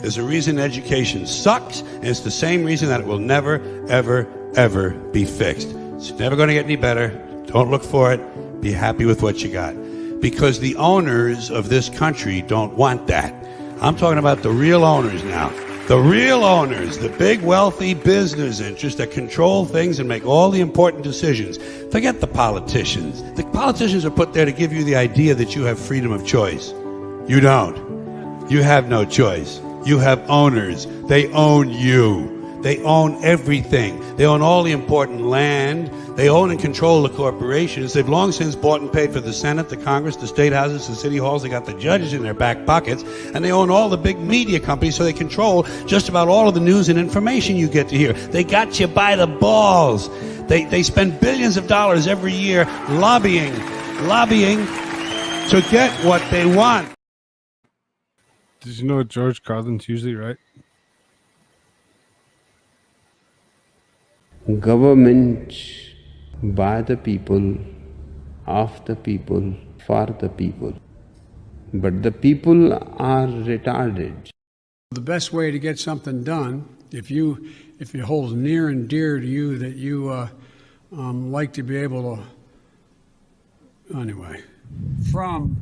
There's a reason education sucks, and it's the same reason that it will never, ever, ever be fixed. It's never going to get any better. Don't look for it. Be happy with what you got. Because the owners of this country don't want that. I'm talking about the real owners now. The real owners, the big wealthy business interests that control things and make all the important decisions. Forget the politicians. The politicians are put there to give you the idea that you have freedom of choice. You don't. You have no choice. You have owners. They own you. They own everything. They own all the important land. They own and control the corporations. They've long since bought and paid for the Senate, the Congress, the state houses, the city halls. They got the judges in their back pockets. And they own all the big media companies, so they control just about all of the news and information you get to hear. They got you by the balls. They spend billions of dollars every year lobbying to get what they want. Did you know George Carlin's usually right? Government by the people, of the people, for the people. But the people are retarded. The best way to get something done, if it holds near and dear to you that you like to be able to, anyway, from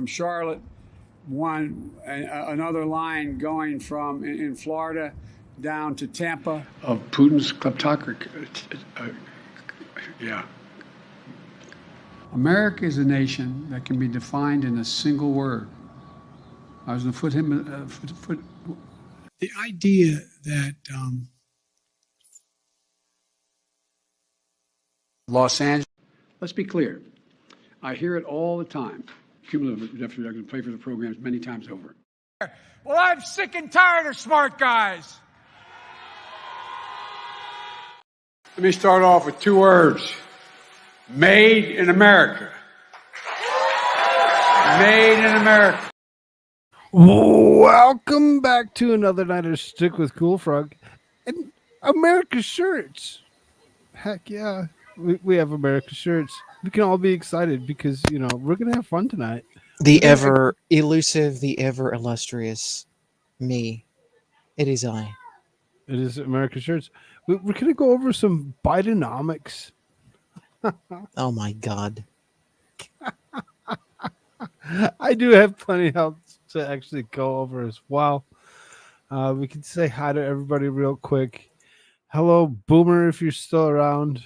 Charlotte, another line going from in Florida down to Tampa. Of Putin's kleptocracy. Yeah. America is a nation that can be defined in a single word. I was going to put the idea that Los Angeles. Let's be clear. I hear it all the time. Cumulative, definitely, I can play for the programs many times over. Well, I'm sick and tired of smart guys. Let me start off with two words. Made in America. Made in America. Welcome back to another night of Shtick with Koolfrogg and America shirts. Heck yeah, we have America shirts. We can all be excited because, you know, we're going to have fun tonight. The ever elusive, the ever illustrious me. It is I. It is America shirts. We're going to go over some Bidenomics. Oh my God. I do have plenty else to actually go over as well. We can say hi to everybody real quick. Hello, Boomer, if you're still around.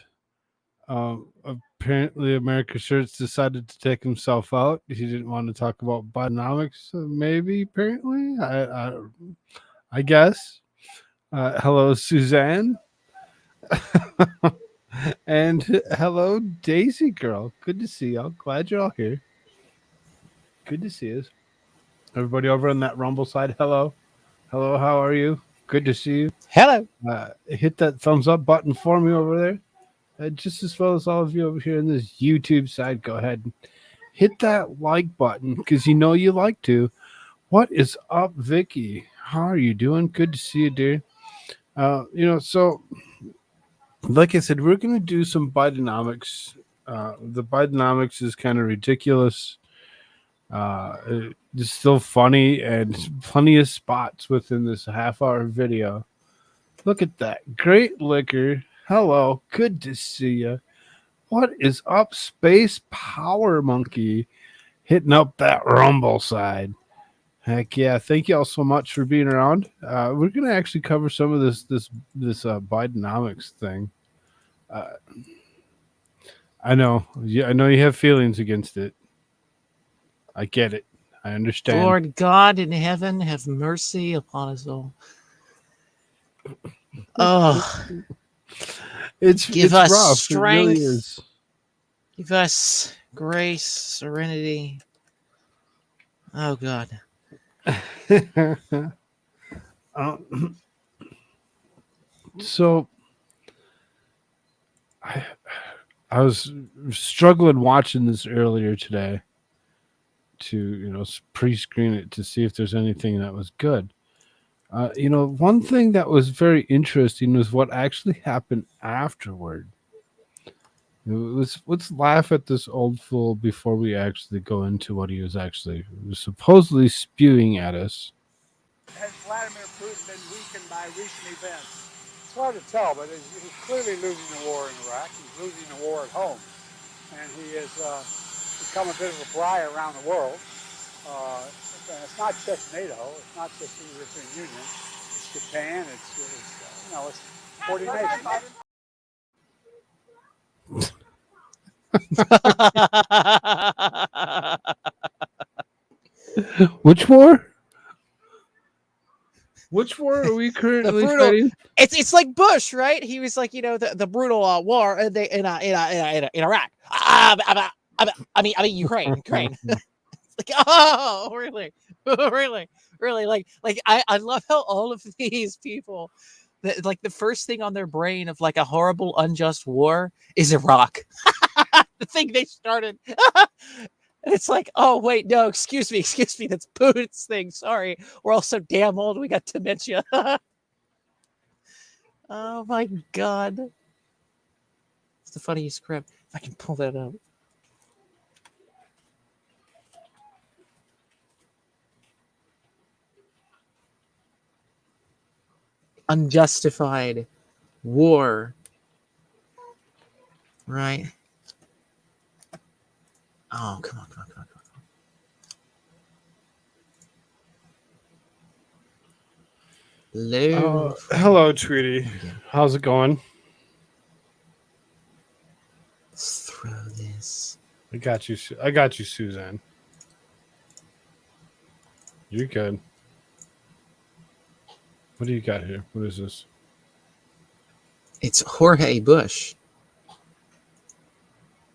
Apparently, America Shirts decided to take himself out. He didn't want to talk about Bidenomics, maybe, apparently. I guess. Hello, Suzanne. And hello, Daisy Girl. Good to see y'all. Glad you're all here. Good to see us. Everybody over on that Rumble side, hello. Hello, how are you? Good to see you. Hello. Hit that thumbs up button for me over there. Just as well as all of you over here on this YouTube side, go ahead and hit that like button because you know you like to. What is up, Vicky? How are you doing? Good to see you, dear. So like I said, we're going to do some Bidenomics. The Bidenomics is kind of ridiculous. It's still funny and plenty of spots within this half-hour video. Look at that. Great liquor. Hello. Good to see you. What is up, Space Power Monkey? Hitting up that Rumble side. Heck yeah. Thank you all so much for being around. We're going to actually cover some of this Bidenomics thing. I know. Yeah, I know you have feelings against it. I get it. I understand. Lord God in heaven, have mercy upon us all. Oh, give us rough. strength. It really is. Give us grace, serenity. Oh God. So I was struggling watching this earlier today to pre-screen it to see if there's anything that was good. One thing that was very interesting was what actually happened afterward. Let's laugh at this old fool before we actually go into what he was supposedly spewing at us. Has Vladimir Putin been weakened by recent events? It's hard to tell, but he's clearly losing the war in Iraq. He's losing the war at home. And he has become a bit of a pariah around the world. And it's not just NATO. It's not just the European Union. It's Japan. It's 40 nations. Which war? Which war are we currently brutal. fighting? It's like Bush, right? He was like, the brutal war in Iraq. I mean Ukraine. Like, oh, really, really, like I love how all of these people, that like the first thing on their brain of like a horrible, unjust war is Iraq, the thing they started. And it's like, oh wait, no, excuse me, that's Putin's thing. Sorry, we're all so damn old, we got dementia. Oh my god, it's the funniest script. If I can pull that up. Unjustified war, right? Oh, come on. Hello. Hello, Tweety. How's it going? Let's throw this. I got you, Suzanne. You're good. What do you got here? What is this? It's Jorge Bush.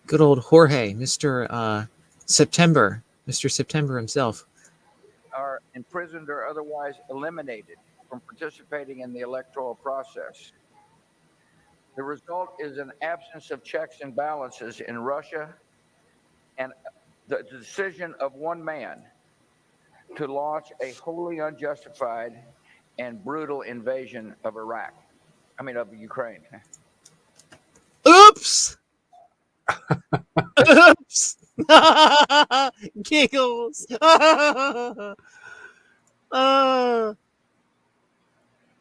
Good old Jorge, Mr. September. Mr. September himself. Are imprisoned or otherwise eliminated from participating in the electoral process. The result is an absence of checks and balances in Russia and the decision of one man to launch a wholly unjustified and brutal invasion of of Ukraine. Oops! Oops! Giggles!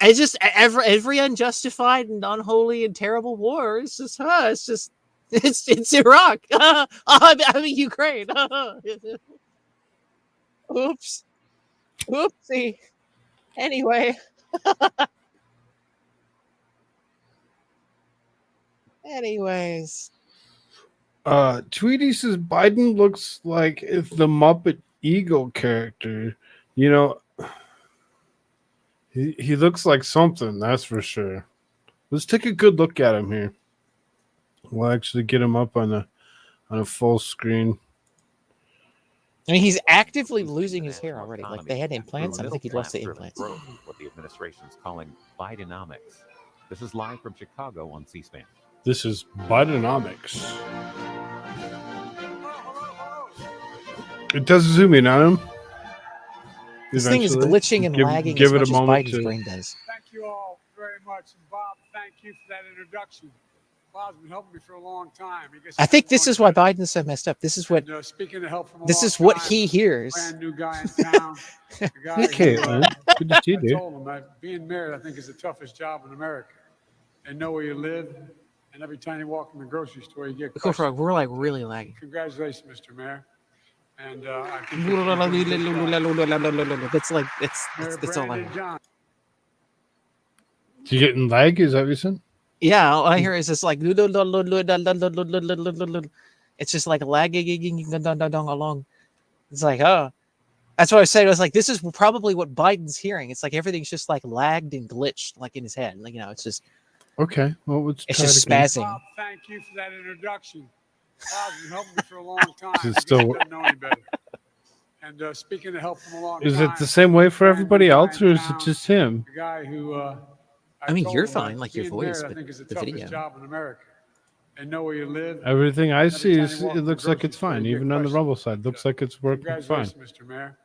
It's just every unjustified and unholy and terrible war is just it's Iraq. I mean Ukraine. Oops. Oopsie. Anyway. Anyways. Tweety says Biden looks like if the Muppet Eagle character, he looks like something, that's for sure. Let's take a good look at him here. We'll actually get him up on a full screen. I mean, he's actively losing his hair already. Like they had implants. I think he lost the implants. What the administration is calling Bidenomics. This is live from Chicago on C-SPAN. This is Bidenomics. It does zoom in on him. This thing is glitching and lagging give as it much a moment as Biden's brain does. Thank you all very much. And Bob, thank you for that introduction. Bob's been helping me for a long time. I think this is why Biden's so messed up. This is what. Speaking of help from this is what he hears. Brand new guy in town. Okay, good to see you, dude. I told him that being married, I think, is the toughest job in America. And know where you live, and every time you walk in the grocery store, you get. Koolfrogg, we're like really lagging. Congratulations, Mr. Mayor. And I think that's like that's all I hear. You getting lag? Is that what you said? Yeah, all I hear is just like it's just like lagging along. It's like, oh, that's what I was saying. I was like, this is probably what Biden's hearing. It's like everything's just like lagged and glitched, like in his head. Like it's just okay. Well, it's just spazzing. Bob, thank you for that introduction. Bob's been helping me for a long time. Is it still... doesn't know any better. And speaking of help from a long time, is it the same way for everybody else, or is it just him? The guy who. I mean, you're fine, like your voice, married, but I think is the the toughest video. job in America. And know where you live. Everything I see time is you walk it in the looks like grocery it's store, fine, you get even on the questions. rumble side. Looks like it's working fine. Congratulations, Mr. Mayor.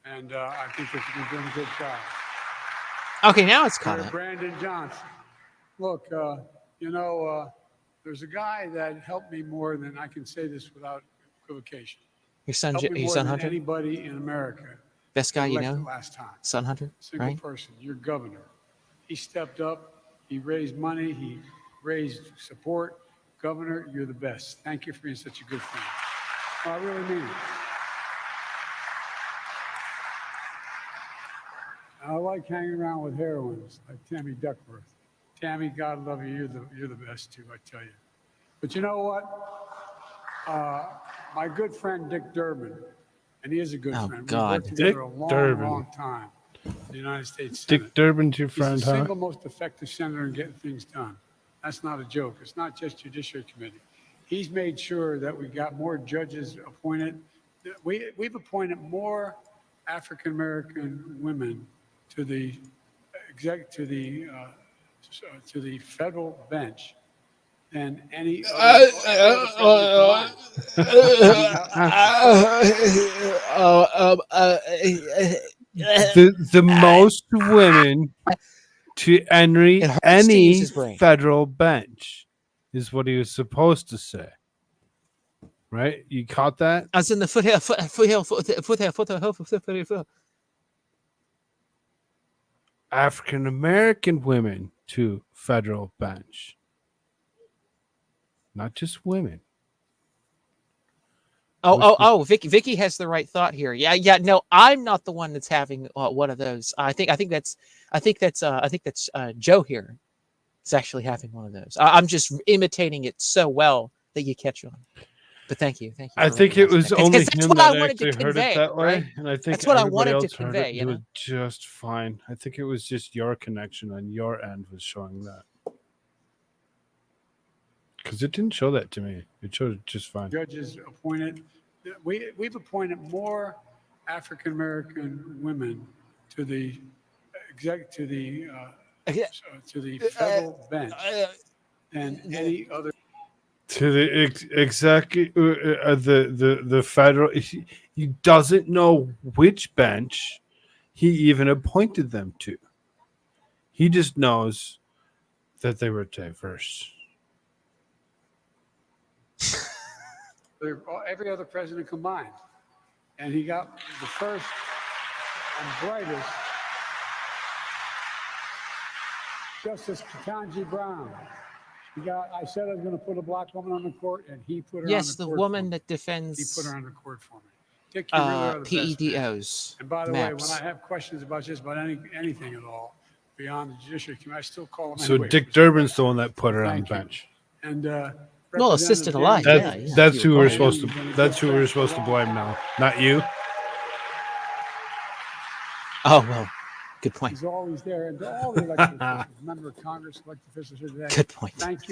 And I think that you're doing a good job. Okay, now it's caught up. Brandon Johnson. Look, There's a guy that helped me more than I can say this without equivocation. Your son, Helped me your more son than Hunter, anybody in America. best guy you Elected know, last time. son Hunter, Single right? person, your governor. He stepped up. He raised money. He raised support. Governor, you're the best. Thank you for being such a good friend. I really mean it. I like hanging around with heroines like Tammy Duckworth. Tammy, God love you. You're the best too, I tell you. But you know what? My good friend Dick Durbin, and he is a good Oh, friend. God. We've worked together Dick a long, Durbin. long time in the United States Senate. Dick Durbin's your He's friend, the huh? single most effective senator in getting things done. That's not a joke. It's not just Judiciary Committee. He's made sure that we got more judges appointed. We've appointed more African American women to the federal bench than any other president The most women to It hurts to use any his brain. federal bench is what he was supposed to say. Right? You caught that? As in the foothill. African American women to federal bench. Not just women. Vicky has the right thought here. Yeah. No, I'm not the one that's having one of those. I think that's Joe here. Is actually having one of those. I'm just imitating it so well that you catch on. But thank you. I think it was only that's him what that I wanted to actually heard convey, it that way, right? and I think That's what I everybody wanted to else heard convey, it you know? was just fine. I think it was just your connection on your end was showing that, because it didn't show that to me. It showed just fine. judges appointed. We've appointed more African American women to the federal bench than any other. To the exactly the federal, he doesn't know which bench he even appointed them to. He just knows that they were diverse. Every other president combined. And he got the first and brightest, Justice Ketanji Brown. I said I was going to put a black woman on the court, and he put her on the court. Yes, the woman that defends. He put her on the court for me. Dick, you really are the best, man. PEDOs. And by the maps. way, when I have questions about just about anything at all beyond the Judiciary Committee, I still call him. So anyway. Dick Durbin's the one that put her on the Thank you. bench. And Well, assisted alike. That's who we're supposed to. That's who we're supposed to blame now, not you. Oh well, good point. He's always there, and to all the elected officials, member of Congress, elected officials here today. Good point. Thank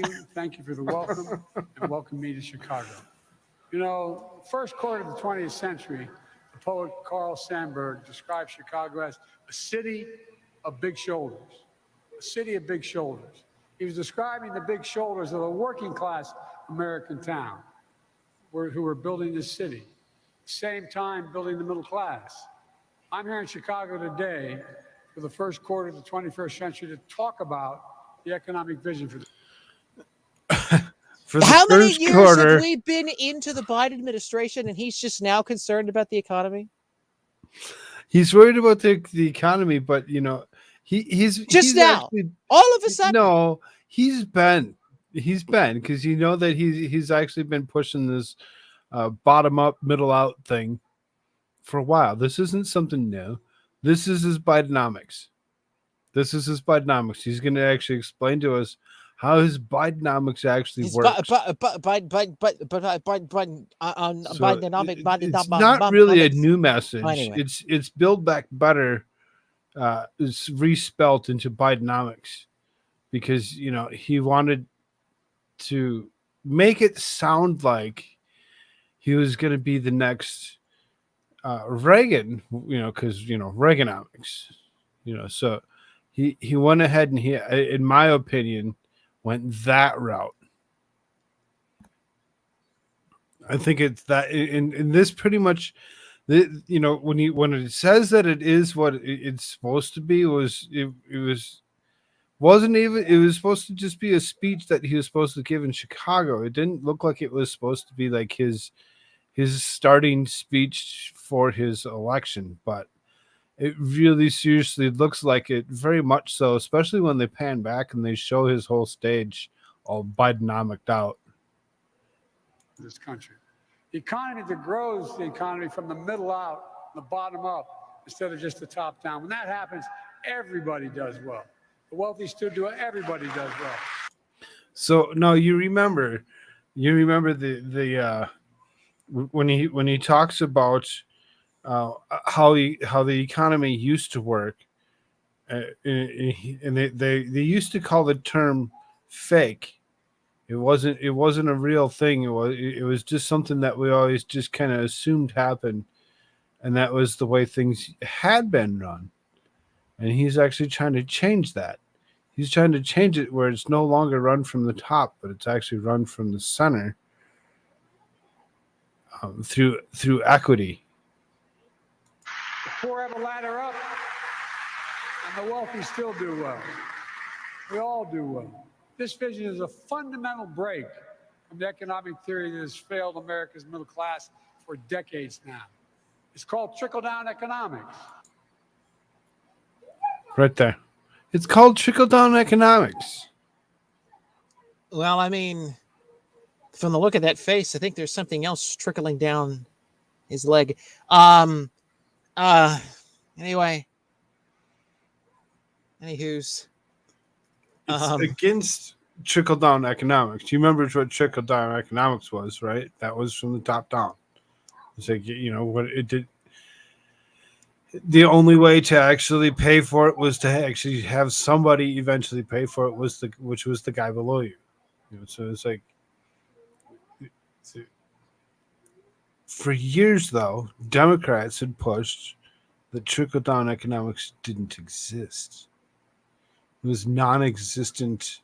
you for the welcome, and welcome me to Chicago. You know, first quarter of the 20th century, the poet Carl Sandburg described Chicago as a city of big shoulders. A city of big shoulders. He was describing the big shoulders of a working class American town who were building this city. Same time building the middle class. I'm here in Chicago today for the first quarter of the 21st century to talk about the economic vision for For the How many first years quarter, have we been into the Biden administration, and he's just now concerned about the economy? he's worried about the economy, but you know, he's now. actually, All of a sudden, no, he's been because you know that he's actually been pushing this bottom up, middle out thing for a while. This isn't something new. This is his Bidenomics. He's going to actually explain to us how his Bidenomics actually works. It's not really a new message. Anyway. It's Build Back Better. It's respelt into Bidenomics because you know he wanted to make it sound like he was going to be the next Reagan, you know, because you know Reaganomics, you know. So he went ahead and he, in my opinion, went that route. I think it's that in this pretty much, you know, when it says that it is what it's supposed to be, it was Wasn't even. It was supposed to just be a speech that he was supposed to give in Chicago. It didn't look like it was supposed to be like his starting speech for his election, but it really seriously looks like it, very much so, especially when they pan back and they show his whole stage all Bidenomicked out. This country. The economy that grows the economy from the middle out, the bottom up, instead of just the top down. When that happens, everybody does well. The wealthy still do it. Everybody does well. So now you remember the when he talks about how the economy used to work, and they used to call the term fake. It wasn't a real thing. It was just something that we always just kind of assumed happened, and that was the way things had been run. And he's actually trying to change that. He's trying to change it where it's no longer run from the top, but it's actually run from the center, through equity. The poor have a ladder up, and the wealthy still do well. We all do well. This vision is a fundamental break from the economic theory that has failed America's middle class for decades now. It's called trickle-down economics. Right there. It's called trickle-down economics. Well, I mean, from the look of that face, I think there's something else trickling down his leg. Anyway. Anywho's. It's against trickle-down economics. Do you remember what trickle-down economics was, right? That was from the top down. It's like, what it did. The only way to actually pay for it was to actually have somebody eventually pay for it, which was the guy below you. So it's like, for years though, Democrats had pushed that trickle-down economics didn't exist. It was non-existent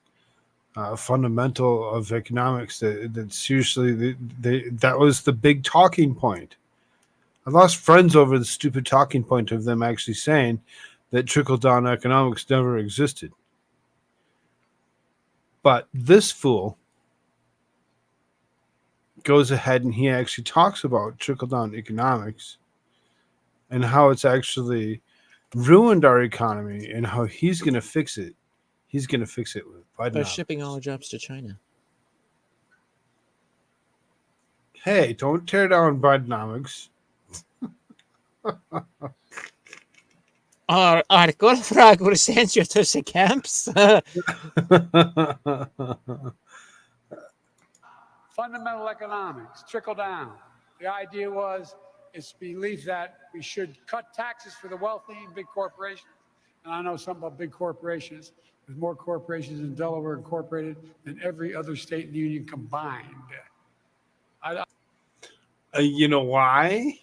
fundamental of economics that seriously that was the big talking point. I lost friends over the stupid talking point of them actually saying that trickle-down economics never existed. But this fool goes ahead and he actually talks about trickle-down economics and how it's actually ruined our economy and how he's going to fix it. He's going to fix it with Bidenomics. By shipping all the jobs to China. Hey, don't tear down Bidenomics. Koolfrogg will send you to the camps. Fundamental economics, trickle down. The idea was, it's belief that we should cut taxes for the wealthy and big corporations. And I know something about big corporations. There's more corporations in Delaware incorporated than every other state in the union combined. You know why?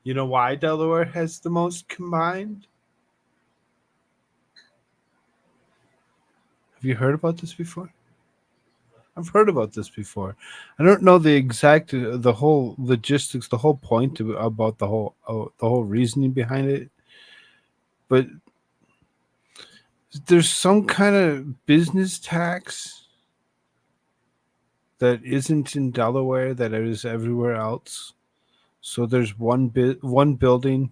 You know why Delaware has the most combined? Have you heard about this before? I've heard about this before. I don't know the exact, the whole logistics, the whole point about the whole reasoning behind it. But there's some kind of business tax that isn't in Delaware that is everywhere else. So there's one building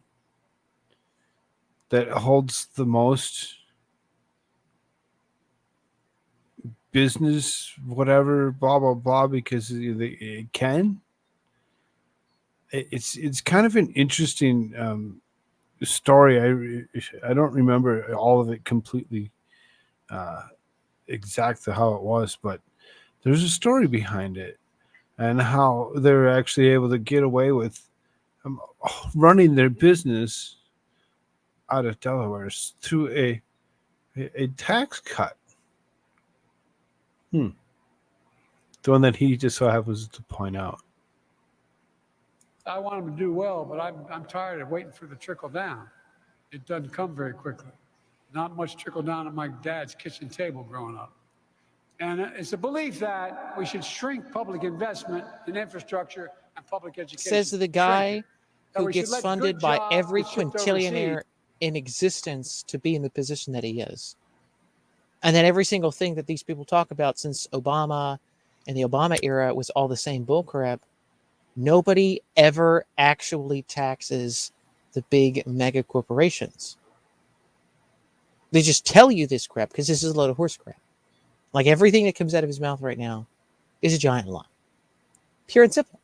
that holds the most business, whatever, blah blah blah, because it can. It's kind of an interesting story. I don't remember all of it completely, exactly how it was, but there's a story behind it. And how they're actually able to get away with running their business out of Delaware through a tax cut. The one that he just so happens to point out. I want them to do well, but I'm tired of waiting for the trickle down. It doesn't come very quickly. Not much trickle down at my dad's kitchen table growing up. And it's a belief that we should shrink public investment in infrastructure and public education. Says the guy who gets funded by every quintillionaire in existence to be in the position that he is. And then every single thing that these people talk about since Obama and the Obama era was all the same bullcrap. Nobody ever actually taxes the big mega corporations. They just tell you this crap because this is a load of horse crap. Like everything that comes out of his mouth right now is a giant lie. Pure and simple.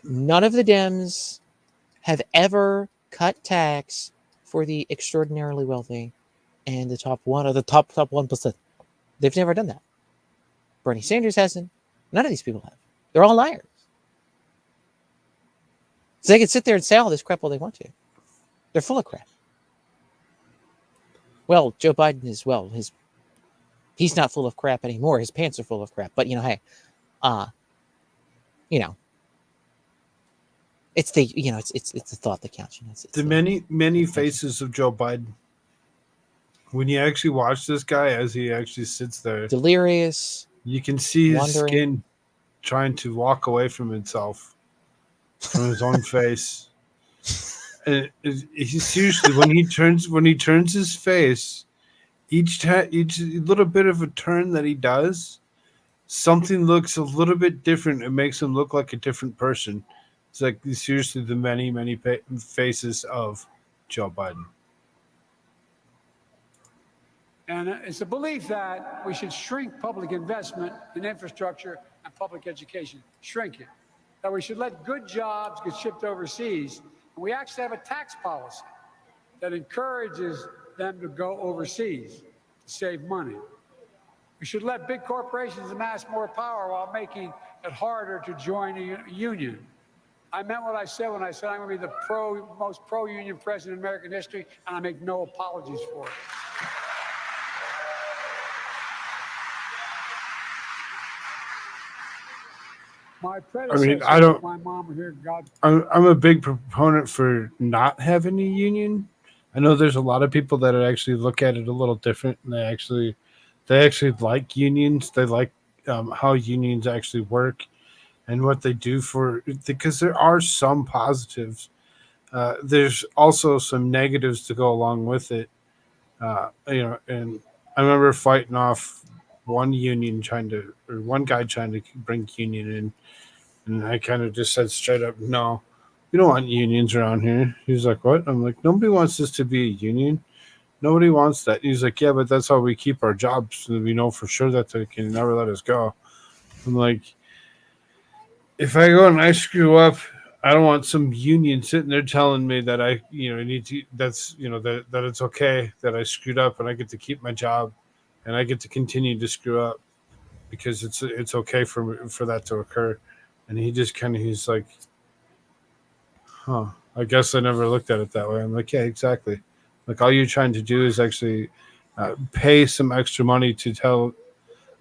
None of the Dems have ever cut tax for the extraordinarily wealthy and the top 1%. They've never done that. Bernie Sanders hasn't. None of these people have. They're all liars. So they can sit there and say all this crap all they want to. They're full of crap. Well, Joe Biden is, well, he's not full of crap anymore. His pants are full of crap. But, hey, it's the, it's the thought that counts. It's the many faces of Joe Biden. When you actually watch this guy as he actually sits there, delirious, you can see his wondering. skin trying to walk away from himself, from his own face. And he seriously, when he turns his face, each little bit of a turn that he does, something looks a little bit different. It makes him look like a different person. It's like seriously the many faces of Joe Biden. And it's a belief that we should shrink public investment in infrastructure and public education, shrink it. That we should let good jobs get shipped overseas. And we actually have a tax policy that encourages them to go overseas to save money. We should let big corporations amass more power while making it harder to join a union. I meant what I said when I said I'm going to be the most pro-union president in American history, and I make no apologies for it. My predecessor, I don't. My mom here, God. I'm a big proponent for not having a union. I know there's a lot of people that actually look at it a little different, and they actually like unions. They like how unions actually work and what they do because there are some positives. There's also some negatives to go along with it. And I remember fighting off one guy trying to bring union in. And I kind of just said straight up, no, we don't want unions around here. He's like, what? I'm like, nobody wants this to be a union. Nobody wants that. He's like, yeah, but that's how we keep our jobs. So we know for sure that they can never let us go. I'm like, if I go and I screw up, I don't want some union sitting there telling me that I, need to, that's, that it's okay that I screwed up and I get to keep my job and I get to continue to screw up because it's okay for that to occur. And he just he's like, I guess I never looked at it that way. I'm like, yeah, exactly. Like all you're trying to do is actually pay some extra money to tell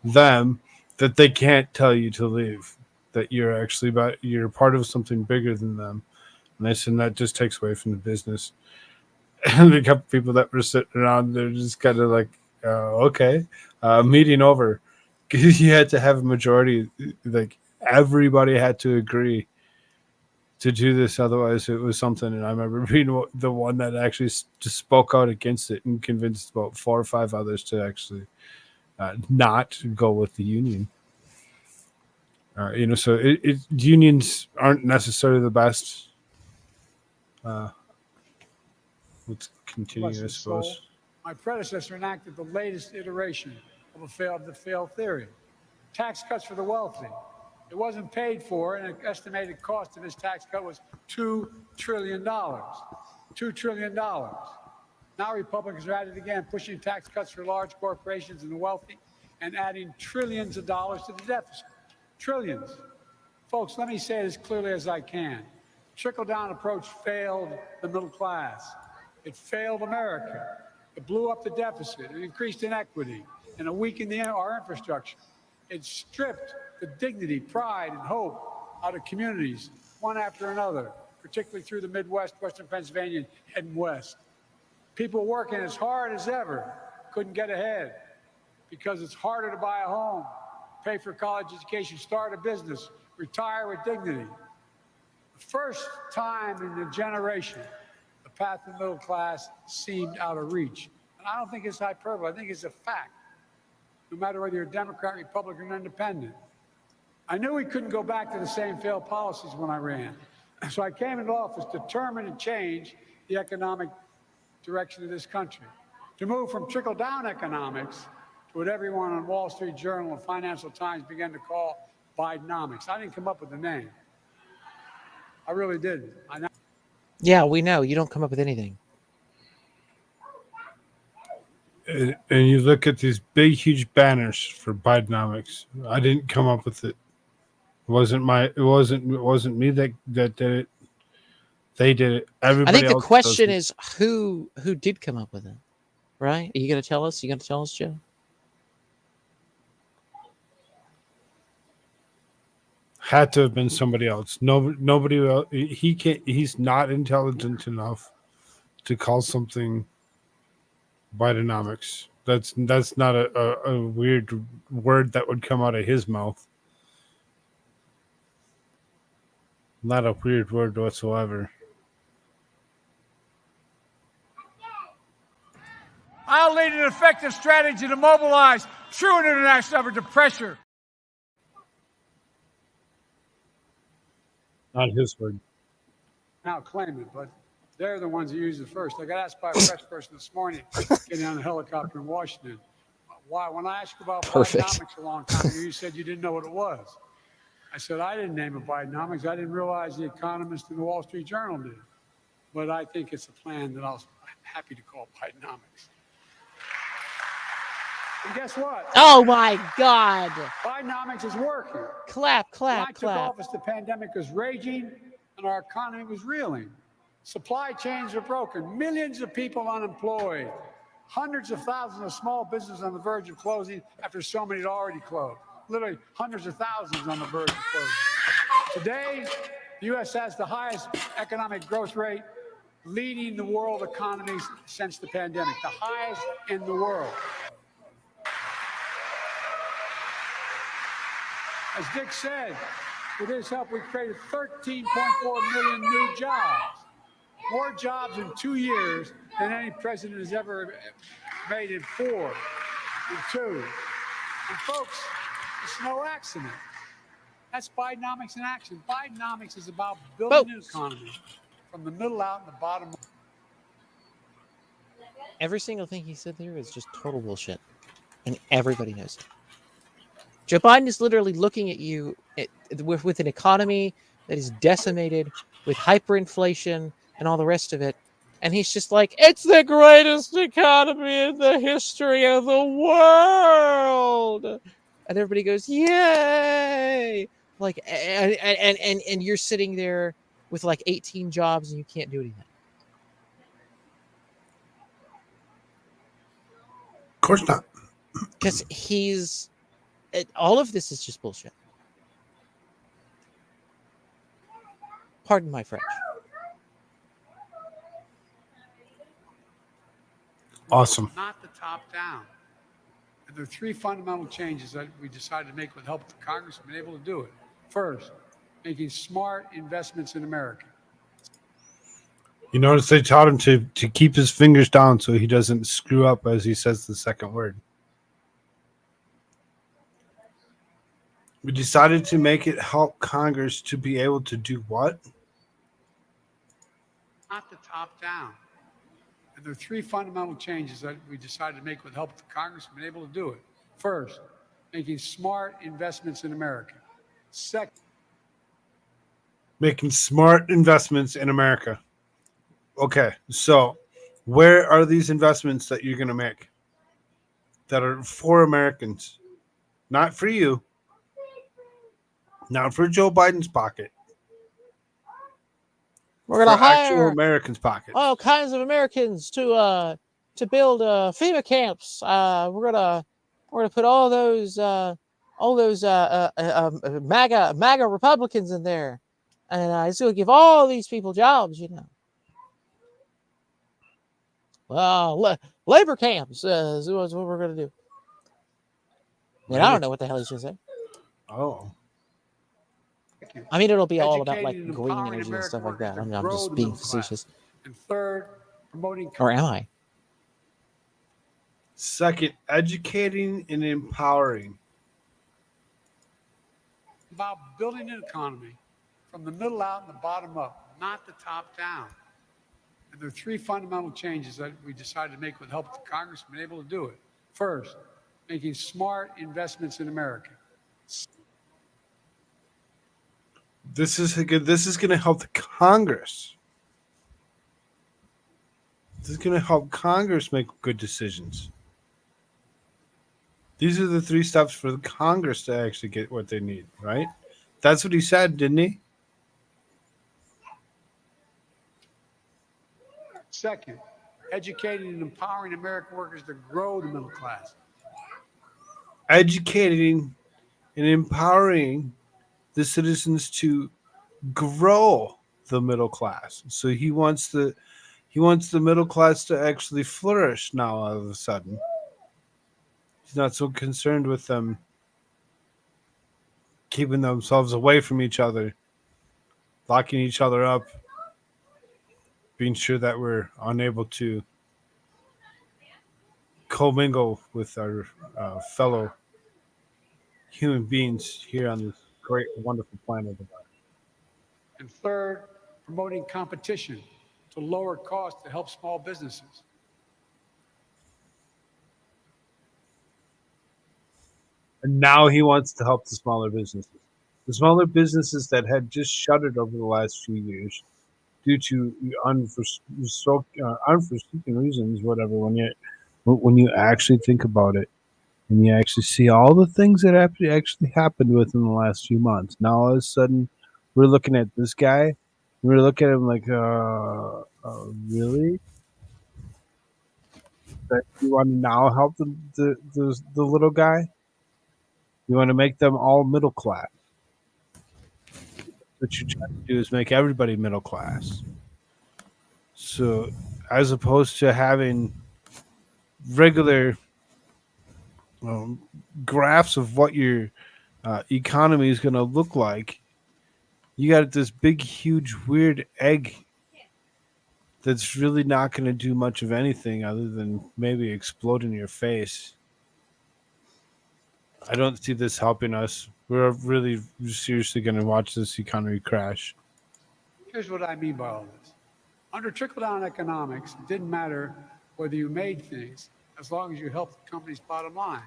them that they can't tell you to leave, that you're part of something bigger than them. And I said, that just takes away from the business. And a couple people that were sitting around, they're just kind of like, okay, meeting over. Because you had to have a majority, like, everybody had to agree to do this, otherwise it was something. And I remember being the one that actually just spoke out against it and convinced about 4 or 5 others to actually not go with the union. So unions aren't necessarily the best. Let's continue, I suppose. My predecessor enacted the latest iteration of the failed theory. Tax cuts for the wealthy. It wasn't paid for, and the estimated cost of his tax cut was $2 trillion. $2 trillion. Now Republicans are at it again, pushing tax cuts for large corporations and the wealthy and adding trillions of dollars to the deficit. Trillions. Folks, let me say it as clearly as I can. Trickle-down approach failed the middle class. It failed America. It blew up the deficit. It increased inequity, and it weakened our infrastructure. It stripped the dignity, pride, and hope out of communities, one after another, particularly through the Midwest, Western Pennsylvania, and west. People working as hard as ever couldn't get ahead because it's harder to buy a home, pay for college education, start a business, retire with dignity. The first time in a generation, the path to the middle class seemed out of reach. And I don't think it's hyperbole. I think it's a fact, no matter whether you're Democrat, Republican, or Independent. I knew we couldn't go back to the same failed policies when I ran. So I came into office determined to change the economic direction of this country, to move from trickle-down economics to what everyone on Wall Street Journal and Financial Times began to call Bidenomics. I didn't come up with the name. I really didn't. Yeah, we know. You don't come up with anything. And you look at these big, huge banners for Bidenomics. I didn't come up with it. It wasn't me that did it. They did it. Everybody I think the else question does is who did come up with it, right? Are you going to tell us? You going to tell us, Joe? Had to have been somebody else. Nobody else. He can't. He's not intelligent enough to call something Bidenomics. That's not a weird word that would come out of his mouth. Not a weird word whatsoever. I'll lead an effective strategy to mobilize true international effort to pressure. Not his word. Now claim it, but they're the ones that use it first. I got asked by a press person this morning, getting on a helicopter in Washington, why, when I asked you about Perfect. Bidenomics a long time ago, you said you didn't know what it was. I said, I didn't name it Bidenomics. I didn't realize the Economist and the Wall Street Journal did. But I think it's a plan that I'm happy to call Bidenomics. And guess what? Oh my God! Bidenomics is working. Clap, When I clap, took clap. office, the pandemic was raging and our economy was reeling. Supply chains are broken, millions of people unemployed, hundreds of thousands of small businesses on the verge of closing after so many had already closed. Literally hundreds of thousands on the verge of closing. Today, the U.S. has the highest economic growth rate, leading the world economies since the pandemic, the highest in the world. As Dick said, with his help, we created 13.4 million new jobs. More jobs in 2 years than any president has ever made in 4, in 2. And folks, it's no accident. That's Bidenomics in action. Bidenomics is about building an economy from the middle out and the bottom. Every single thing he said there is just total bullshit. And everybody knows it. Joe Biden is literally looking at you with an economy that is decimated, with hyperinflation and all the rest of it. And he's just like, it's the greatest economy in the history of the world. And everybody goes, yay. Like, and you're sitting there with like 18 jobs and you can't do anything. Of course not. Because all of this is just bullshit. Pardon my French. Awesome. Not the top down. And there are 3 fundamental changes that we decided to make with the help of the Congress. We've been able to do it. First, making smart investments in America. You notice they taught him to keep his fingers down so he doesn't screw up as he says the second word. We decided to make it help Congress to be able to do what? Not the top down. And there are 3 fundamental changes that we decided to make with the help of the Congress. We've been able to do it. First, making smart investments in America. Second, Making smart investments in America. Okay, so where are these investments that you're going to make that are for Americans? Not for you. Not for Joe Biden's pocket. We're going to actual hire Americans' pockets. all kinds of Americans to build FEMA camps. We're gonna put all those MAGA Republicans in there, and it's gonna give all these people jobs. You know. Well, labor camps is what we're gonna do. And I don't know what the hell he's gonna say. Oh. I mean, it'll be all about like educating and green empowering energy and American stuff like that. workers I'm to grow just the being middle class. facetious. And third, promoting Or am I? Second, educating and empowering. About building an economy from the middle out and the bottom up, not the top down. And there are three fundamental changes that we decided to make with the help of the Congress and been able to do it. First, making smart investments in America. This is good. This is going to help the Congress. This is going to help Congress make good decisions. These are the three steps for the Congress to actually get what they need, right? That's what he said, didn't he? Second, educating and empowering American workers to grow the middle class. Educating and empowering the citizens to grow the middle class. So he wants the middle class to actually flourish now all of a sudden. He's not so concerned with them keeping themselves away from each other, locking each other up, being sure that we're unable to commingle with our fellow human beings here on this great, wonderful planet of ours. And third, promoting competition to lower costs to help small businesses. And now he wants to help the smaller businesses. The smaller businesses that had just shuttered over the last few years due to unforeseen reasons, whatever, when you actually think about it, and you actually see all the things that actually happened within the last few months. Now all of a sudden, we're looking at this guy, and we're looking at him like, really? That you want to now help the little guy? You want to make them all middle class. What you're trying to do is make everybody middle class. So, as opposed to having regular graphs of what your economy is going to look like, you got this big, huge, weird egg that's really not going to do much of anything other than maybe explode in your face. I don't see this helping us. We're really seriously going to watch this economy crash. Here's what I mean by all this. Under trickle-down economics, it didn't matter whether you made things as long as you helped the company's bottom line.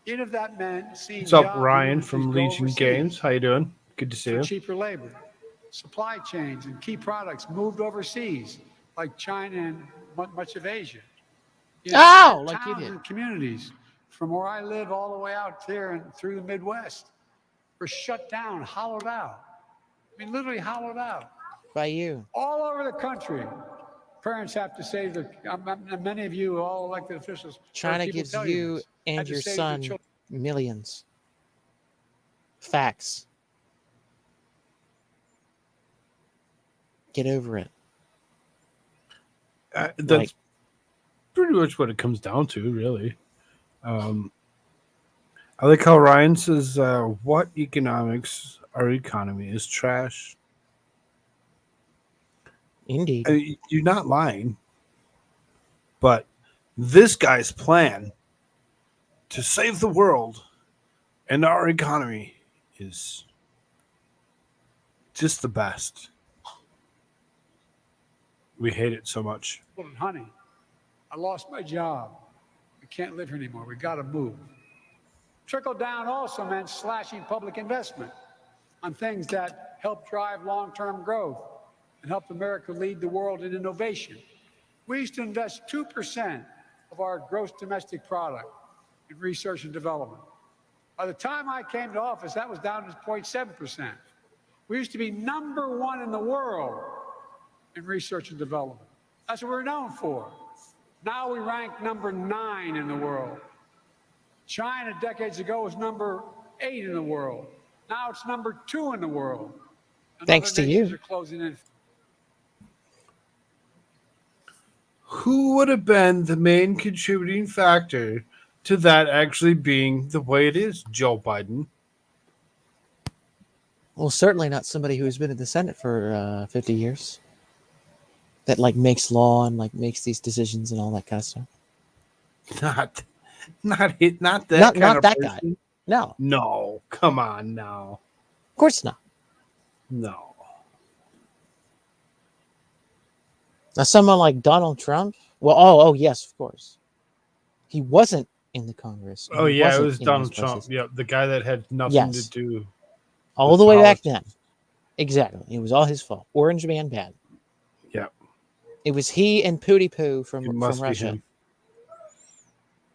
Even if that meant seeing What's up, jobs Ryan and from industries go Legion overseas Games? How you doing? Good to see for you. cheaper labor. Supply chains and key products moved overseas, like China and much of Asia. Oh, like you towns did. and communities from where I live all the way out there and through the Midwest were shut down, hollowed out. I mean, literally hollowed out. By you. All over the country. Parents have to save their, many of you, all elected officials. China people gives tell you this, and had to your save their son children. millions. Facts. Get over it. That's Like- pretty much what it comes down to, really. I like how Ryan says, what economics, our economy is trash. Indeed. You're not lying. But this guy's plan to save the world and our economy is just the best. We hate it so much. Honey, I lost my job. We can't live here anymore. We got to move. Trickle down also meant slashing public investment on things that help drive long-term growth and help America lead the world in innovation. We used to invest 2% of our gross domestic product in research and development. By the time I came to office, that was down to 0.7%. We used to be number one in the world in research and development. That's what we're known for. Now we rank number 9 in the world. China decades ago was number 8 in the world. Now it's number 2 in the world. And Thanks other to nations you. are closing in. Who would have been the main contributing factor to that actually being the way it is, Joe Biden? Well, certainly not somebody who's been in the Senate for 50 years. That like makes law and like makes these decisions and all that kind of stuff. Not not that Not kind of that guy. person. No, No, come on now. of course not. No. Now, someone like Donald Trump. Well, yes, of course. He wasn't in the Congress. And Oh he yeah, it wasn't was in those Donald Trump. places. Yep, the guy that had nothing to Yes, do all with the way back politics. then. Exactly, it was all his fault. Orange man bad. Yep, It was he and Pooty Poo it from must be Russia. him.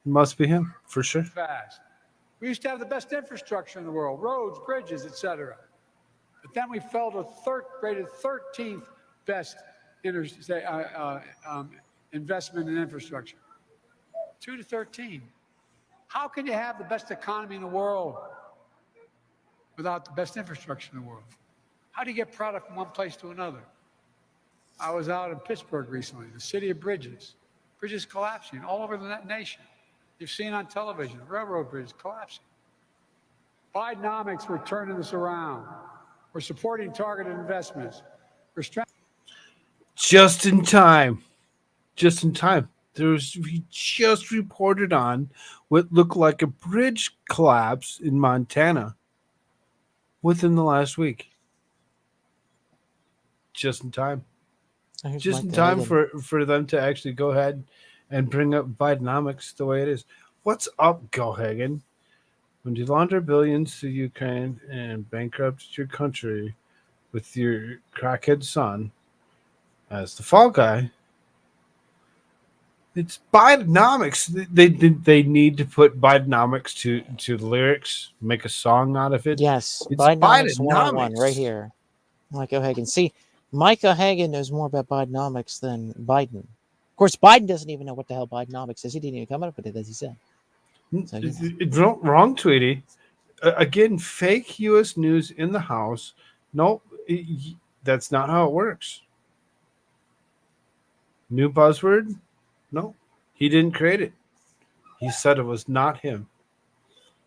It must be him for sure. fast. We used to have the best infrastructure in the world, roads, bridges, etc. But then we fell to rated 13th best investment in infrastructure. 2 to 13. How can you have the best economy in the world without the best infrastructure in the world? How do you get product from one place to another? I was out in Pittsburgh recently, the city of bridges. Bridges collapsing all over the nation. You've seen on television, railroad bridges collapsing. Bidenomics, we're turning this around. We're supporting targeted investments. We're Just in time. Just in time. We just reported on what looked like a bridge collapse in Montana within the last week. Just in time. Here's Just Mike in time Hagan. for them to actually go ahead and bring up Bidenomics the way it is. What's up, Gohagen? When you launder billions to Ukraine and bankrupt your country with your crackhead son as the fall guy, it's Bidenomics. They need to put Bidenomics to the lyrics, make a song out of it. Yes, It's Bidenomics 101 right Bidenomics. here. Mike O'Hagan. See, Mike O'Hagan knows more about Bidenomics than Biden. Of course, Biden doesn't even know what the hell Bidenomics is. He didn't even come up with it, as he said. So, Wrong, Tweety. Again, fake U.S. news in the House. No, that's not how it works. New buzzword? No, he didn't create it. He said it was not him.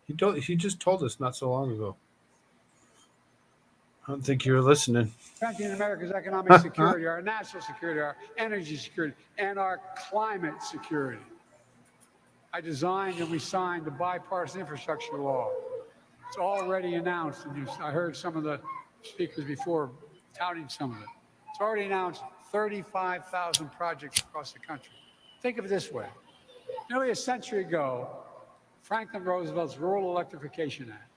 He just told us not so long ago. I don't think you were listening. strengthening America's economic security, our national security, our energy security, and our climate security. I designed and we signed the bipartisan infrastructure law. It's already announced, and I heard some of the speakers before touting some of it. It's already announced 35,000 projects across the country. Think of it this way. Nearly a century ago, Franklin Roosevelt's Rural Electrification Act,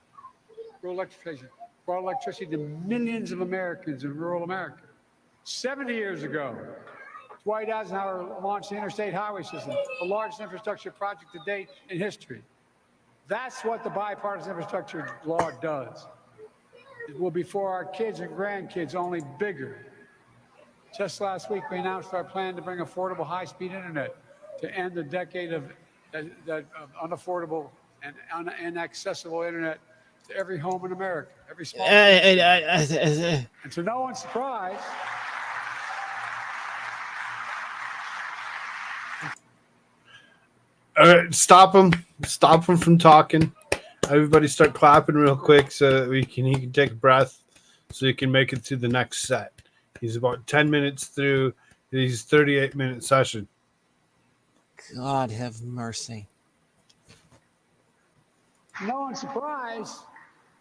rural electrification, brought electricity to millions of Americans in rural America. 70 years ago, Dwight Eisenhower launched the Interstate Highway System, the largest infrastructure project to date in history. That's what the bipartisan infrastructure law does. It will be for our kids and grandkids, only bigger. Just last week, we announced our plan to bring affordable high-speed internet to end the decade of unaffordable and inaccessible internet to every home in America, every small. And to no one's surprise, All right, stop him. Stop him from talking. Everybody start clapping real quick so that he can take a breath so he can make it to the next set. He's about 10 minutes through his 38-minute session. God have mercy. no one's surprised,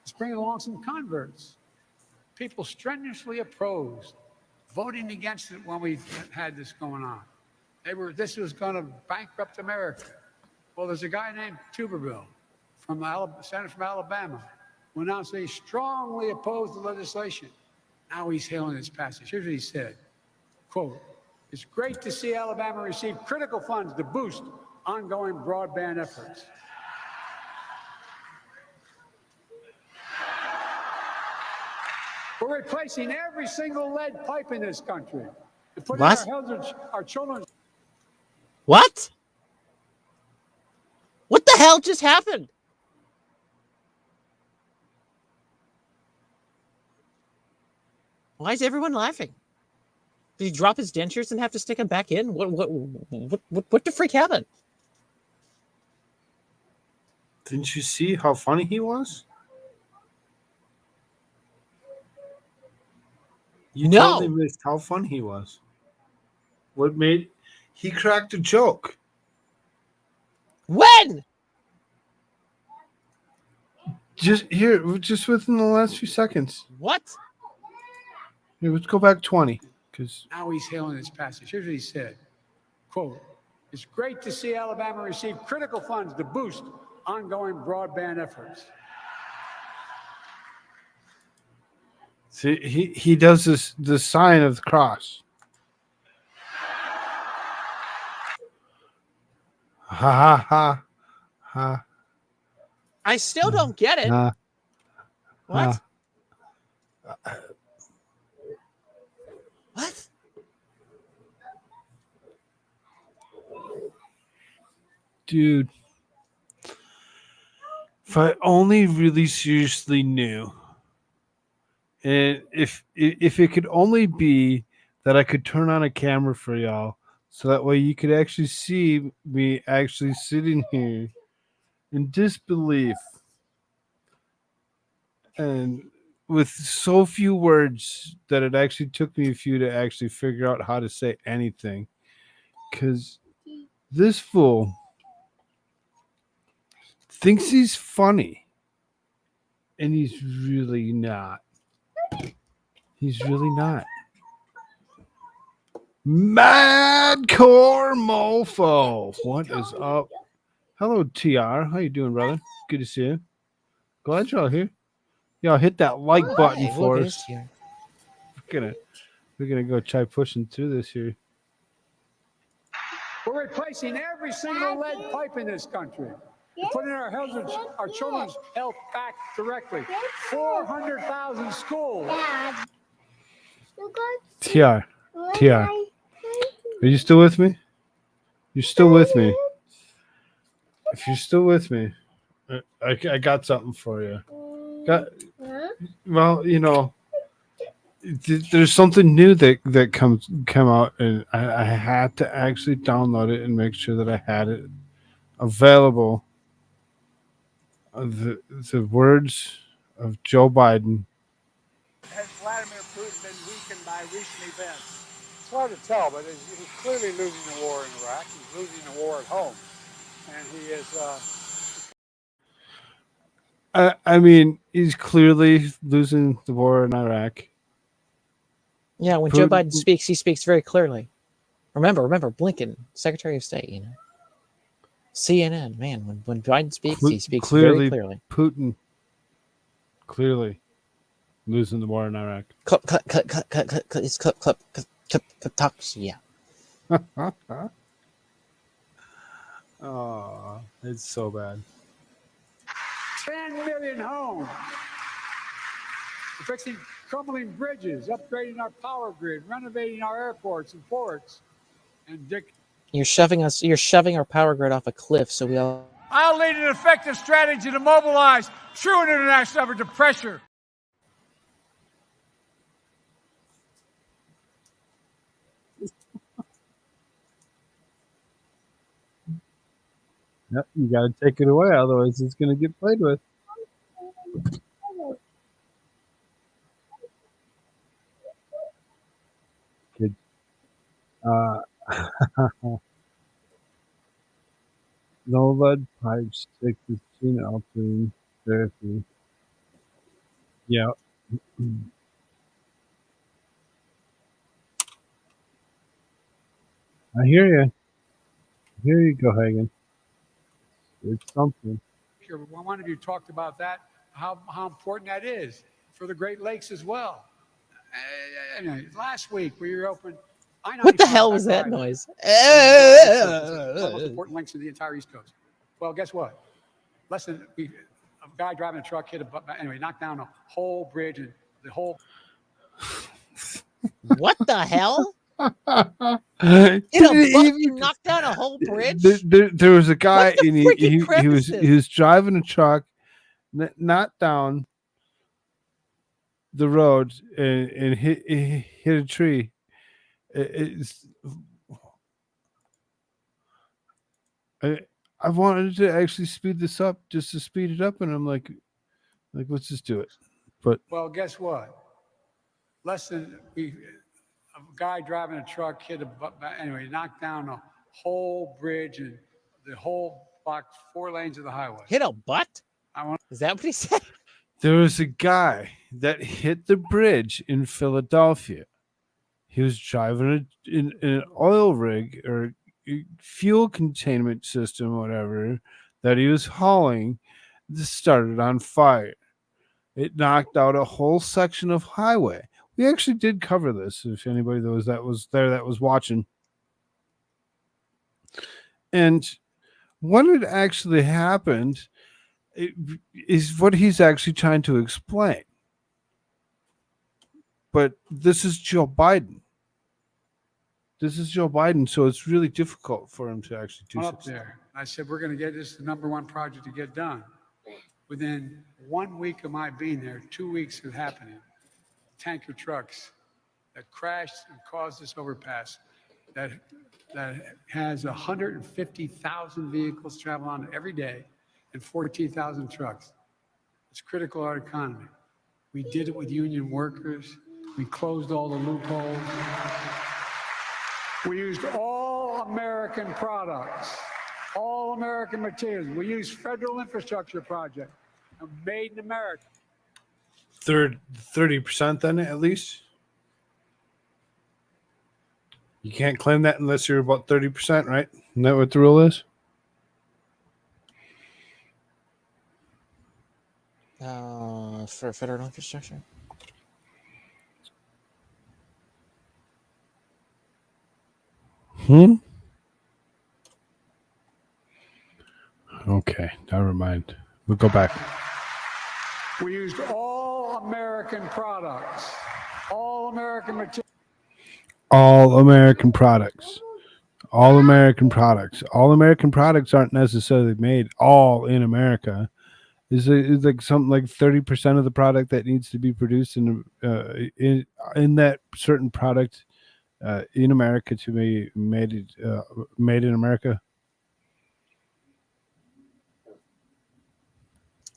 it's bringing along some converts. People strenuously opposed, voting against it when we had this going on. This was going to bankrupt America. Well, there's a guy named Tuberville senator from Alabama, who announced that he strongly opposed the legislation. Now he's hailing its passage. Here's what he said, quote, "It's great to see Alabama receive critical funds to boost ongoing broadband efforts." We're replacing every single lead pipe in this country. And putting our children. What? What the hell just happened? Why is everyone laughing? Did he drop his dentures and have to stick them back in? What the freak happened? Didn't you see how funny he was? You totally missed how funny he was. He cracked a joke. When? Just within the last few seconds. What? Here, let's go back 20. Because Now he's hailing this passage. Here's what he said, quote, "It's great to see Alabama receive critical funds to boost ongoing broadband efforts." see, he does the sign of the cross. Ha ha ha ha. I still don't get it. ha, What? ha. What? Dude, if I only really seriously knew, and if it could only be that I could turn on a camera for y'all, so that way you could actually see me actually sitting here in disbelief and with so few words that it actually took me a few to actually figure out how to say anything, because this fool thinks he's funny, and he's really not. He's really not. Madcore Mofo, what is up? Hello, TR. How you doing, brother? Good to see you. Glad y'all here. Y'all hit that like button Hey, for look, us. it's here. We're gonna go try pushing through this here. We're replacing every single lead pipe in this country. We're putting our children's health back directly. 400,000 schools. TR. Are you still with me? You're still with me. If you're still with me, I got something for you. Well, you know, there's something new that come out, and I had to actually download it and make sure that I had it available. The words of Joe Biden. Has Vladimir Putin been weakened by recent events? It's hard to tell, but he's clearly losing the war in Iraq. He's losing the war at home. And he is... I mean, he's clearly losing the war in Iraq. Yeah, when Joe Biden speaks, he speaks very clearly. Remember, Blinken, Secretary of State, you know. CNN, man, when Biden speaks, he speaks very clearly. Putin clearly losing the war in Iraq. It's talks, yeah. Oh, it's so bad. 10 million homes. We're fixing crumbling bridges, upgrading our power grid, renovating our airports and ports. And You're shoving our power grid off a cliff, so we all... I'll lead an effective strategy to mobilize true international effort to pressure. Yep, you got to take it away, otherwise it's going to get played with. Good. No lead pipes, stick with gene altering therapy. Yeah. I hear you. Here you go, Hagen. It's something. Sure, one of you talked about that, how important that is for the Great Lakes as well. Last week we were open. What the hell was that noise? One of the most important links in the entire East Coast. Well, guess what? A guy driving a truck knocked down a whole bridge and the whole. What the hell? You knocked down a whole bridge? There was a guy, and he was driving a truck, knocked down the road, and hit a tree. I wanted to actually speed this up, just to speed it up, and I'm like let's just do it. But well, guess what? A guy driving a truck knocked down a whole bridge and the whole blocked 4 lanes of the highway. Hit a butt? I want Is that what he said? There was a guy that hit the bridge in Philadelphia. He was driving in an oil rig or fuel containment system, whatever, that he was hauling. This started on fire. It knocked out a whole section of highway. We actually did cover this. If anybody that was watching, and what had actually happened is what he's actually trying to explain. But this is Joe Biden. This is Joe Biden, so it's really difficult for him to actually do up something. there. I said, we're going to get this the #1 project to get done. Within 1 week of my being there, 2 weeks of happening, tanker trucks that crashed and caused this overpass that has 150,000 vehicles travel on it every day and 14,000 trucks. It's critical to our economy. We did it with union workers. We closed all the loopholes. We used all American products, all American materials. We used federal infrastructure project, made in America. 30% then, at least? You can't claim that unless you're about 30%, right? Isn't that what the rule is? For federal infrastructure. Okay, never mind. We'll go back. We used all American products, all American materials. All American products. All American products. All American products aren't necessarily made all in America. Is like something like 30% of the product that needs to be produced in that certain product in America to be made in America?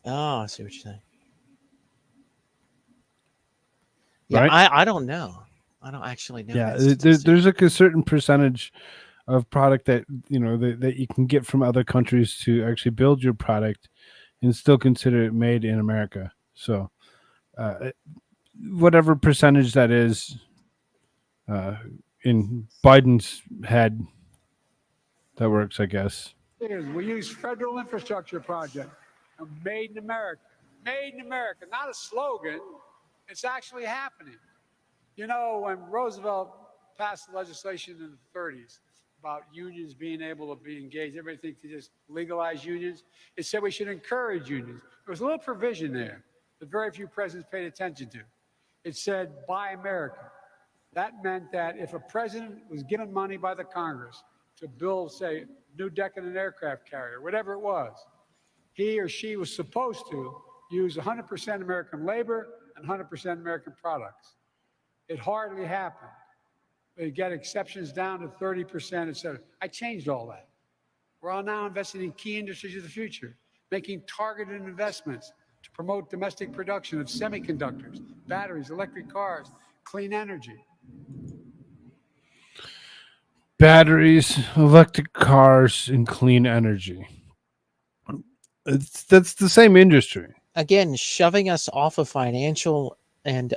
Oh, I see what you're saying. Yeah, Right? I don't know. I don't actually know. Yeah, that statistic. there's like a certain percentage of product that that you can get from other countries to actually build your product and still consider it made in America. So, whatever percentage that is, in Biden's head, that works, I guess. We use federal infrastructure project, made in America. Made in America, not a slogan. It's actually happening. You know, when Roosevelt passed legislation in the 30s about unions being able to be engaged, everybody thinks to just legalize unions. It said we should encourage unions. There was a little provision there that very few presidents paid attention to. It said, buy America. That meant that if a president was given money by the Congress to build, say, new deck in an aircraft carrier, whatever it was, he or she was supposed to use 100% American labor and 100% American products. It hardly happened. They get exceptions down to 30%, et cetera. I changed all that. We're all now investing in key industries of the future, making targeted investments to promote domestic production of semiconductors, batteries, electric cars, clean energy. Batteries, electric cars, and clean energy. That's the same industry. Again, shoving us off a financial and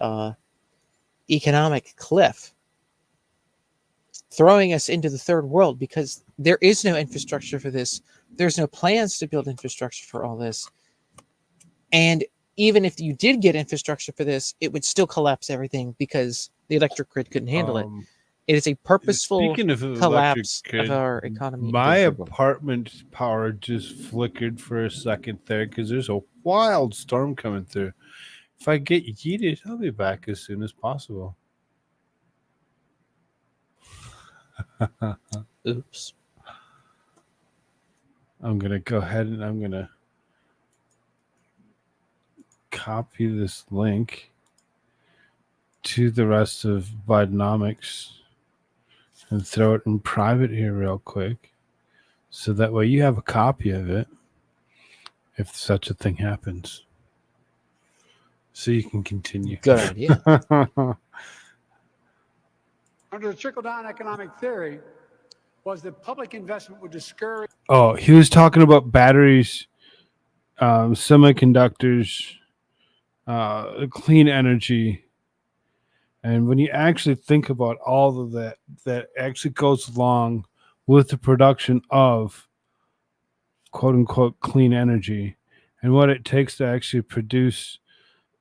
economic cliff, throwing us into the third world because there is no infrastructure for this. There's no plans to build infrastructure for all this. And even if you did get infrastructure for this, it would still collapse everything because the electric grid couldn't handle it. It is a purposeful collapse of our economy. My apartment power just flickered for a second there because there's a wild storm coming through. If I get yeeted, I'll be back as soon as possible. Oops. I'm going to go ahead and I'm going to copy this link to the rest of Bidenomics and throw it in private here real quick. So that way you have a copy of it if such a thing happens. So you can continue. Good idea. Under the trickle-down economic theory, was that public investment would discourage. Oh, he was talking about batteries, semiconductors, clean energy. And when you actually think about all of that actually goes along with the production of quote unquote clean energy and what it takes to actually produce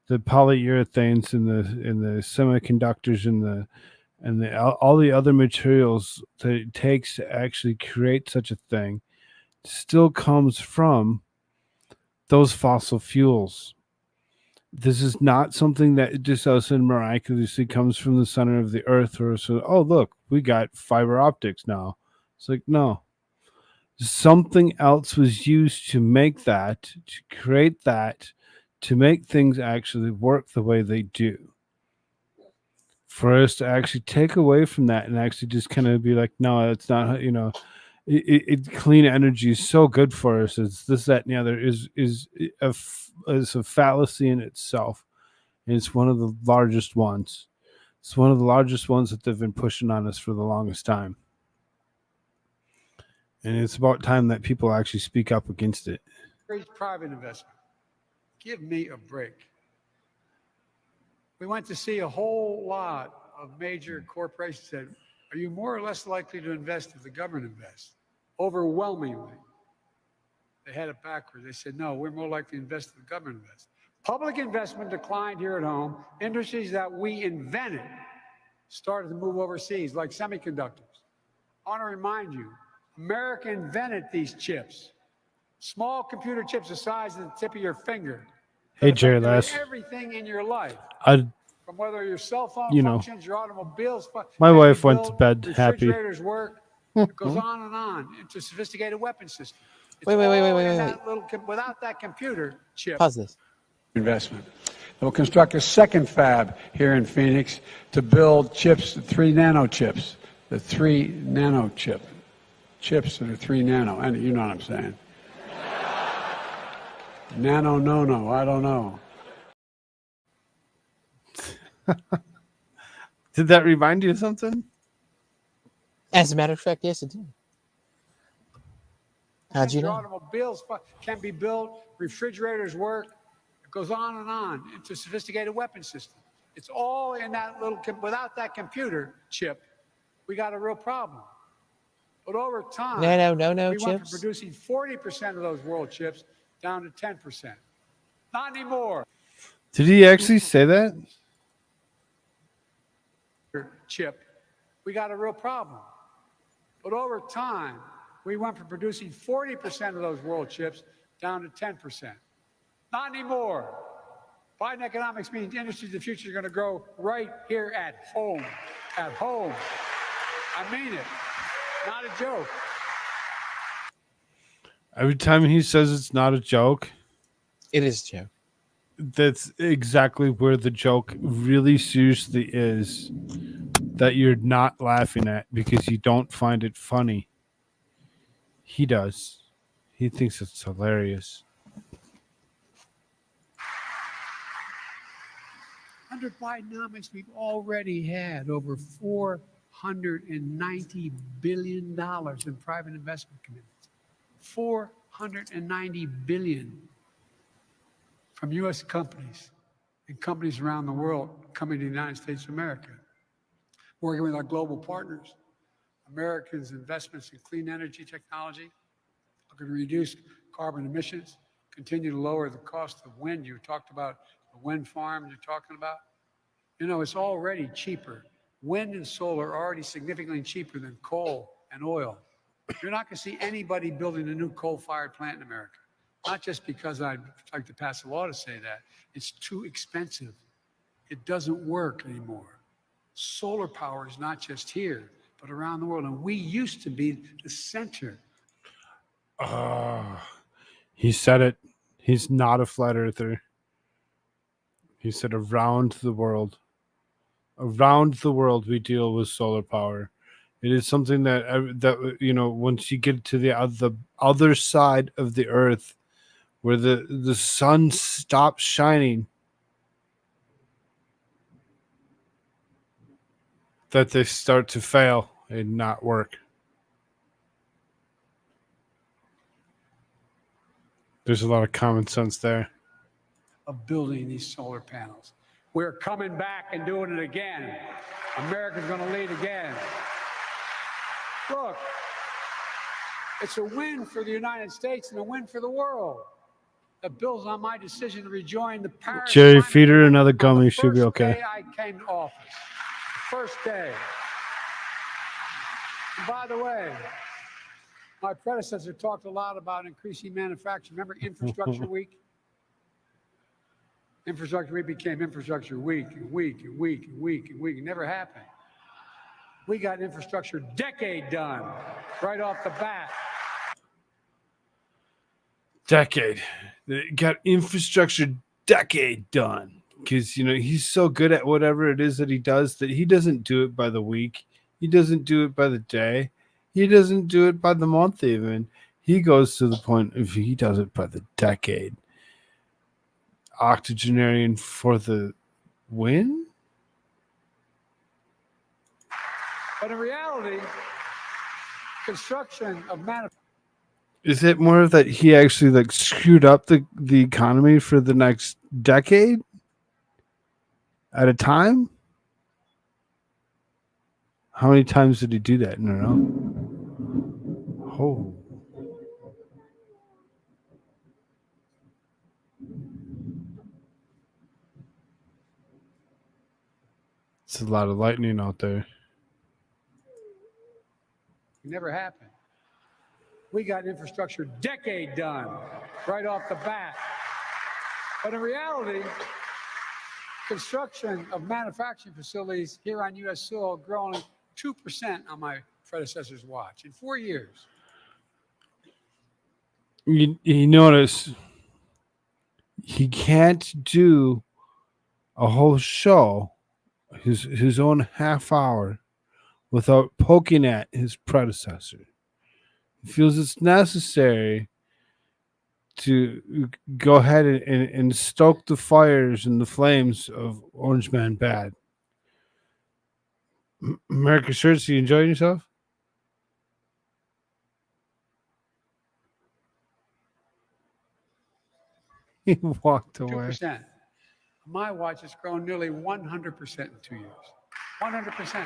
the polyurethanes and the semiconductors and all the other materials that it takes to actually create such a thing still comes from those fossil fuels. This is not something that just all of a sudden miraculously comes from the center of the earth or so, oh look, we got fiber optics now. It's like, no. Something else was used to make that, to create that, to make things actually work the way they do. For us to actually take away from that and actually just kind of be like, no, it's not, clean energy is so good for us. It's this, that, and the other is a fallacy in itself. And it's one of the largest ones. It's one of the largest ones that they've been pushing on us for the longest time. And it's about time that people actually speak up against it. Private investment. Give me a break. We went to see a whole lot of major corporations said, are you more or less likely to invest if the government invests? Overwhelmingly. They had it backwards. They said, no, we're more likely to invest if the government invests. Public investment declined here at home. Industries that we invented started to move overseas, like semiconductors. I want to remind you, America invented these chips. Small computer chips the size of the tip of your finger. Hey, Jerry Lass. Everything in your life. From whether your cell phone functions, your automobiles. My wife went to bed happy. Refrigerators work. It goes on and on. It's a sophisticated weapon system. It's wait. Without that computer chip. Pause this. Investment. We'll construct a second fab here in Phoenix to build chips, 3 nano chips, the 3 nano chips that are 3 nano. And you know what I'm saying. Nano, no, I don't know. Did that remind you of something? As a matter of fact, yes, it did. How'd you know? Automobiles can be built, refrigerators work. It goes on and on. It's a sophisticated weapon system. It's all in that little, without that computer chip, we got a real problem. But over time, we chips. went from producing 40% of those world chips down to 10%. Not anymore. Did he actually say that? Chip, we got a real problem. But over time, we went from producing 40% of those world chips down to 10%. Not anymore. Biden economics means industries of the future are going to grow right here at home. At home. I mean it. Not a joke. Every time he says it's not a joke, it is a joke. That's exactly where the joke really seriously is. That you're not laughing at because you don't find it funny. He does. He thinks it's hilarious. Under Bidenomics, we've already had over $490 billion in private investment commitments. $490 billion from U.S. companies and companies around the world coming to the United States of America. Working with our global partners, Americans' investments in clean energy technology are going to reduce carbon emissions, continue to lower the cost of wind. You talked about the wind farms you're talking about. You know, it's already cheaper. Wind and solar are already significantly cheaper than coal and oil. You're not going to see anybody building a new coal-fired plant in America. Not just because I'd like to pass a law to say that. It's too expensive. It doesn't work anymore. Solar power is not just here, but around the world. And we used to be the center. He said it. He's not a flat earther. He said around the world. Around the world, we deal with solar power. It is something that once you get to the other side of the earth, where the sun stops shining, that they start to fail and not work. There's a lot of common sense there. Of building these solar panels. We're coming back and doing it again. America's going to lead again. Look, it's a win for the United States and a win for the world. That builds on my decision to rejoin the Paris Jerry, Climate feed her Agreement another on gummy. the She'll be first okay. day I came to office. First day. And by the way, my predecessor talked a lot about increasing manufacturing. Remember Infrastructure Week? Infrastructure Week became Infrastructure Week, and week, and week, and week, and week. It never happened. We got Infrastructure Decade done right off the bat. Decade. They got Infrastructure Decade done. Because, you know, he's so good at whatever it is that he does that he doesn't do it by the week. He doesn't do it by the day. He doesn't do it by the month even. He goes to the point of he does it by the decade. Octogenarian for the win? But in reality, construction of manufacturing. Is it more of that he actually like screwed up the economy for the next decade at a time? How many times did he do that in a row? Oh. It's a lot of lightning out there. It never happened. We got Infrastructure Decade done right off the bat. But in reality, construction of manufacturing facilities here on U.S. soil grown 2% on my predecessor's watch in 4 years. You notice he can't do a whole show, his own half hour, without poking at his predecessor. He feels it's necessary to go ahead and stoke the fires and the flames of Orange Man Bad. America Shirts, you enjoying yourself? He walked away. 2%. My watch has grown nearly 100% in 2 years. 100%.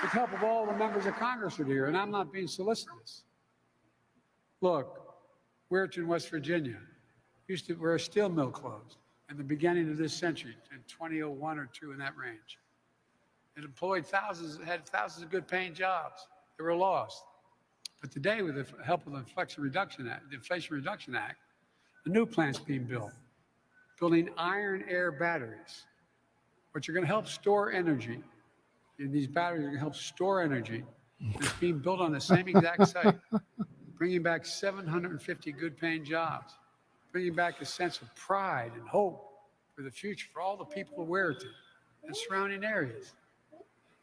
With help of all the members of Congress are here, and I'm not being solicitous. Look, Weirton, West Virginia, used to wear a steel mill closed in the beginning of this century, in 2001 or 2 in that range. It employed thousands, had thousands of good paying jobs that were lost. But today, with the help of the Inflation Reduction Act, a new plant's being built, building iron air batteries, which are going to help store energy. And these batteries are going to help store energy. It's being built on the same exact site, bringing back 750 good paying jobs, bringing back a sense of pride and hope for the future for all the people of Weirton and surrounding areas.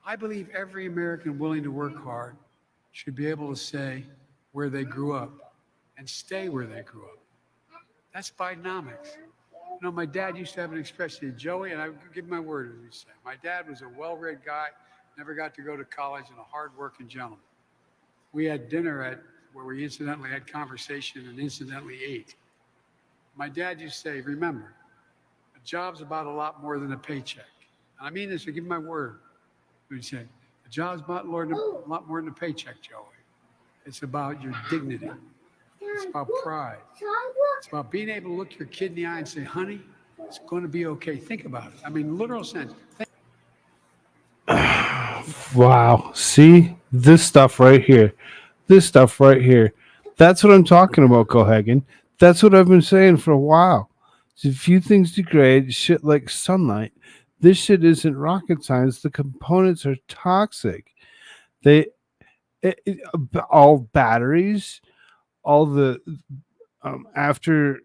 I believe every American willing to work hard should be able to say where they grew up and stay where they grew up. That's Bidenomics. You know, my dad used to have an expression, Joey, and I give my word, as we say. My dad was a well-read guy, never got to go to college, and a hard-working gentleman. We had dinner where we incidentally had conversation and incidentally ate. My dad used to say, remember, a job's about a lot more than a paycheck. And I mean this, I give my word. He would say, a job's about a lot more than a paycheck, Joey. It's about your dignity. It's about pride. It's about being able to look your kid in the eye and say, honey, it's going to be okay. Think about it. I mean, literal sense. Wow. See? This stuff right here. This stuff right here. That's what I'm talking about, Cohagen. That's what I've been saying for a while. So few things degrade, shit like sunlight. This shit isn't rocket science. The components are toxic. All batteries, all the after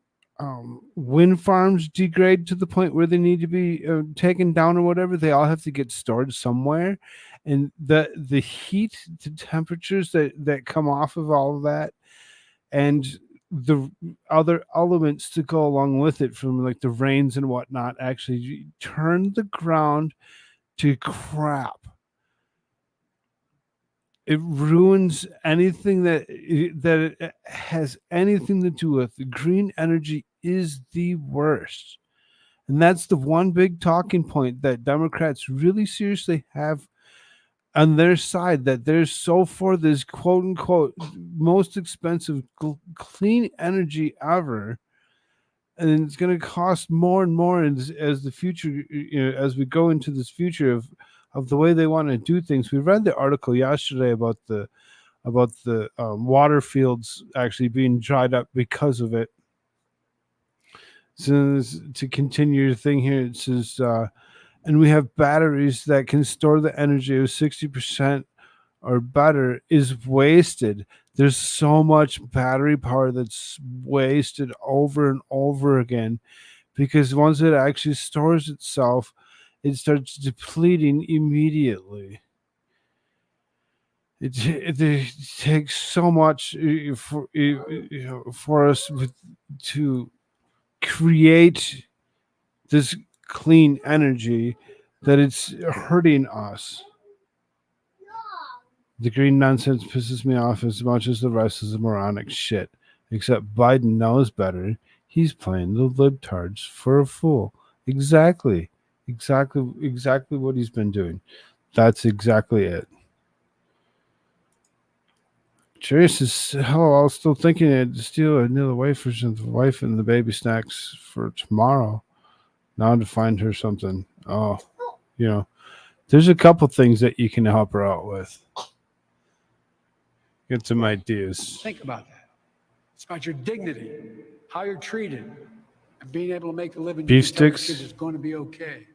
wind farms degrade to the point where they need to be taken down or whatever, they all have to get stored somewhere, and the heat, the temperatures that come off of all of that, and the other elements to go along with it, from like the rains and whatnot, actually turn the ground to crap. It ruins anything that it has anything to do with. Green energy is the worst. And that's the one big talking point that Democrats really seriously have on their side, that they're so for this quote unquote most expensive clean energy ever. And it's going to cost more and more as the future, as we go into this future of the way they want to do things. We read the article yesterday about the water fields actually being dried up because of it. So to continue your thing here, it says, and we have batteries that can store the energy of 60% or better is wasted. There's so much battery power that's wasted over and over again, because once it actually stores itself, it starts depleting immediately. It takes so much for us to create this clean energy that it's hurting us. The green nonsense pisses me off as much as the rest is the moronic shit. Except Biden knows better. He's playing the libtards for a fool. Exactly what he's been doing. That's exactly it. Curious as hell, I was still thinking I'd steal another wafers and the wife and the baby snacks for tomorrow. Now to find her something. Oh, there's a couple things that you can help her out with. Get some ideas. Think about that. It's about your dignity, how you're treated, and being able to make a living. Beef sticks. Is going to be okay.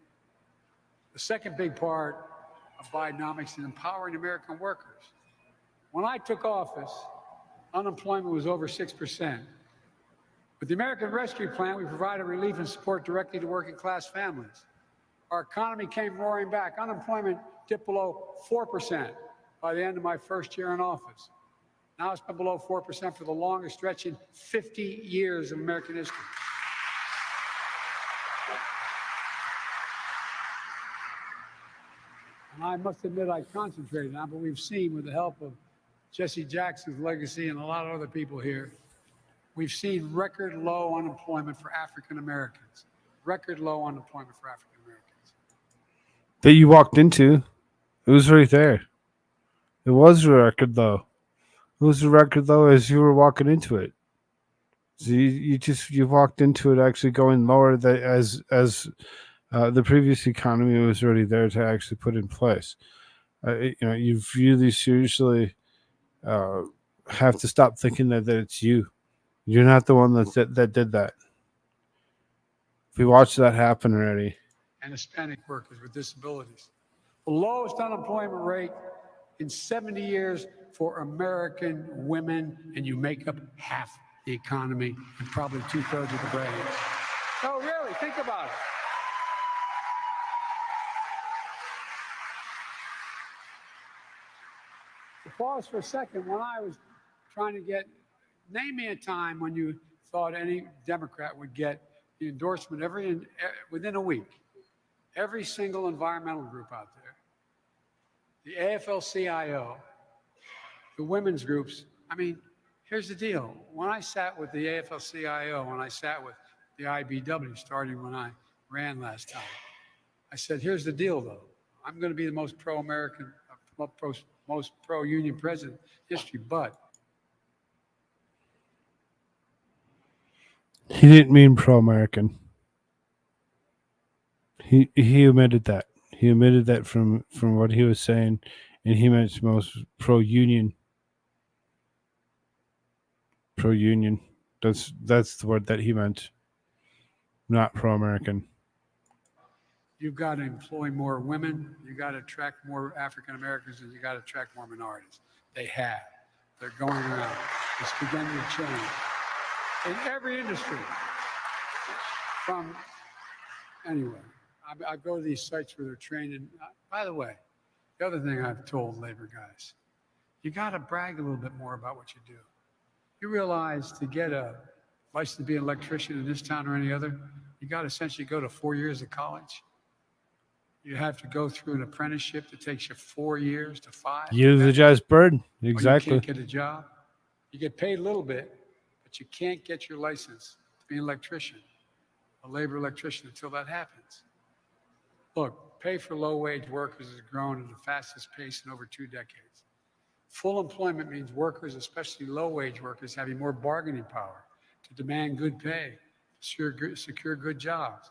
The second big part of Bidenomics is empowering American workers. When I took office, unemployment was over 6%. With the American Rescue Plan, we provided relief and support directly to working class families. Our economy came roaring back. Unemployment dipped below 4% by the end of my first year in office. Now it's been below 4% for the longest stretch in 50 years of American history. And I must admit I concentrated on, but we've seen with the help of Jesse Jackson's legacy and a lot of other people here, we've seen record low unemployment for African Americans. Record low unemployment for African Americans. That you walked into, it was right there. It was a record low. It was a record low as you were walking into it. So you walked into it actually going lower as the previous economy was already there to actually put in place. You really seriously have to stop thinking that it's you. You're not the one that did that. We watched that happen already. And Hispanic workers with disabilities. The lowest unemployment rate in 70 years for American women, and you make up half the economy and probably 2/3 of the brains. No, really, think about it. To pause for a second, when I was trying to name me a time when you thought any Democrat would get the endorsement within a week. Every single environmental group out there, the AFL-CIO, the women's groups. I mean, here's the deal. When I sat with the AFL-CIO, when I sat with the IBW, starting when I ran last time, I said, here's the deal, though. I'm going to be the most pro-American, most pro-union president in history, but he didn't mean pro-American. He omitted that. He omitted that from what he was saying, and he meant most pro-union. Pro-union. That's the word that he meant. Not pro-American. You've got to employ more women. You got to attract more African Americans, and you got to attract more minorities. They have. They're going around. It's beginning to change in every industry. Anyway, I go to these sites where they're training. By the way, the other thing I've told labor guys, you got to brag a little bit more about what you do. You realize to get a license to be an electrician in this town or any other, you got to essentially go to 4 years of college. You have to go through an apprenticeship that takes you 4 years to 5. You're the jazz bird. Or you Exactly. can't get a job. You get paid a little bit, but you can't get your license to be an electrician, a labor electrician, until that happens. Look, pay for low-wage workers has grown at the fastest pace in over 2 decades. Full employment means workers, especially low-wage workers, having more bargaining power to demand good pay, secure good jobs.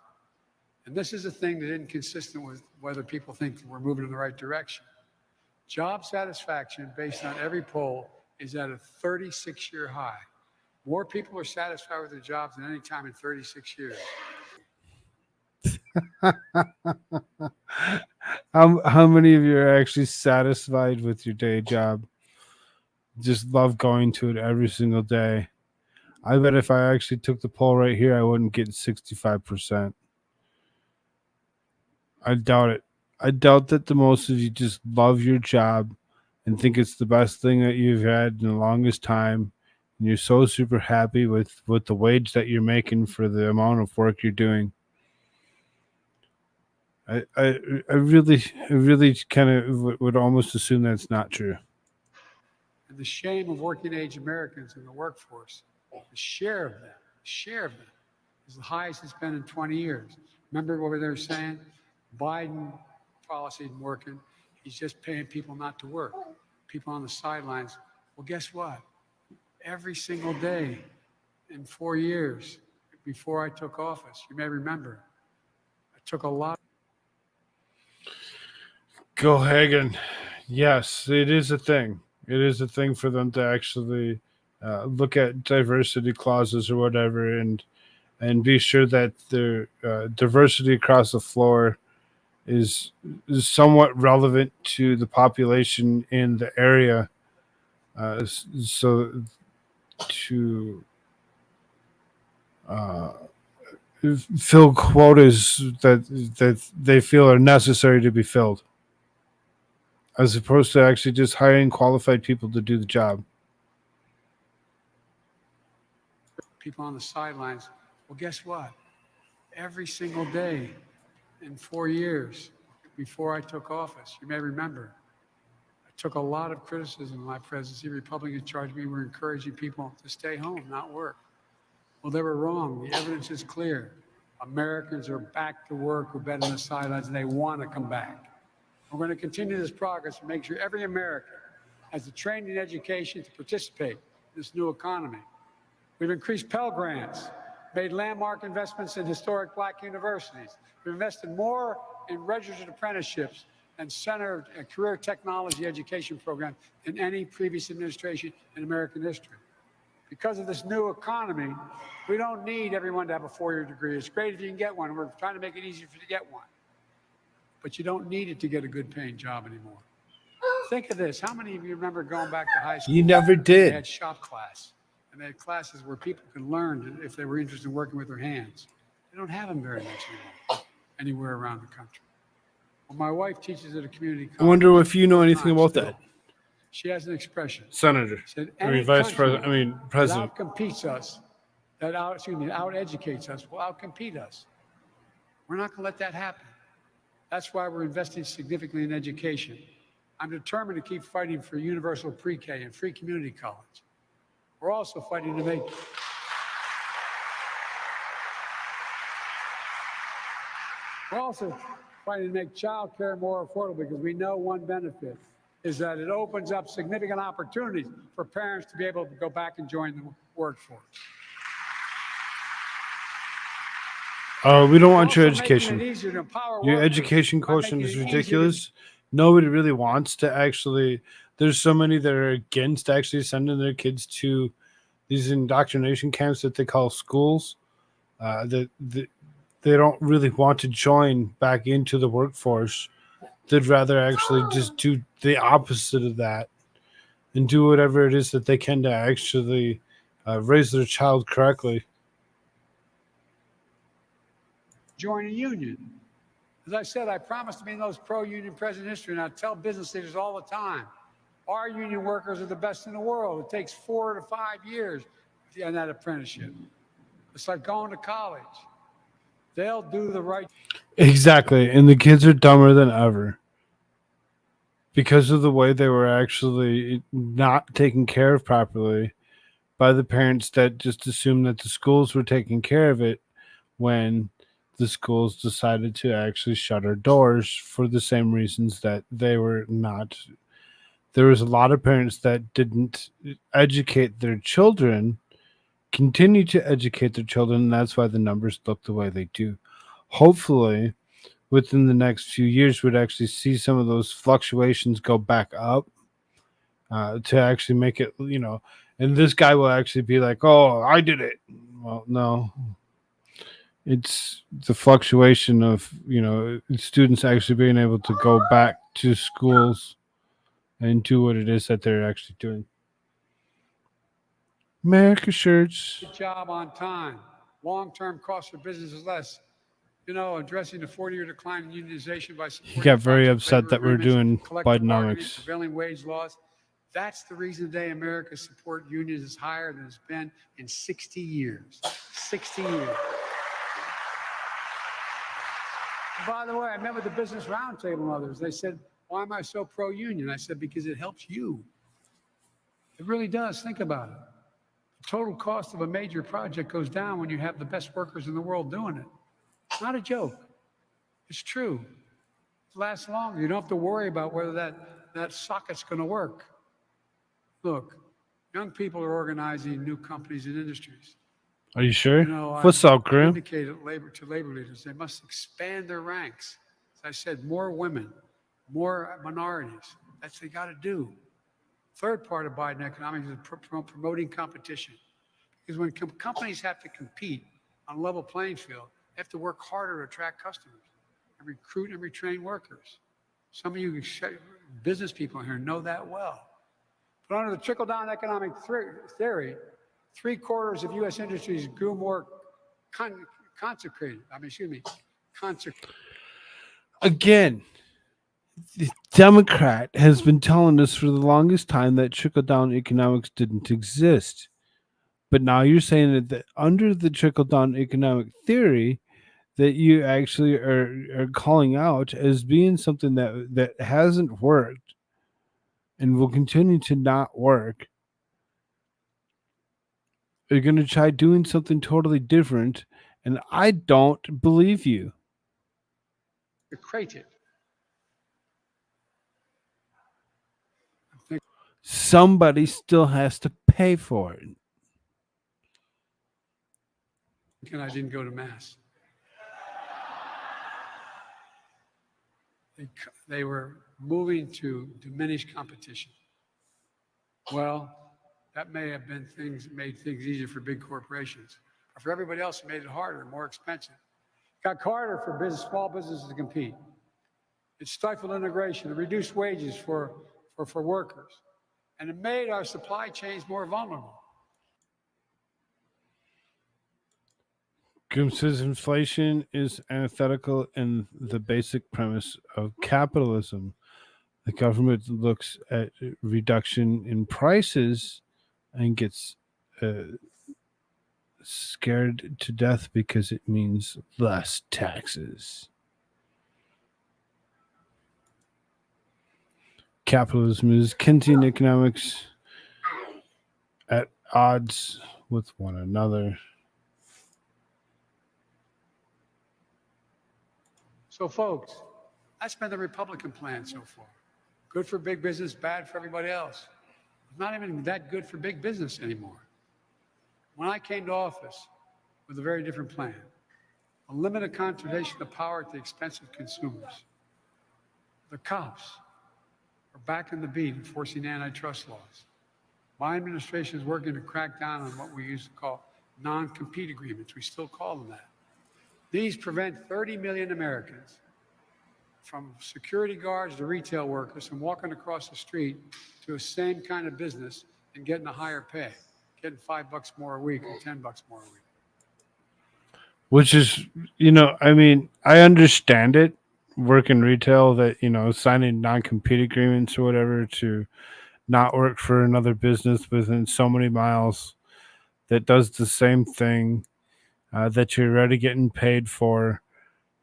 And this is a thing that isn't consistent with whether people think we're moving in the right direction. Job satisfaction, based on every poll, is at a 36-year high. More people are satisfied with their jobs than any time in 36 years. How many of you are actually satisfied with your day job? Just love going to it every single day. I bet if I actually took the poll right here, I wouldn't get 65%. I doubt it. I doubt that the most of you just love your job and think it's the best thing that you've had in the longest time. And you're so super happy with the wage that you're making for the amount of work you're doing. I really kind of would almost assume that's not true. And the shame of working age Americans in the workforce, the share of them is the highest it's been in 20 years. Remember what they were saying? Biden policy isn't working. He's just paying people not to work. People on the sidelines. Well, guess what? Every single day in 4 years before I took office, you may remember, I took a lot. Go Hagen. Yes, it is a thing. It is a thing for them to actually look at diversity clauses or whatever, and be sure that their diversity across the floor is somewhat relevant to the population in the area, so to fill quotas that they feel are necessary to be filled, as opposed to actually just hiring qualified people to do the job. People on the sidelines. Well, guess what? Every single day in 4 years before I took office, you may remember, I took a lot of criticism in my presidency. Republicans charged me we're encouraging people to stay home, not work. Well, they were wrong. The evidence is clear. Americans are back to work who've been on the sidelines, and they want to come back. We're going to continue this progress and make sure every American has the training and education to participate in this new economy. We've increased Pell Grants, made landmark investments in historic Black universities. We've invested more in registered apprenticeships and centered a career technology education program than any previous administration in American history. Because of this new economy, we don't need everyone to have a 4-year degree. It's great if you can get one. We're trying to make it easier for you to get one. But you don't need it to get a good paying job anymore. Think of this. How many of you remember going back to high school? You never They did. had shop class. And they had classes where people could learn if they were interested in working with their hands. They don't have them very much anymore, anywhere around the country. Well, my wife teaches at a community college. I wonder if you know anything about Still. that, She has an expression. Senator. Said, I mean, any Vice country President. I mean, President. that outcompetes us, out-educates us, will outcompete us. We're not going to let that happen. That's why we're investing significantly in education. I'm determined to keep fighting for universal pre-K and free community college. We're also fighting to make child care more affordable, because we know one benefit is that it opens up significant opportunities for parents to be able to go back and join the workforce. We don't want your Also making it education. easier to empower Your workers education by quotient making is it easier to- ridiculous. Nobody really wants to actually. There's so many that are against actually sending their kids to these indoctrination camps that they call schools. That they don't really want to join back into the workforce. They'd rather actually just do the opposite of that and do whatever it is that they can to actually raise their child correctly. Join a union. As I said, I promise to be in those pro-union president history, and I tell business leaders all the time, our union workers are the best in the world. It takes 4 to 5 years in that apprenticeship. It's like going to college. They'll do the right. Exactly. And the kids are dumber than ever because of the way they were actually not taken care of properly by the parents that just assumed that the schools were taking care of it when the schools decided to actually shut our doors for the same reasons that they were not. There was a lot of parents that didn't educate their children, continue to educate their children, and that's why the numbers look the way they do. Hopefully, within the next few years, we'd actually see some of those fluctuations go back up to actually make it, and this guy will actually be like, oh, I did it. Well, no. It's the fluctuation of, students actually being able to go back to schools and do what it is that they're actually doing. America shirts. Job on time. Long-term cost for business is less. Addressing the 40-year decline in unionization by He got very collective upset labor that we're agreements, doing collective bargaining, Bidenomics. prevailing wage laws. That's the reason today America's support unions is higher than it's been in 60 years. 60 years. And by the way, I met with the Business Roundtable and others. They said, why am I so pro-union? I said, because it helps you. It really does. Think about it. The total cost of a major project goes down when you have the best workers in the world doing it. It's not a joke. It's true. It lasts longer. You don't have to worry about whether that socket's going to work. Look, young people are organizing new companies and industries. Are you sure? What's I up, Grim? indicated to labor leaders they must expand their ranks. As I said, more women, more minorities. That's what they got to do. Third part of Biden economics is promoting competition. Because when companies have to compete on a level playing field, they have to work harder to attract customers and recruit and retrain workers. Some of you business people here know that well. But under the trickle-down economic theory, 3/4 of U.S. industries grew more consecrated. Again, the Democrat has been telling us for the longest time that trickle-down economics didn't exist. But now you're saying that under the trickle-down economic theory, that you actually are calling out as being something that hasn't worked and will continue to not work. You're going to try doing something totally different, and I don't believe you. Created. Somebody still has to pay for it. And I didn't go to Mass. They were moving to diminish competition. Well, that may have been made things easier for big corporations. But for everybody else, it made it harder, more expensive. It got harder for small businesses to compete. It stifled integration, it reduced wages for workers, and it made our supply chains more vulnerable. Grim says inflation is antithetical in the basic premise of capitalism. The government looks at reduction in prices and gets scared to death because it means less taxes. Capitalism is Keynesian economics at odds with one another. So, folks, that's been the Republican plan so far. Good for big business, bad for everybody else. It's not even that good for big business anymore. When I came to office with a very different plan, a limited concentration of power at the expense of consumers. The cops are back in the beat enforcing antitrust laws. My administration is working to crack down on what we used to call non-compete agreements. We still call them that. These prevent 30 million Americans, from security guards to retail workers, from walking across the street to a same kind of business and getting a higher pay, getting $5 more a week or $10 more a week. Which is, I understand it, working retail, that, signing non-compete agreements or whatever to not work for another business within so many miles that does the same thing that you're already getting paid for.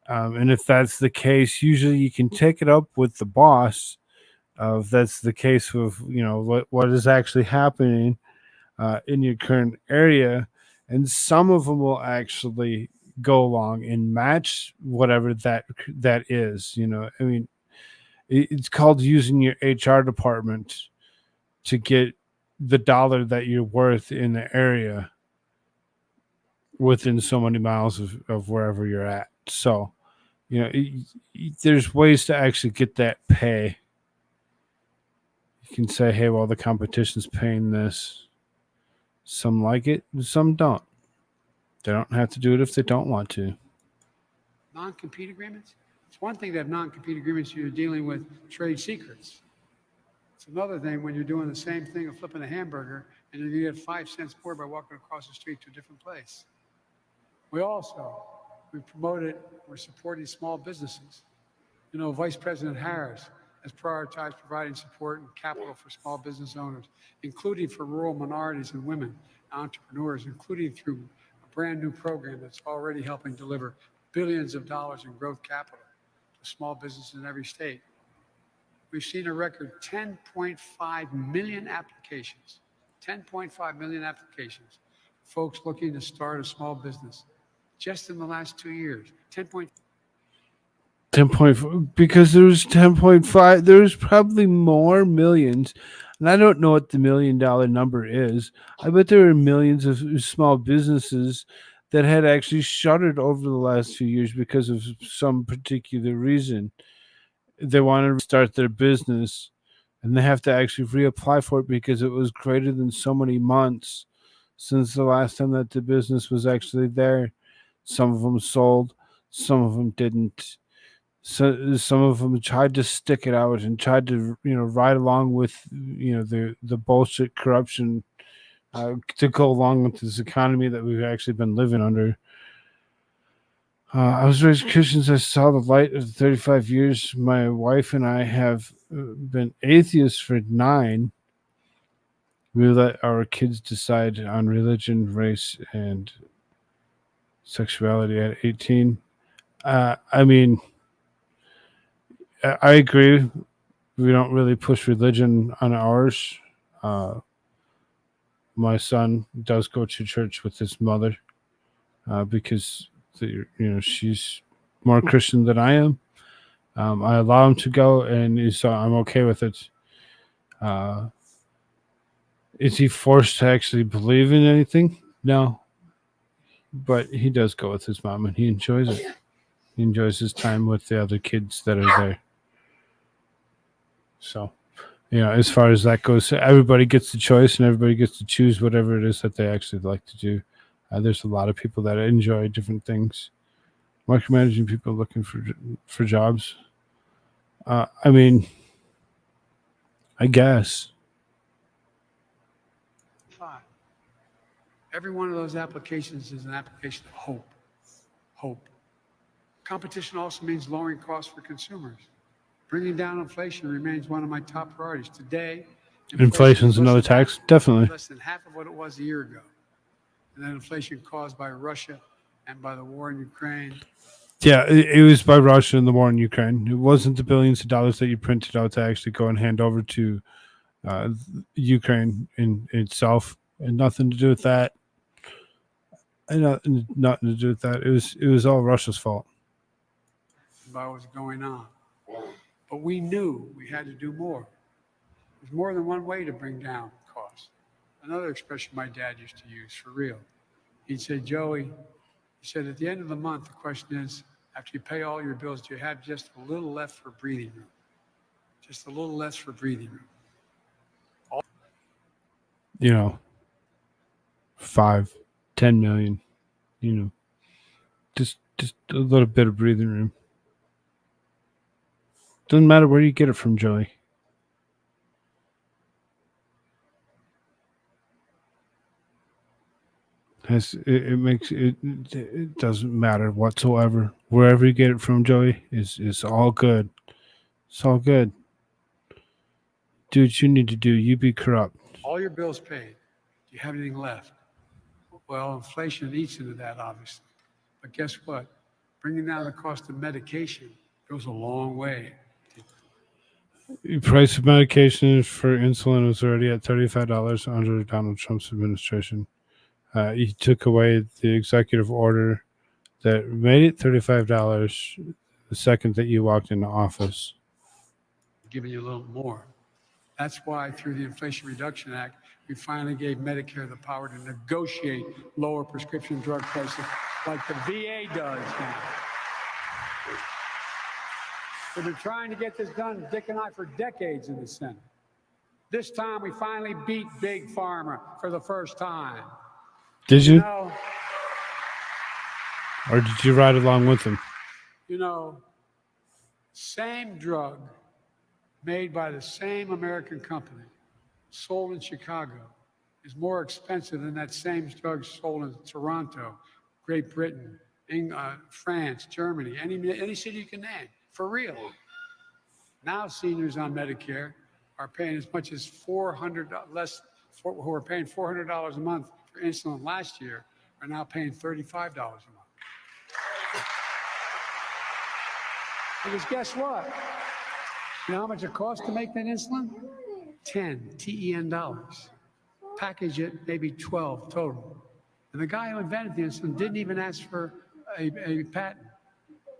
And if that's the case, usually you can take it up with the boss. If that's the case with what is actually happening in your current area, and some of them will actually go along and match whatever that is. I mean, it's called using your HR department to get the dollar that you're worth in the area within so many miles of wherever you're at. So, there's ways to actually get that pay. You can say, hey, well, the competition's paying this. Some like it, and some don't. They don't have to do it if they don't want to. Non-compete agreements? It's one thing to have non-compete agreements when you're dealing with trade secrets. It's another thing when you're doing the same thing of flipping a hamburger and you get 5 cents more by walking across the street to a different place. We promoted, we're supporting small businesses. Vice President Harris has prioritized providing support and capital for small business owners, including for rural minorities and women entrepreneurs, including through a brand new program that's already helping deliver billions of dollars in growth capital to small businesses in every state. We've seen a record 10.5 million applications, 10.5 million applications, folks looking to start a small business just in the last 2 years. 10.4, because there's 10.5, there's probably more millions, and I don't know what the $1 million number is. I bet there are millions of small businesses that had actually shuttered over the last few years because of some particular reason. They want to start their business and they have to actually reapply for it because it was greater than so many months since the last time that the business was actually there. Some of them sold, some of them didn't. So some of them tried to stick it out and tried to ride along with the bullshit corruption to go along with this economy that we've actually been living under. I was raised Christian. I saw the light of 35 years. My wife and I have been atheists for 9. We let our kids decide on religion, race, and sexuality at 18. I mean, I agree. We don't really push religion on ours. My son does go to church with his mother because she's more Christian than I am. I allow him to go, and so I'm okay with it. Is he forced to actually believe in anything? No. But he does go with his mom, and he enjoys it. He enjoys his time with the other kids that are there. So, as far as that goes, everybody gets the choice, and everybody gets to choose whatever it is that they actually like to do. There's a lot of people that enjoy different things. Micromanaging people looking for jobs. I mean, I guess. Every one of those applications is an application of hope. Hope. Competition also means lowering costs for consumers. Bringing down inflation remains one of my top priorities. Today, inflation is another tax, definitely. Less than half of what it was a year ago. And then inflation caused by Russia and by the war in Ukraine. Yeah, it was by Russia and the war in Ukraine. It wasn't the billions of dollars that you printed out to actually go and hand over to Ukraine in itself, and nothing to do with that. And nothing to do with that. It was all Russia's fault. About what's going on. But we knew we had to do more. There's more than one way to bring down costs. Another expression my dad used to use, for real. He'd say, Joey, he said, at the end of the month, the question is, after you pay all your bills, do you have just a little left for breathing room? Just a little less for breathing room. 5, 10 million, just a little bit of breathing room. Doesn't matter where you get it from, Joey. It doesn't matter whatsoever. Wherever you get it from, Joey, is all good. It's all good. Do what you need to do. You be corrupt. All your bills paid. Do you have anything left? Well, inflation eats into that, obviously. But guess what? Bringing down the cost of medication goes a long way. The price of medication for insulin was already at $35 under Donald Trump's administration. He took away the executive order that made it $35 the second that you walked into office. Giving you a little more. That's why through the Inflation Reduction Act, we finally gave Medicare the power to negotiate lower prescription drug prices like the VA does now. We've been trying to get this done, Dick and I, for decades in the Senate. This time we finally beat Big Pharma for the first time. Did you? know, Or did you ride along with him? you know, same drug made by the same American company, sold in Chicago, is more expensive than that same drug sold in Toronto, Great Britain, France, Germany, any city you can name, for real. Now seniors on Medicare are paying as much as who were paying $400 a month for insulin last year are now paying $35 a month. Because guess what? You know how much it costs to make that insulin? 10 TEN dollars. Package it, maybe 12 total. And the guy who invented the insulin didn't even ask for a patent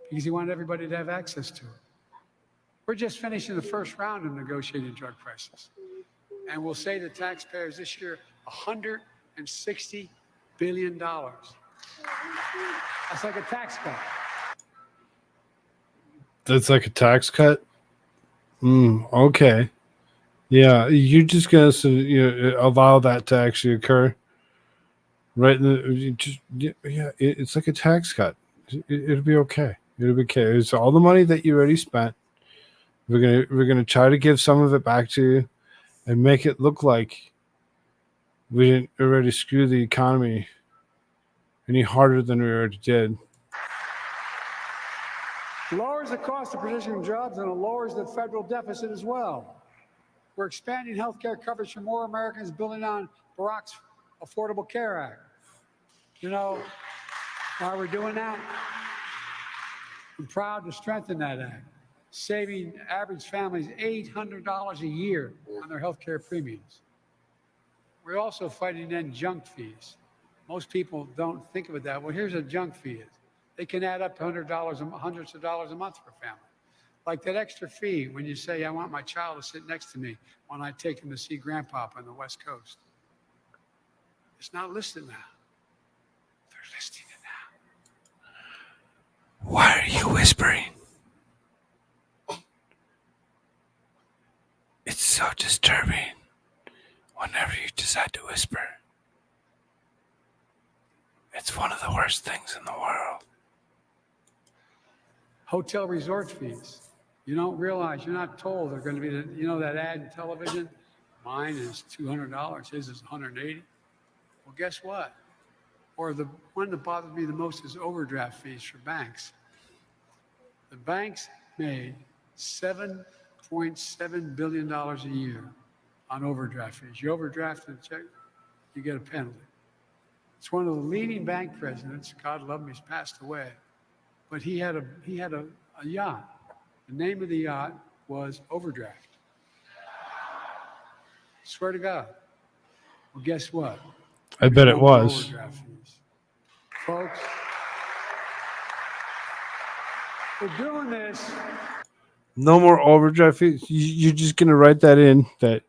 because he wanted everybody to have access to it. We're just finishing the first round of negotiating drug prices. And we'll say to taxpayers this year, $160 billion. That's like a tax cut. That's like a tax cut? Okay. Yeah, you're just going to allow that to actually occur. Right? It's like a tax cut. It'll be okay. It'll be okay. It's all the money that you already spent. We're gonna try to give some of it back to you and make it look like we didn't already screw the economy any harder than we already did. Lowers the cost of producing jobs and it lowers the federal deficit as well. We're expanding health care coverage for more Americans, building on Barack's Affordable Care Act. You know why we're doing that? I'm proud to strengthen that act, saving average families $800 a year on their health care premiums. We're also fighting to end junk fees. Most people don't think of it that way. Well, here's a junk fee is. They can add up to hundreds of dollars a month for a family. Like that extra fee when you say, I want my child to sit next to me when I take him to see Grandpa on the West Coast. It's not listed now. They're listing it now. Why are you whispering? It's so disturbing whenever you decide to whisper. It's one of the worst things in the world. Hotel resort fees. You don't realize, you're not told they're going to be, that ad in television? Mine is $200, his is $180. Well, guess what? Or the one that bothers me the most is overdraft fees for banks. The banks made $7.7 billion a year on overdraft fees. You overdraft a check, you get a penalty. It's one of the leading bank presidents, God love him, he's passed away, but he had a yacht. The name of the yacht was Overdraft. Swear to God. Well, guess what? I bet it was. Overdraft fees. Folks, we're doing this. No more overdraft fees. You're just going to write that in that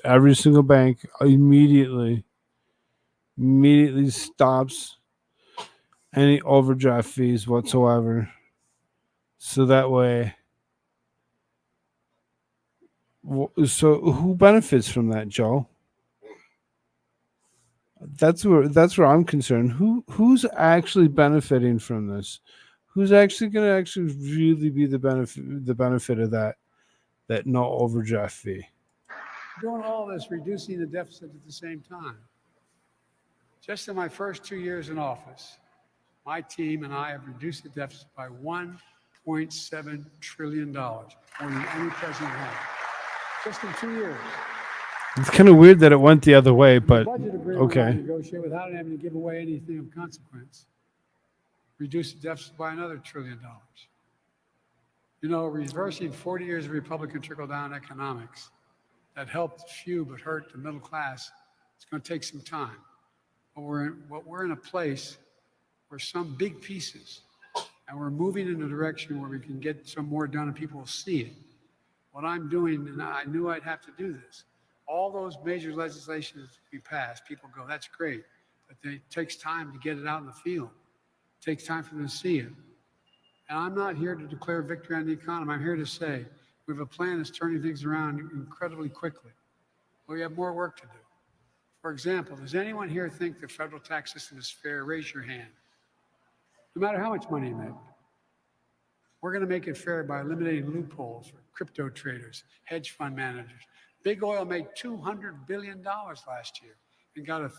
every single bank immediately stops any overdraft fees whatsoever. So that way, so who benefits from that, Joe? That's where I'm concerned. Who's actually benefiting from this? Who's actually going to actually really be the benefit of that no overdraft fee? Doing all this, reducing the deficit at the same time. Just in my first 2 years in office, my team and I have reduced the deficit by $1.7 trillion, more than any president has. Just in 2 years. It's kind of weird that it went the other way, but Budget agreement I okay. negotiate without having to give away anything of consequence. Reduce the deficit by another $1 trillion. You know, reversing 40 years of Republican trickle-down economics that helped few but hurt the middle class, it's going to take some time. But we're in a place where some big pieces, and we're moving in a direction where we can get some more done and people will see it. What I'm doing, and I knew I'd have to do this, all those major legislations we passed, people go, that's great, but it takes time to get it out in the field. It takes time for them to see it. And I'm not here to declare victory on the economy. I'm here to say we have a plan that's turning things around incredibly quickly. But we have more work to do. For example, does anyone here think the federal tax system is fair? Raise your hand. No matter how much money you make. We're going to make it fair by eliminating loopholes for crypto traders, hedge fund managers. Big oil made $200 billion last year and got a...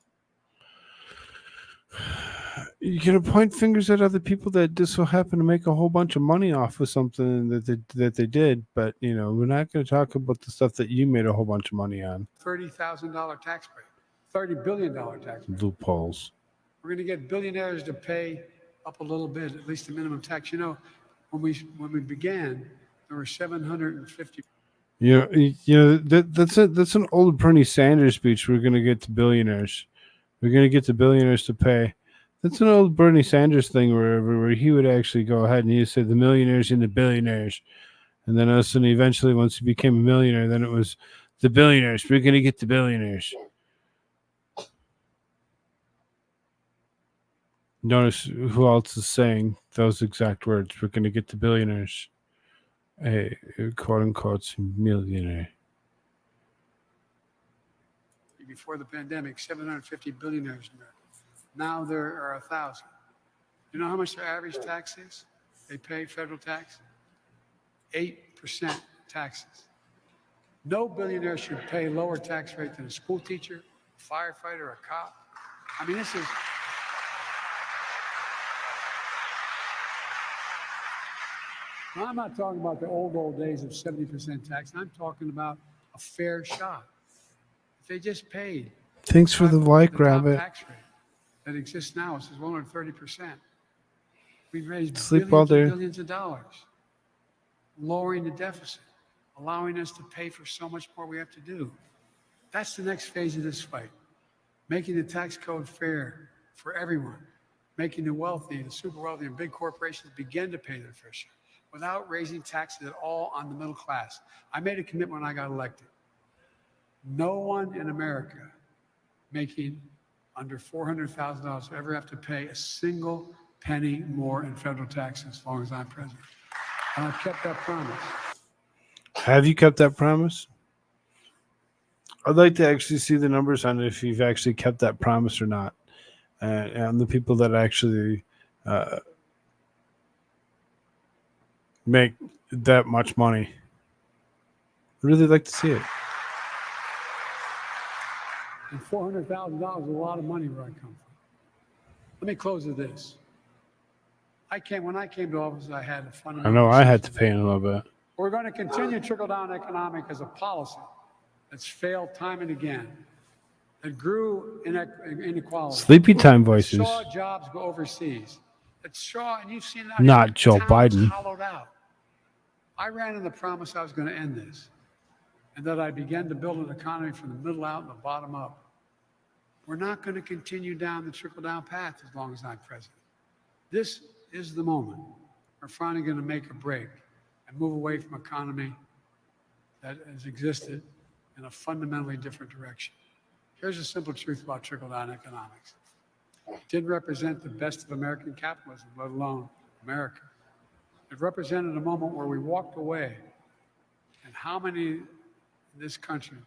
You're gonna point fingers at other people that just so happen to make a whole bunch of money off of something that they did, but you know we're not going to talk about the stuff that you made a whole bunch of money on. $30,000 tax break, $30 billion tax break. Loopholes. We're going to get billionaires to pay up a little bit, at least the minimum tax. You know, when we began, there were 750. That's an old Bernie Sanders speech. We're going to get to billionaires. We're going to get the billionaires to pay. That's an old Bernie Sanders thing where he would actually go ahead and he would say the millionaires and the billionaires. And then eventually, once he became a millionaire, then it was the billionaires. We're going to get the billionaires. Notice who else is saying those exact words. We're going to get the billionaires. A quote unquote millionaire. Before the pandemic, 750 billionaires in America. Now there are 1,000. You know how much their average tax is? They pay federal tax? 8% taxes. No billionaire should pay lower tax rate than a school teacher, a firefighter, a cop. I mean, this is... Now, I'm not talking about the old days of 70% tax. I'm talking about a fair shot. If they just paid... Thanks for the like, Rabbit. Tax rate that exists now is 130%. We've raised billions of dollars, lowering the deficit, allowing us to pay for so much more we have to do. That's the next phase of this fight, making the tax code fair for everyone, making the wealthy, the super wealthy, and big corporations begin to pay their fair share without raising taxes at all on the middle class. I made a commitment when I got elected. No one in America making under $400,000 ever have to pay a single penny more in federal taxes as long as I'm president. And I've kept that promise. Have you kept that promise? I'd like to actually see the numbers on if you've actually kept that promise or not. And the people that actually make that much money. I'd really like to see it. And $400,000 is a lot of money where I come from. Let me close with this. When I came to office, I had a fundamental... I know I had to pay in a little bit. We're going to continue trickle-down economic as a policy that's failed time and again, that grew inequality. Sleepy time voices. That saw jobs go overseas. That saw, and you've seen that. Not Joe Biden. Hollowed out. I ran on the promise I was going to end this, and that I began to build an economy from the middle out and the bottom up. We're not going to continue down the trickle-down path as long as I'm president. This is the moment. We're finally going to make a break and move away from an economy that has existed in a fundamentally different direction. Here's a simple truth about trickle-down economics. It didn't represent the best of American capitalism, let alone America. It represented a moment where we walked away, and how many in this country,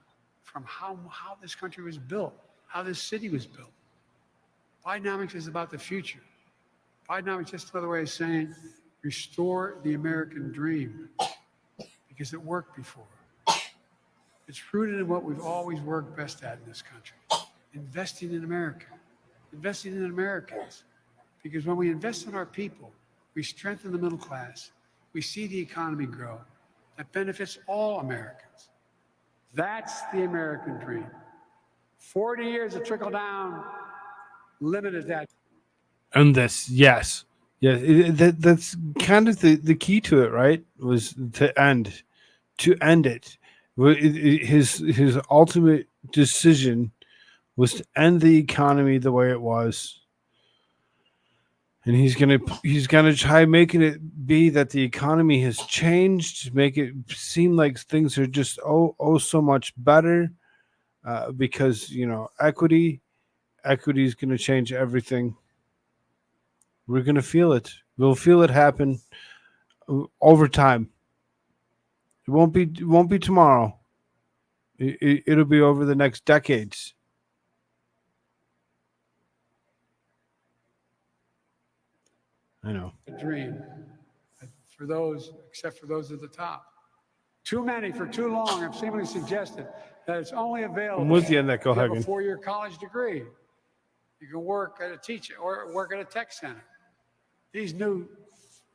from how this country was built, how this city was built. Bidenomics is about the future. Bidenomics is just another way of saying restore the American dream, because it worked before. It's rooted in what we've always worked best at in this country, investing in America, investing in Americans. Because when we invest in our people, we strengthen the middle class, we see the economy grow. That benefits all Americans. That's the American dream. 40 years of trickle down limited that. And this, yes. Yes, that's kind of the key to it, right? Was to end it. His ultimate decision was to end the economy the way it was, and he's gonna try making it be that the economy has changed, make it seem like things are just so much better, because equity is gonna change everything. We're gonna feel it. We'll feel it happen over time. It won't be tomorrow. It'll be over the next decades. I know. Dream for those, except for those at the top. Too many for too long have seemingly suggested that it's only available. I'm with you on that, if you have a Koolfrogg. 4-year college degree. You can work at a teacher or work at a tech center. These new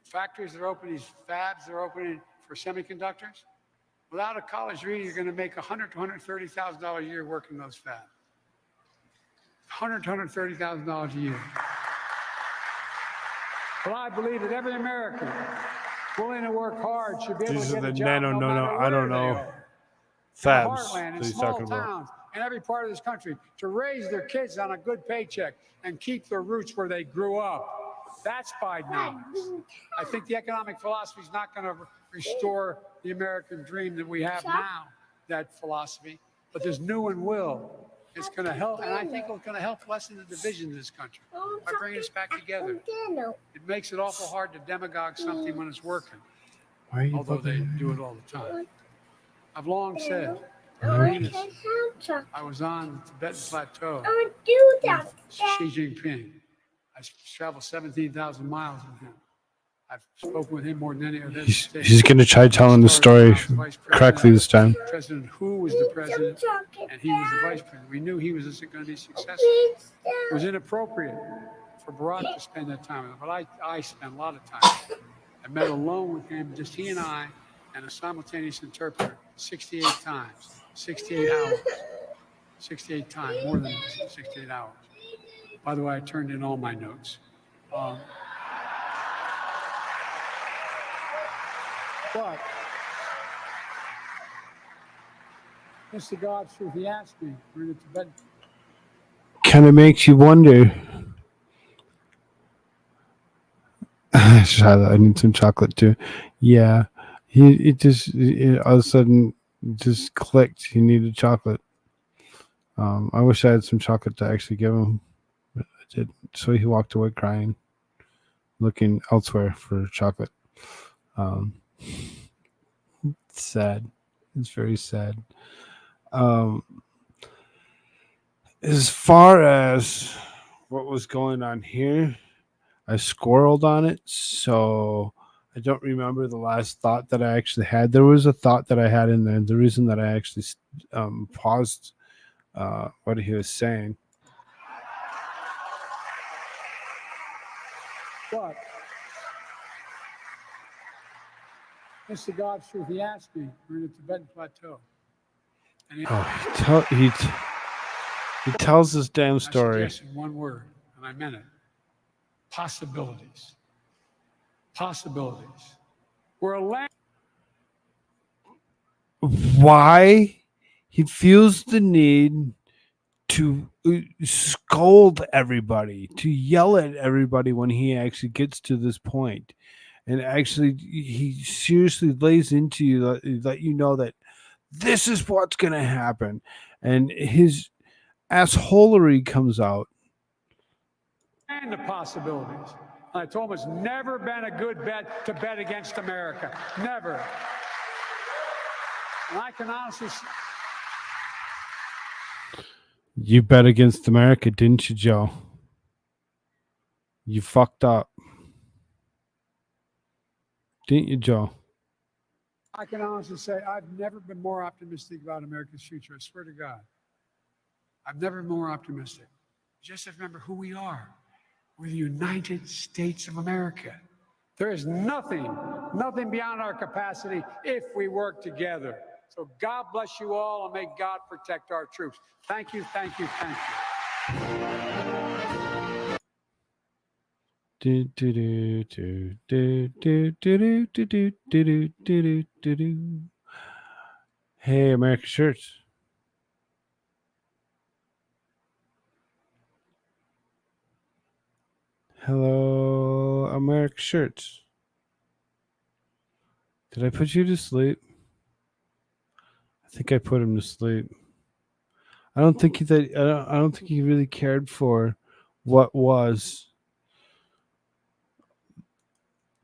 factories that are opening, these fabs that are opening for semiconductors, without a college degree, you're going to make $100,000 to $130,000 a year working those fabs. $100,000 to $130,000 a year. But I believe that every American willing to work hard should be able These to are get a the job no, no matter I don't where they know. are. Fabs Heartland that and he's small talking about. towns in every part of this country to raise their kids on a good paycheck and keep their roots where they grew up. That's Bidenomics. I think the economic philosophy is not going to restore the American dream that we have now, that philosophy, but this new one will. It's going to help, and I think it's going to help lessen the division in this country by bringing us back together. It makes it awful hard to demagogue something when it's working, although they do it all the time. I've long said, I was on the Tibetan Plateau with Xi Jinping. I traveled 17,000 miles with him. I've spoken with him more than any of his. He's going to try telling the story correctly this time. President Hu was the president, and he was the vice president. We knew he was going to be successful. It was inappropriate for Barack to spend that time with him, but I spent a lot of time. I met alone with him, just he and I, and a simultaneous interpreter 68 times, 68 hours, 68 times, more than 68 hours. By the way, I turned in all my notes. But, Mr. God's truth, he asked me, we're in the Tibetan. Kind of makes you wonder. I need some chocolate too. Yeah, all of a sudden just clicked. He needed chocolate. I wish I had some chocolate to actually give him, but I did. So he walked away crying, looking elsewhere for chocolate. It's sad. It's very sad. As far as what was going on here, I squirreled on it, so I don't remember the last thought that I actually had. There was a thought that I had in there. The reason that I actually paused what he was saying. But, Mr. God's truth, he asked me, we're in the Tibetan Plateau. And He tells this damn I story. suggested one word, and I meant it. Possibilities. Possibilities. We're a land. Why he feels the need to scold everybody, to yell at everybody when he actually gets to this point. And actually, he seriously lays into you, let you know that this is what's going to happen. And his assholery comes out. And the possibilities. I told him it's never been a good bet to bet against America. Never. And I can honestly say, You bet against America, didn't you, Joe? You fucked up. Didn't you, Joe? I can honestly say I've never been more optimistic about America's future. I swear to God. I've never been more optimistic. Just have to remember who we are. We're the United States of America. There is nothing beyond our capacity if we work together. So God bless you all, and may God protect our troops. Thank you, thank you, thank you. Do, do, do, do, do, do, do, do, do, do, do, do, do. Hey, American Shirts. Hello, American Shirts. Did I put you to sleep? I think I put him to sleep. I don't think he really cared for what was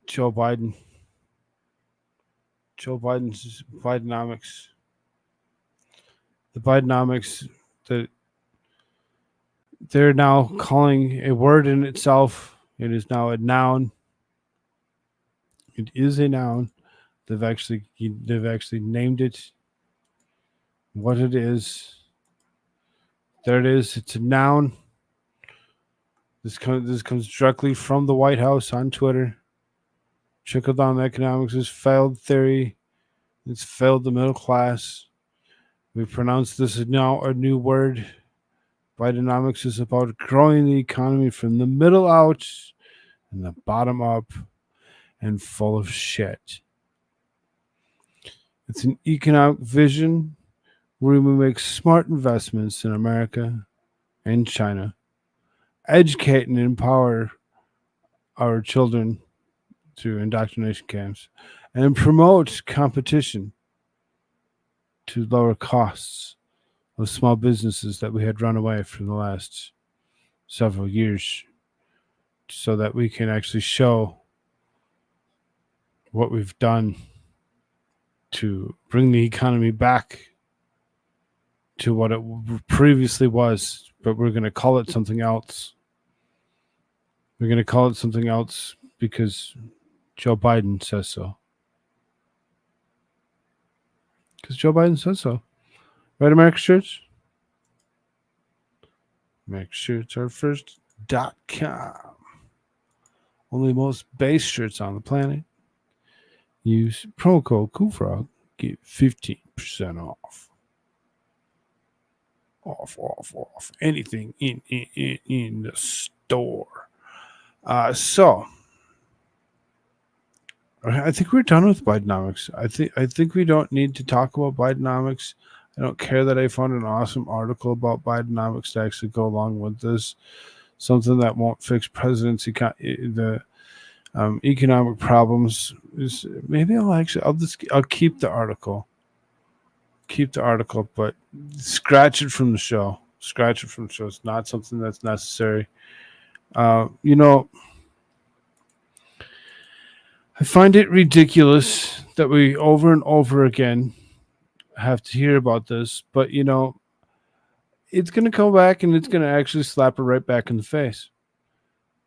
Joe Biden. Joe Biden's Bidenomics. The Bidenomics that they're now calling a word in itself. It is now a noun. It is a noun. They've actually named it what it is. There it is. It's a noun. This comes directly from the White House on Twitter. Trickle-down economics is failed theory. It's failed the middle class. We pronounce this now a new word. Bidenomics is about growing the economy from the middle out and the bottom up and full of shit. It's an economic vision where we make smart investments in America and China, educate and empower our children through indoctrination camps, and promote competition to lower costs of small businesses that we had run away for the last several years, so that we can actually show what we've done to bring the economy back to what it previously was, but we're going to call it something else. We're going to call it something else because Joe Biden says so. Because Joe Biden says so. Right, American Shirts? American Shirts are first.com. Only most base shirts on the planet. Use promo code Koolfrogg. Get 15% off. Off. Anything in the store. So I think we're done with Bidenomics. I think we don't need to talk about Bidenomics. I don't care that I found an awesome article about Bidenomics to actually go along with this. Something that won't fix president's economic problems is maybe I'll keep the article. But scratch it from the show. It's not something that's necessary. I find it ridiculous that we over and over again have to hear about this, but it's going to come back and it's going to actually slap her right back in the face.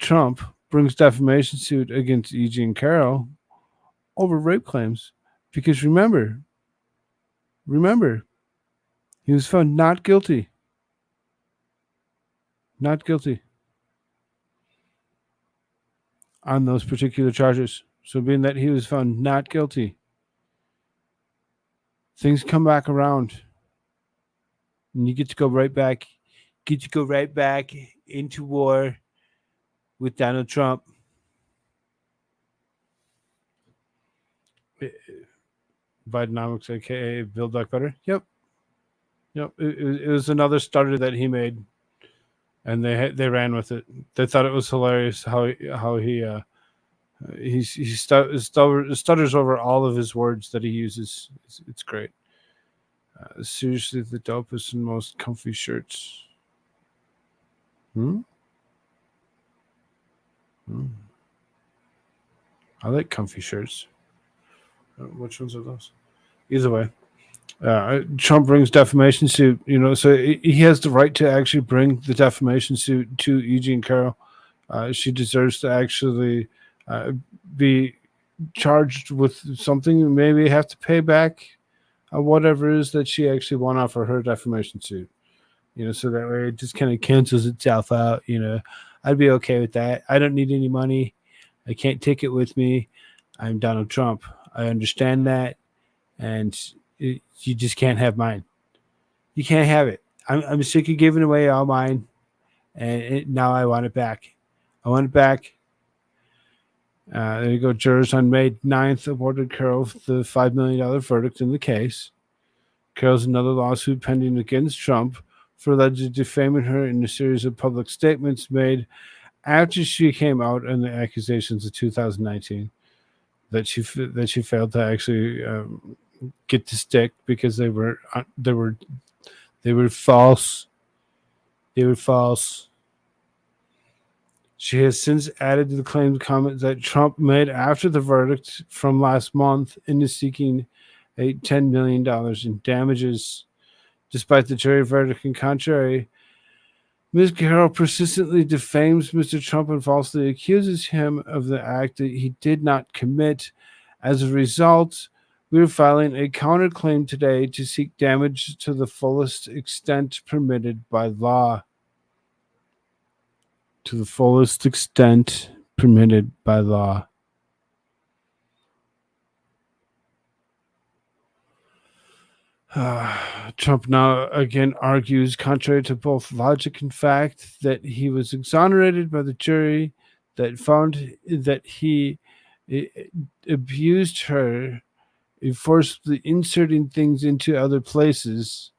Trump brings defamation suit against E.G. and Carol over rape claims because remember, he was found not guilty. Not guilty on those particular charges. So being that he was found not guilty, things come back around. And you get to go right back into war with Donald Trump. Bidenomics, aka Build Back Better. Yep. It was another stutter that he made, and they ran with it. They thought it was hilarious how he stutters over all of his words that he uses. It's great. Seriously, the dopest and most comfy shirts. I like comfy shirts. Which ones are those? Either way, Trump brings defamation suit. So he has the right to actually bring the defamation suit to E.G. and Carol. She deserves to actually be charged with something. Maybe have to pay back whatever it is that she actually won off of her defamation suit. So that way it just kind of cancels itself out. I'd be okay with that. I don't need any money. I can't take it with me. I'm Donald Trump. I understand that. And You just can't have mine. You can't have it. I'm sick of giving away all mine, and now I want it back. I want it back. There you go. Jurors on May 9th awarded Carroll the $5 million verdict in the case. Carroll's another lawsuit pending against Trump for allegedly defaming her in a series of public statements made after she came out on the accusations of 2019 that she failed to actually get the stick because they were false. They were false. She has since added to the claimed comments that Trump made after the verdict from last month and is seeking $10 million in damages. Despite the jury verdict in contrary, Ms. Carroll persistently defames Mr. Trump and falsely accuses him of the act that he did not commit. As a result, we are filing a counterclaim today to seek damage to the fullest extent permitted by law. To the fullest extent permitted by law. Trump now again argues, contrary to both logic and fact, that he was exonerated by the jury that found that he abused her, forcibly inserting things into other places.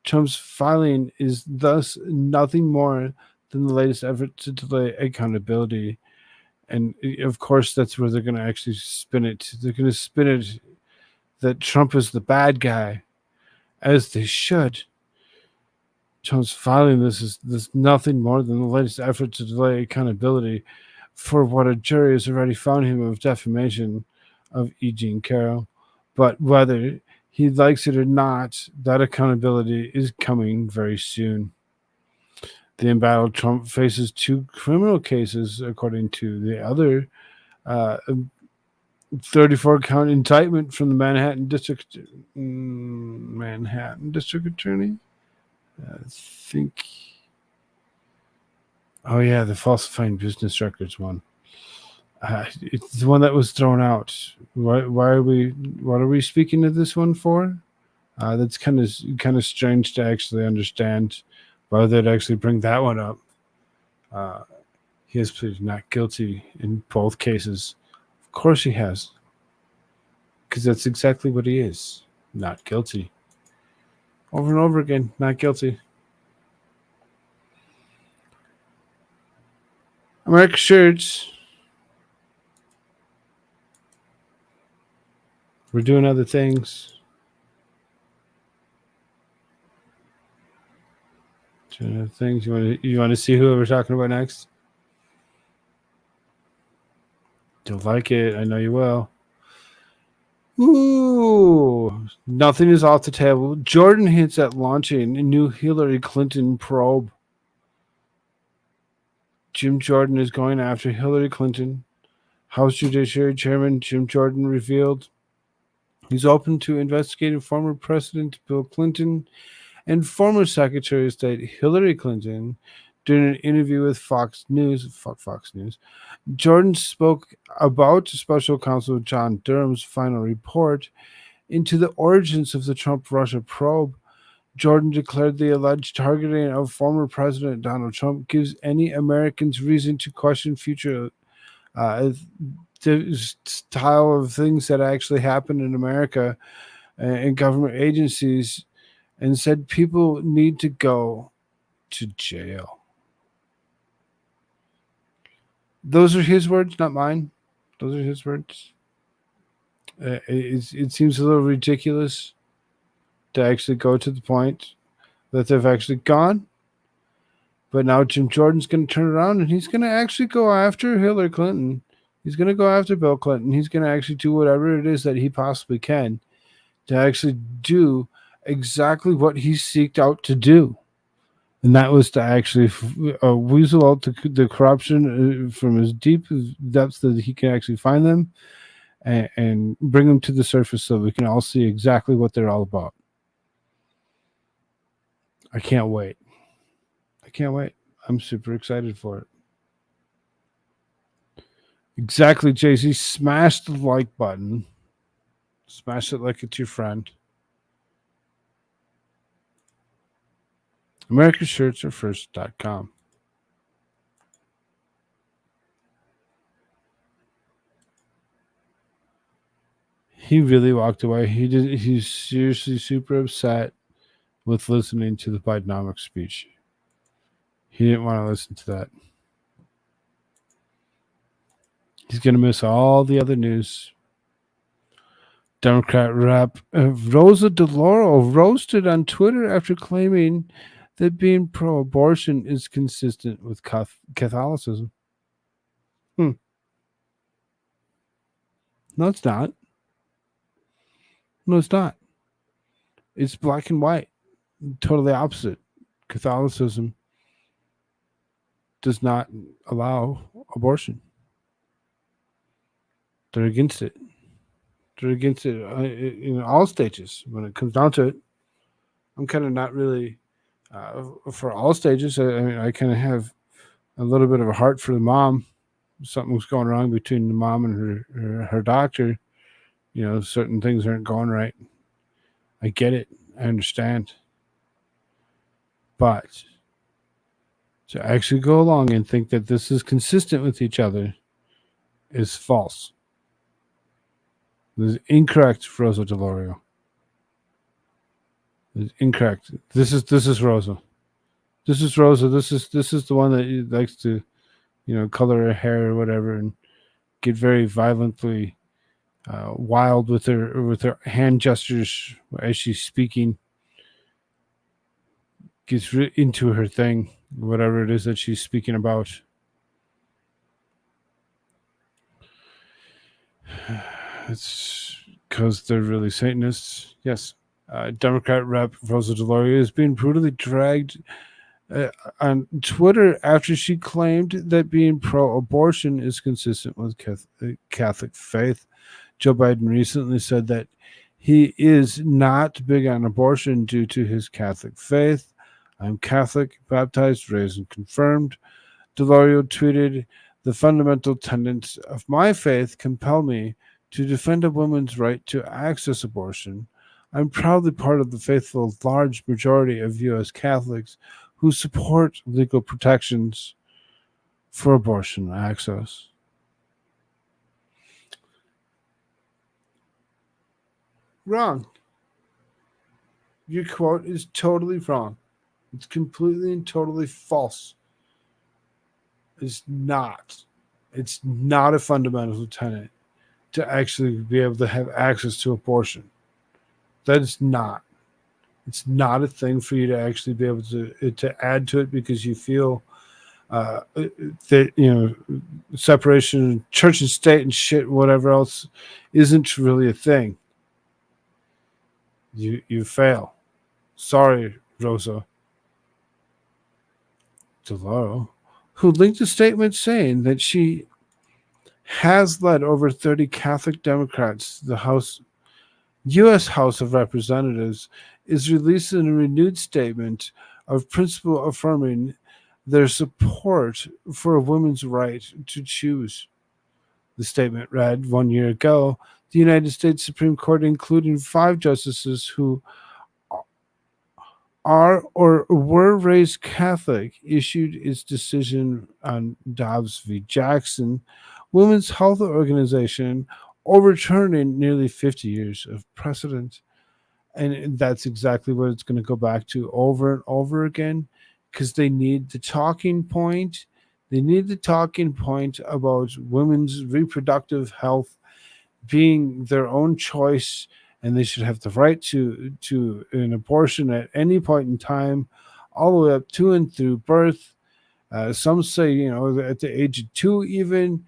Trump's filing is thus nothing more than the latest effort to delay accountability. And of course, that's where they're going to actually spin it. They're going to spin it that Trump is the bad guy, as they should. Trump's filing this is nothing more than the latest effort to delay accountability for what a jury has already found him of defamation of E. Jean Carroll. But whether he likes it or not, that accountability is coming very soon. The embattled Trump faces 2 criminal cases, according to the other 34-count indictment from the Manhattan District Attorney. I think. Oh yeah, the falsifying business records one. It's the one that was thrown out. Why are we? What are we speaking of this one for? That's kind of strange to actually understand. Why they'd actually bring that one up. He has pleaded not guilty in both cases. Of course he has. Because that's exactly what he is. Not guilty. Over and over again, not guilty. America shirts. We're doing other things. Things you want to see who we're talking about next? You'll like it. I know you will. Ooh, nothing is off the table. Jordan hints at launching a new Hillary Clinton probe. Jim Jordan is going after Hillary Clinton. House Judiciary Chairman Jim Jordan revealed he's open to investigating former President Bill Clinton and former Secretary of State Hillary Clinton during an interview with Fox News. Jordan spoke about Special Counsel John Durham's final report into the origins of the Trump-Russia probe. Jordan declared the alleged targeting of former President Donald Trump gives any Americans reason to question future the style of things that actually happen in America and government agencies, and said people need to go to jail. Those are his words, not mine. Those are his words. It seems a little ridiculous to actually go to the point that they've actually gone. But now Jim Jordan's going to turn around and he's going to actually go after Hillary Clinton. He's going to go after Bill Clinton. He's going to actually do whatever it is that he possibly can to actually do exactly what he seeked out to do. And that was to actually weasel out the corruption from as deep depths that he can actually find them and bring them to the surface so we can all see exactly what they're all about. I can't wait. I'm super excited for it. Exactly, Jay-Z. Smash the like button. Smash it like it's your friend. AmericaShirtsAreFirst.com. He really walked away. He's seriously super upset with listening to the Bidenomics speech. He didn't want to listen to that. He's going to miss all the other news. Democrat Rep. Rosa DeLauro roasted on Twitter after claiming that being pro-abortion is consistent with Catholicism. No, it's not. No, it's not. It's black and white. Totally opposite. Catholicism does not allow abortion. They're against it. They're against it in all stages. When it comes down to it, I'm kind of not really for all stages. I mean, I kind of have a little bit of a heart for the mom. Something's going wrong between the mom and her doctor. You know, certain things aren't going right. I get it. I understand. But to actually go along and think that this is consistent with each other is false. This is incorrect, Rosa DeLauro. This is incorrect. This is Rosa. This is Rosa. This is the one that likes to, you know, color her hair or whatever and get very violently wild with her hand gestures as she's speaking. Gets into her thing, whatever it is that she's speaking about. It's because they're really Satanists. Yes. Democrat Rep. Rosa DeLauro is being brutally dragged on Twitter after she claimed that being pro-abortion is consistent with Catholic faith. Joe Biden recently said that he is not big on abortion due to his Catholic faith. I'm Catholic, baptized, raised, and confirmed. DeLauro tweeted, "The fundamental tenets of my faith compel me to defend a woman's right to access abortion. I'm proudly part of the faithful large majority of U.S. Catholics who support legal protections for abortion access." Wrong. Your quote is totally wrong. It's completely and totally false. It's not. It's not a fundamental tenet to actually be able to have access to abortion. That is not. It's not a thing for you to actually be able to add to it because you feel that, you know, separation of church and state and shit, whatever else, isn't really a thing. You fail. Sorry, Rosa DeLauro, who linked a statement saying that she has led over 30 Catholic Democrats to the U.S. House of Representatives, is releasing a renewed statement of principle affirming their support for a woman's right to choose. The statement read, 1 year ago, the United States Supreme Court, including 5 justices who are or were raised Catholic, issued its decision on Dobbs v. Jackson, Women's Health Organization, overturning nearly 50 years of precedent. And that's exactly what it's going to go back to over and over again, because they need the talking point. They need the talking point about women's reproductive health being their own choice, and they should have the right to an abortion at any point in time, all the way up to and through birth. Some say, you know, at the age of 2 even,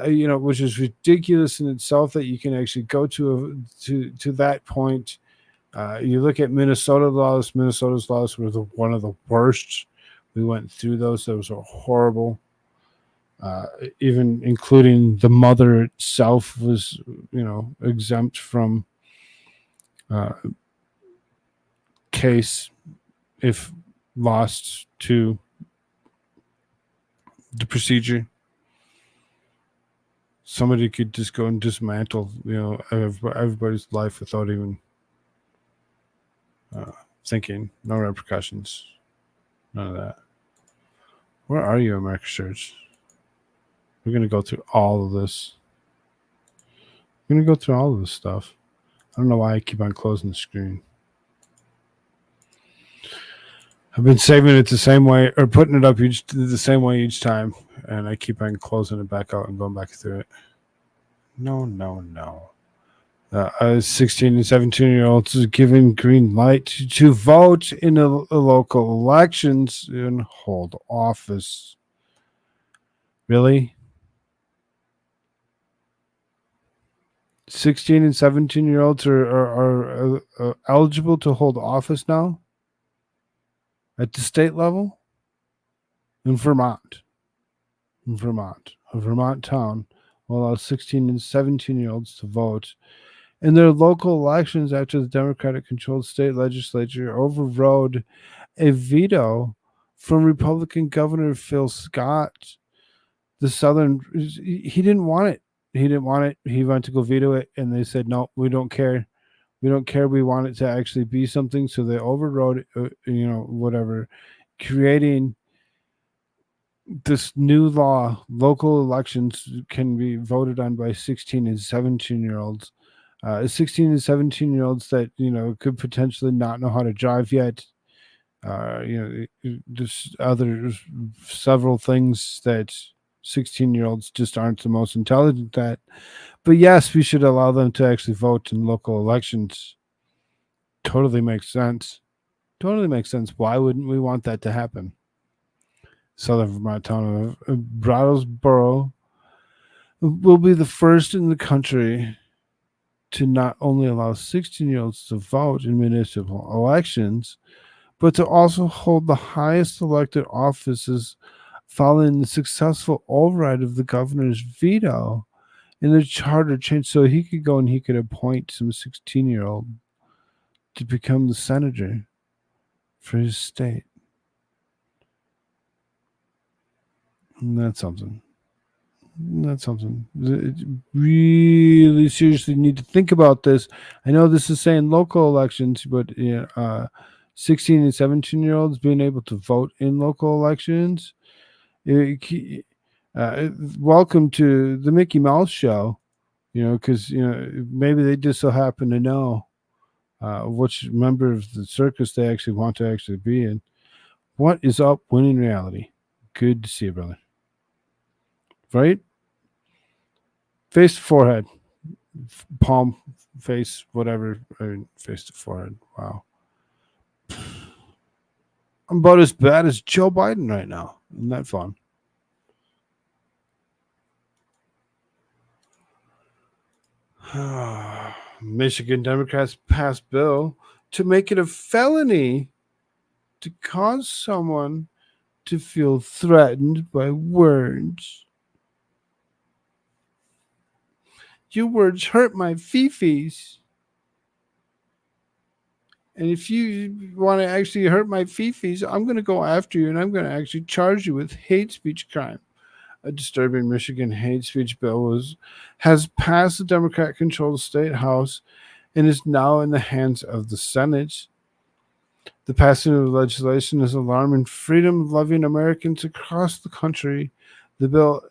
you know, which is ridiculous in itself that you can actually go to that point. You look at Minnesota's laws were one of the worst. We went through those. Those are horrible. Even including the mother itself was, you know, exempt from case if lost to the procedure. Somebody could just go and dismantle, you know, everybody's life without even thinking, no repercussions. None of that. Where are you, America Shirts? We're going to go through all of this. We're going to go through all of this stuff. I don't know why I keep on closing the screen. I've been saving it the same way, or putting it up the same way each time, and I keep on closing it back out and going back through it. No. 16 and 17-year-olds is given green light to vote in a local elections and hold office. Really? 16 and 17-year-olds are eligible to hold office now at the state level? In Vermont. A Vermont town will allow 16 and 17-year-olds to vote in their local elections after the Democratic-controlled state legislature overrode a veto from Republican Governor Phil Scott. He didn't want it. He wanted to go veto it, and they said, no, we don't care. We don't care. We want it to actually be something. So they overrode it, whatever, creating this new law. Local elections can be voted on by 16 and 17-year-olds. 16 and 17-year-olds that, could potentially not know how to drive yet. Just several things that 16-year-olds just aren't the most intelligent at. But yes, we should allow them to actually vote in local elections. Totally makes sense. Why wouldn't we want that to happen? Southern Vermont town of Brattleboro will be the first in the country to not only allow 16-year-olds to vote in municipal elections, but to also hold the highest elected offices following the successful override of the governor's veto in the charter change. So he could go and he could appoint some 16-year-old to become the senator for his state. And that's something. Really seriously need to think about this. I know this is saying local elections, but 16 and 17-year-olds being able to vote in local elections. Welcome to the Mickey Mouse show, because maybe they just so happen to know which member of the circus they actually want to actually be in. What is up, Winning Reality? Good to see you, brother. Right? Face to forehead. Palm, face, whatever. Face to forehead. Wow. I'm about as bad as Joe Biden right now. Isn't that fun? Michigan Democrats passed bill to make it a felony to cause someone to feel threatened by words. Your words hurt my fifis. And if you want to actually hurt my fifis, I'm going to go after you and I'm going to actually charge you with hate speech crime. A disturbing Michigan hate speech bill has passed the Democrat-controlled state house and is now in the hands of the Senate. The passing of legislation is alarming freedom-loving Americans across the country. The bill,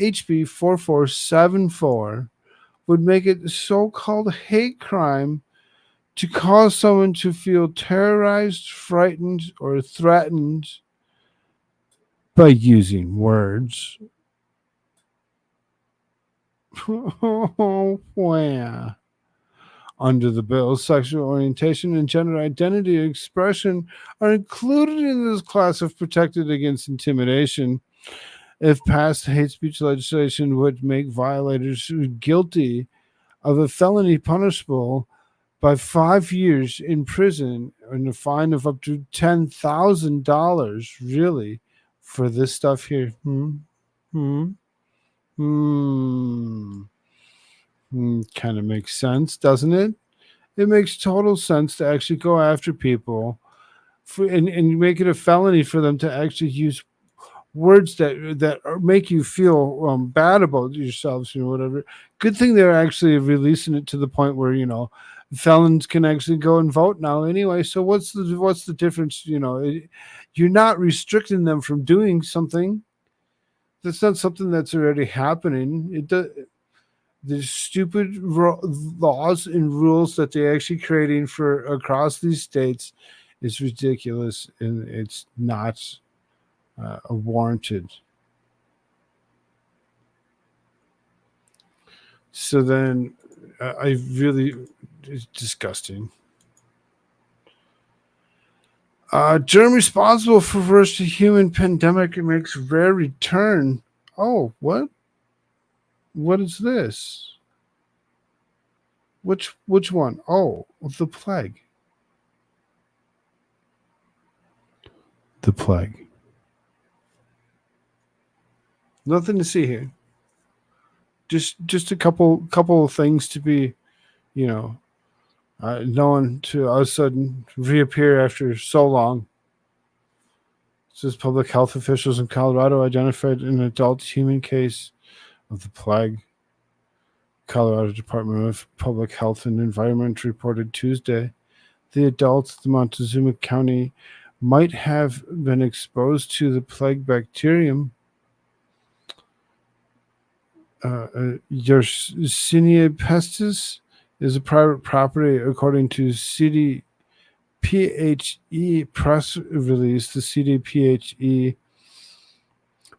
HB 4474, would make it a so-called hate crime to cause someone to feel terrorized, frightened, or threatened by using words. Where? Under the bill, sexual orientation and gender identity expression are included in this class of protected against intimidation. If passed, hate speech legislation would make violators guilty of a felony punishable by 5 years in prison and a fine of up to $10,000. Really, for this stuff here? Kind of makes sense, doesn't it? It makes total sense to actually go after people and make it a felony for them to actually use words that make you feel bad about yourselves, whatever. Good thing they're actually releasing it to the point where felons can actually go and vote now anyway. So what's the difference? You're not restricting them from doing something. That's not something that's already happening. The stupid laws and rules that they're actually creating for across these states is ridiculous, and it's not warranted. So then I really, it's disgusting. Germ responsible for first human pandemic makes rare return. Oh, what? What is this? Which one? Oh, the plague. The plague. Nothing to see here. Just a couple of things to be, known to all of a sudden reappear after so long. It says public health officials in Colorado identified an adult human case of the plague. Colorado Department of Public Health and Environment reported Tuesday the adults in Montezuma County might have been exposed to the plague bacterium Yersinia pestis is a private property, according to CDPHE press release. The CDPHE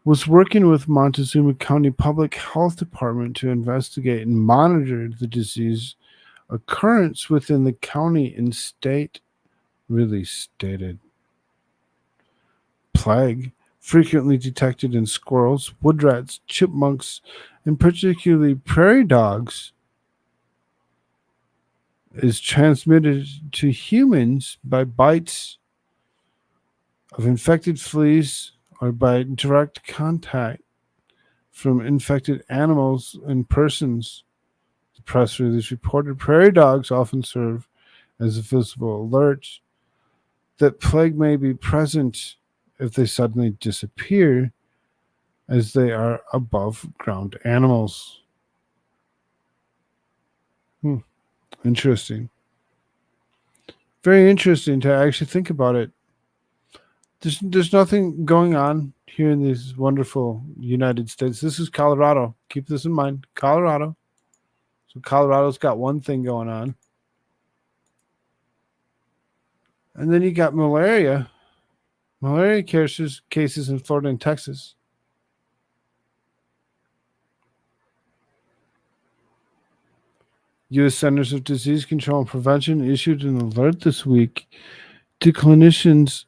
was working with Montezuma County Public Health Department to investigate and monitor the disease occurrence within the county and state, release stated. Plague, frequently detected in squirrels, wood rats, chipmunks, and particularly prairie dogs, is transmitted to humans by bites of infected fleas or by direct contact from infected animals and persons. The press release reported prairie dogs often serve as a visible alert that plague may be present if they suddenly disappear, as they are above ground animals. Interesting. Very interesting to actually think about it. There's nothing going on here in these wonderful United States. This is Colorado. Keep this in mind. Colorado. So Colorado's got one thing going on. And then you got malaria. Malaria cases in Florida and Texas. U.S. Centers of Disease Control and Prevention issued an alert this week to clinicians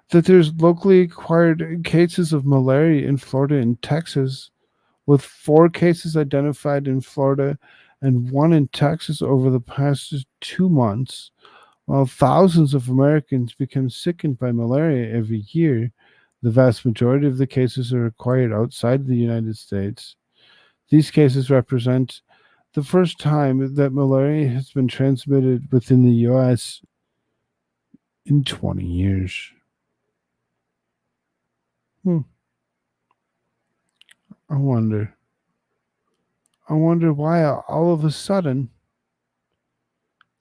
that there's locally acquired cases of malaria in Florida and Texas, with 4 cases identified in Florida and 1 in Texas over the past 2 months. While thousands of Americans become sickened by malaria every year, the vast majority of the cases are acquired outside the United States. These cases represent the first time that malaria has been transmitted within the U.S. in 20 years. I wonder why all of a sudden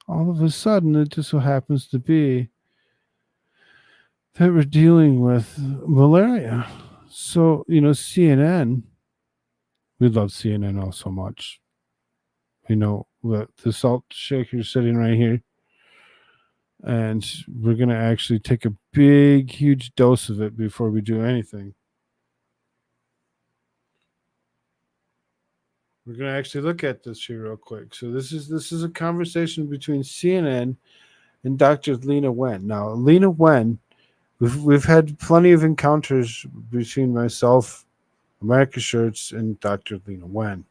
it just so happens to be that we're dealing with malaria. So, CNN, we love CNN all so much. The salt shaker sitting right here. And we're going to actually take a big, huge dose of it before we do anything. We're going to actually look at this here real quick. So this is a conversation between CNN and Dr. Lena Wen. Now, Lena Wen, we've had plenty of encounters between myself, America Shirts, and Dr. Lena Wen.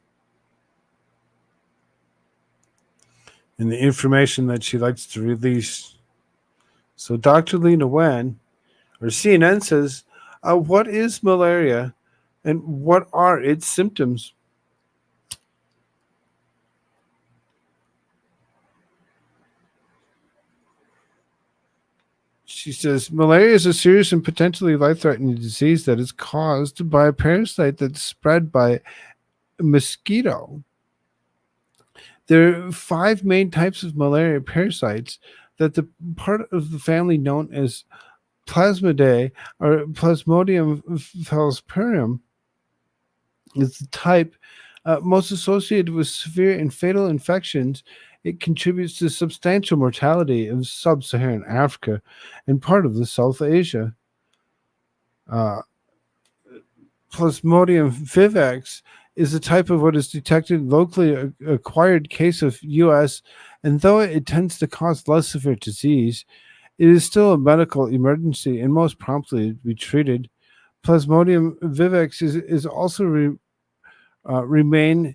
And the information that she likes to release. So Dr. Lena Wen, or CNN, says, what is malaria and what are its symptoms? She says, malaria is a serious and potentially life-threatening disease that is caused by a parasite that's spread by a mosquito. There are 5 main types of malaria parasites that the part of the family known as Plasmidae or Plasmodium falciparum is the type most associated with severe and fatal infections. It contributes to substantial mortality of sub-Saharan Africa and part of the South Asia. Uh, Plasmodium vivax is a type of what is detected locally acquired case of U.S., and though it tends to cause less severe disease, it is still a medical emergency and most promptly be treated. Plasmodium vivax is also remain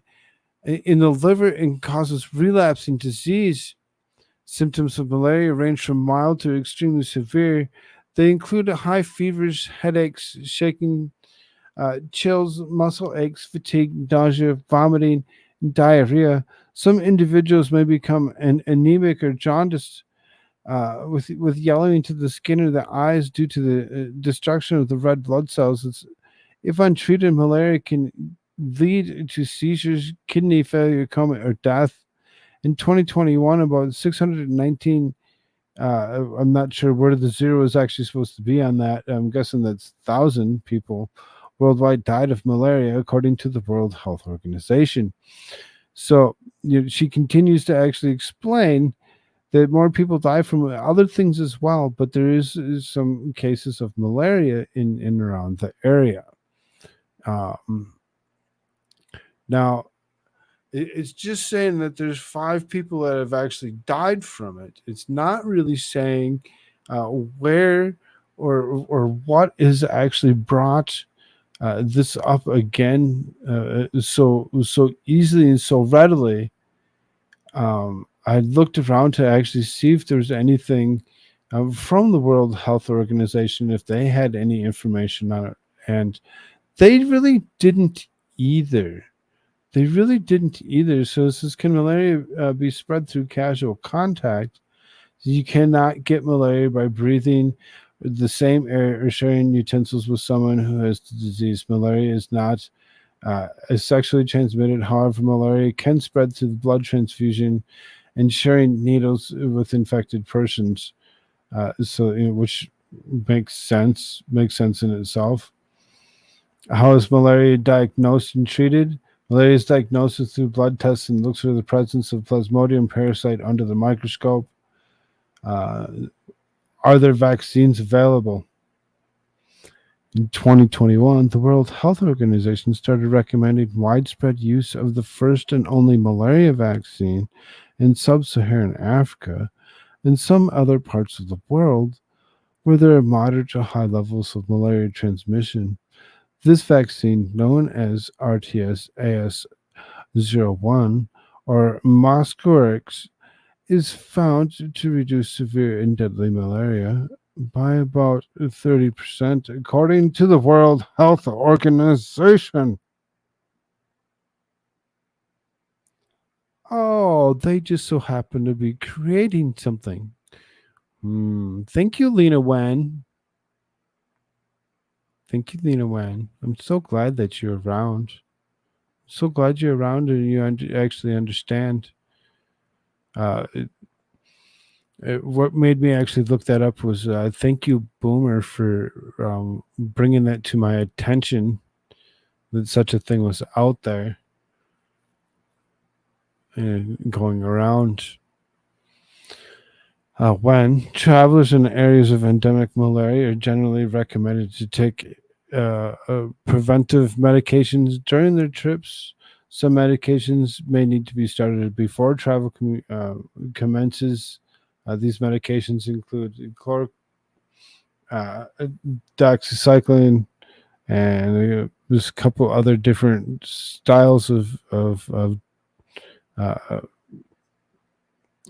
in the liver and causes relapsing disease. Symptoms of malaria range from mild to extremely severe. They include high fevers, headaches, shaking, chills, muscle aches, fatigue, nausea, vomiting, and diarrhea. Some individuals may become anemic or jaundiced with yellowing to the skin or the eyes due to the destruction of the red blood cells. If untreated, malaria can lead to seizures, kidney failure, coma, or death. In 2021, about 619, I'm not sure where the zero is actually supposed to be on that. I'm guessing that's 1,000 people worldwide died of malaria, according to the World Health Organization. So she continues to actually explain that more people die from other things as well, but there is some cases of malaria in and around the area. Now, it's just saying that there's 5 people that have actually died from it. It's not really saying where or what is actually brought this up again so easily and so readily. I looked around to actually see if there's anything from the World Health Organization, if they had any information on it, and they really didn't either. So it says, can malaria be spread through casual contact? You cannot get malaria by breathing the same air or sharing utensils with someone who has the disease. Malaria is not sexually transmitted. However, malaria can spread through blood transfusion and sharing needles with infected persons. Which makes sense in itself. How is malaria diagnosed and treated? Malaria is diagnosed through blood tests and looks for the presence of Plasmodium parasite under the microscope. Are there vaccines available? In 2021, the World Health Organization started recommending widespread use of the first and only malaria vaccine in sub-Saharan Africa and some other parts of the world where there are moderate to high levels of malaria transmission. This vaccine, known as RTS-AS01 or Mosquirix, is found to reduce severe and deadly malaria by about 30%, according to the World Health Organization. Oh, they just so happen to be creating something. Thank you, Lena Wen. I'm so glad that you're around. So glad you're around and you actually understand. What made me actually look that up was thank you, Boomer, for bringing that to my attention, that such a thing was out there and going around. When travelers in areas of endemic malaria are generally recommended to take preventive medications during their trips. Some medications may need to be started before travel commences. These medications include doxycycline, and there's a couple other different styles of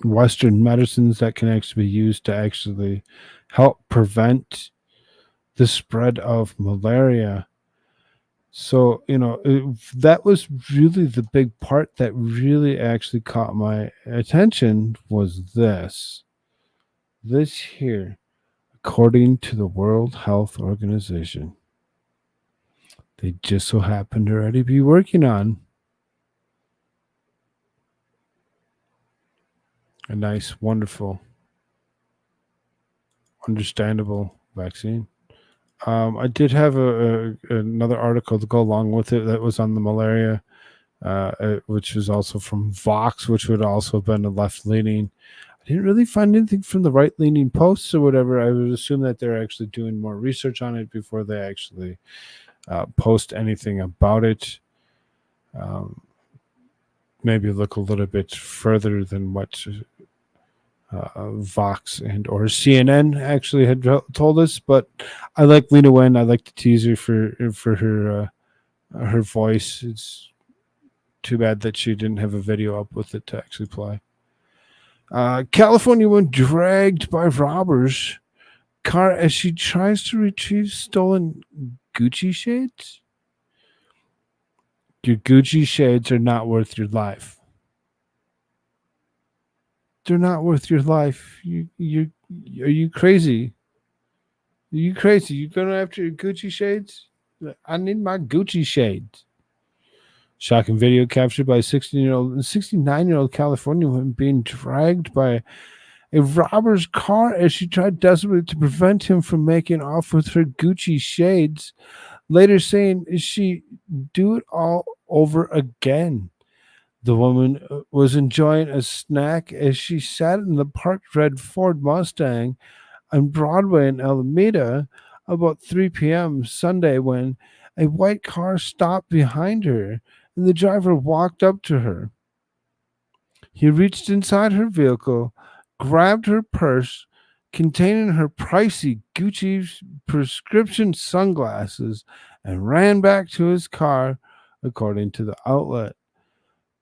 Western medicines that can actually be used to actually help prevent the spread of malaria. So, that was really the big part that really actually caught my attention was this here, according to the World Health Organization. They just so happen to already be working on. a nice, wonderful, understandable vaccine. I did have another article to go along with it that was on the malaria, which was also from Vox, which would also have been a left leaning. I didn't really find anything from the right leaning posts or whatever. I would assume that they're actually doing more research on it before they actually post anything about it. Maybe look a little bit further than what Vox and or CNN actually had told us. But I like Lena Wen. I like the teaser for her voice. It's too bad that she didn't have a video up with it to actually play. California woman dragged by robbers car as she tries to retrieve stolen Gucci shades. Your Gucci shades are not worth your life. They're not worth your life. Are you crazy? Are you crazy? You going after your Gucci shades? I need my Gucci shades. Shocking video captured by a 69-year-old California woman being dragged by a robber's car as she tried desperately to prevent him from making off with her Gucci shades, later saying she do it all over again. The woman was enjoying a snack as she sat in the parked red Ford Mustang on Broadway in Alameda about 3 p.m. Sunday when a white car stopped behind her and the driver walked up to her. He reached inside her vehicle, grabbed her purse containing her pricey Gucci prescription sunglasses, and ran back to his car, according to the outlet.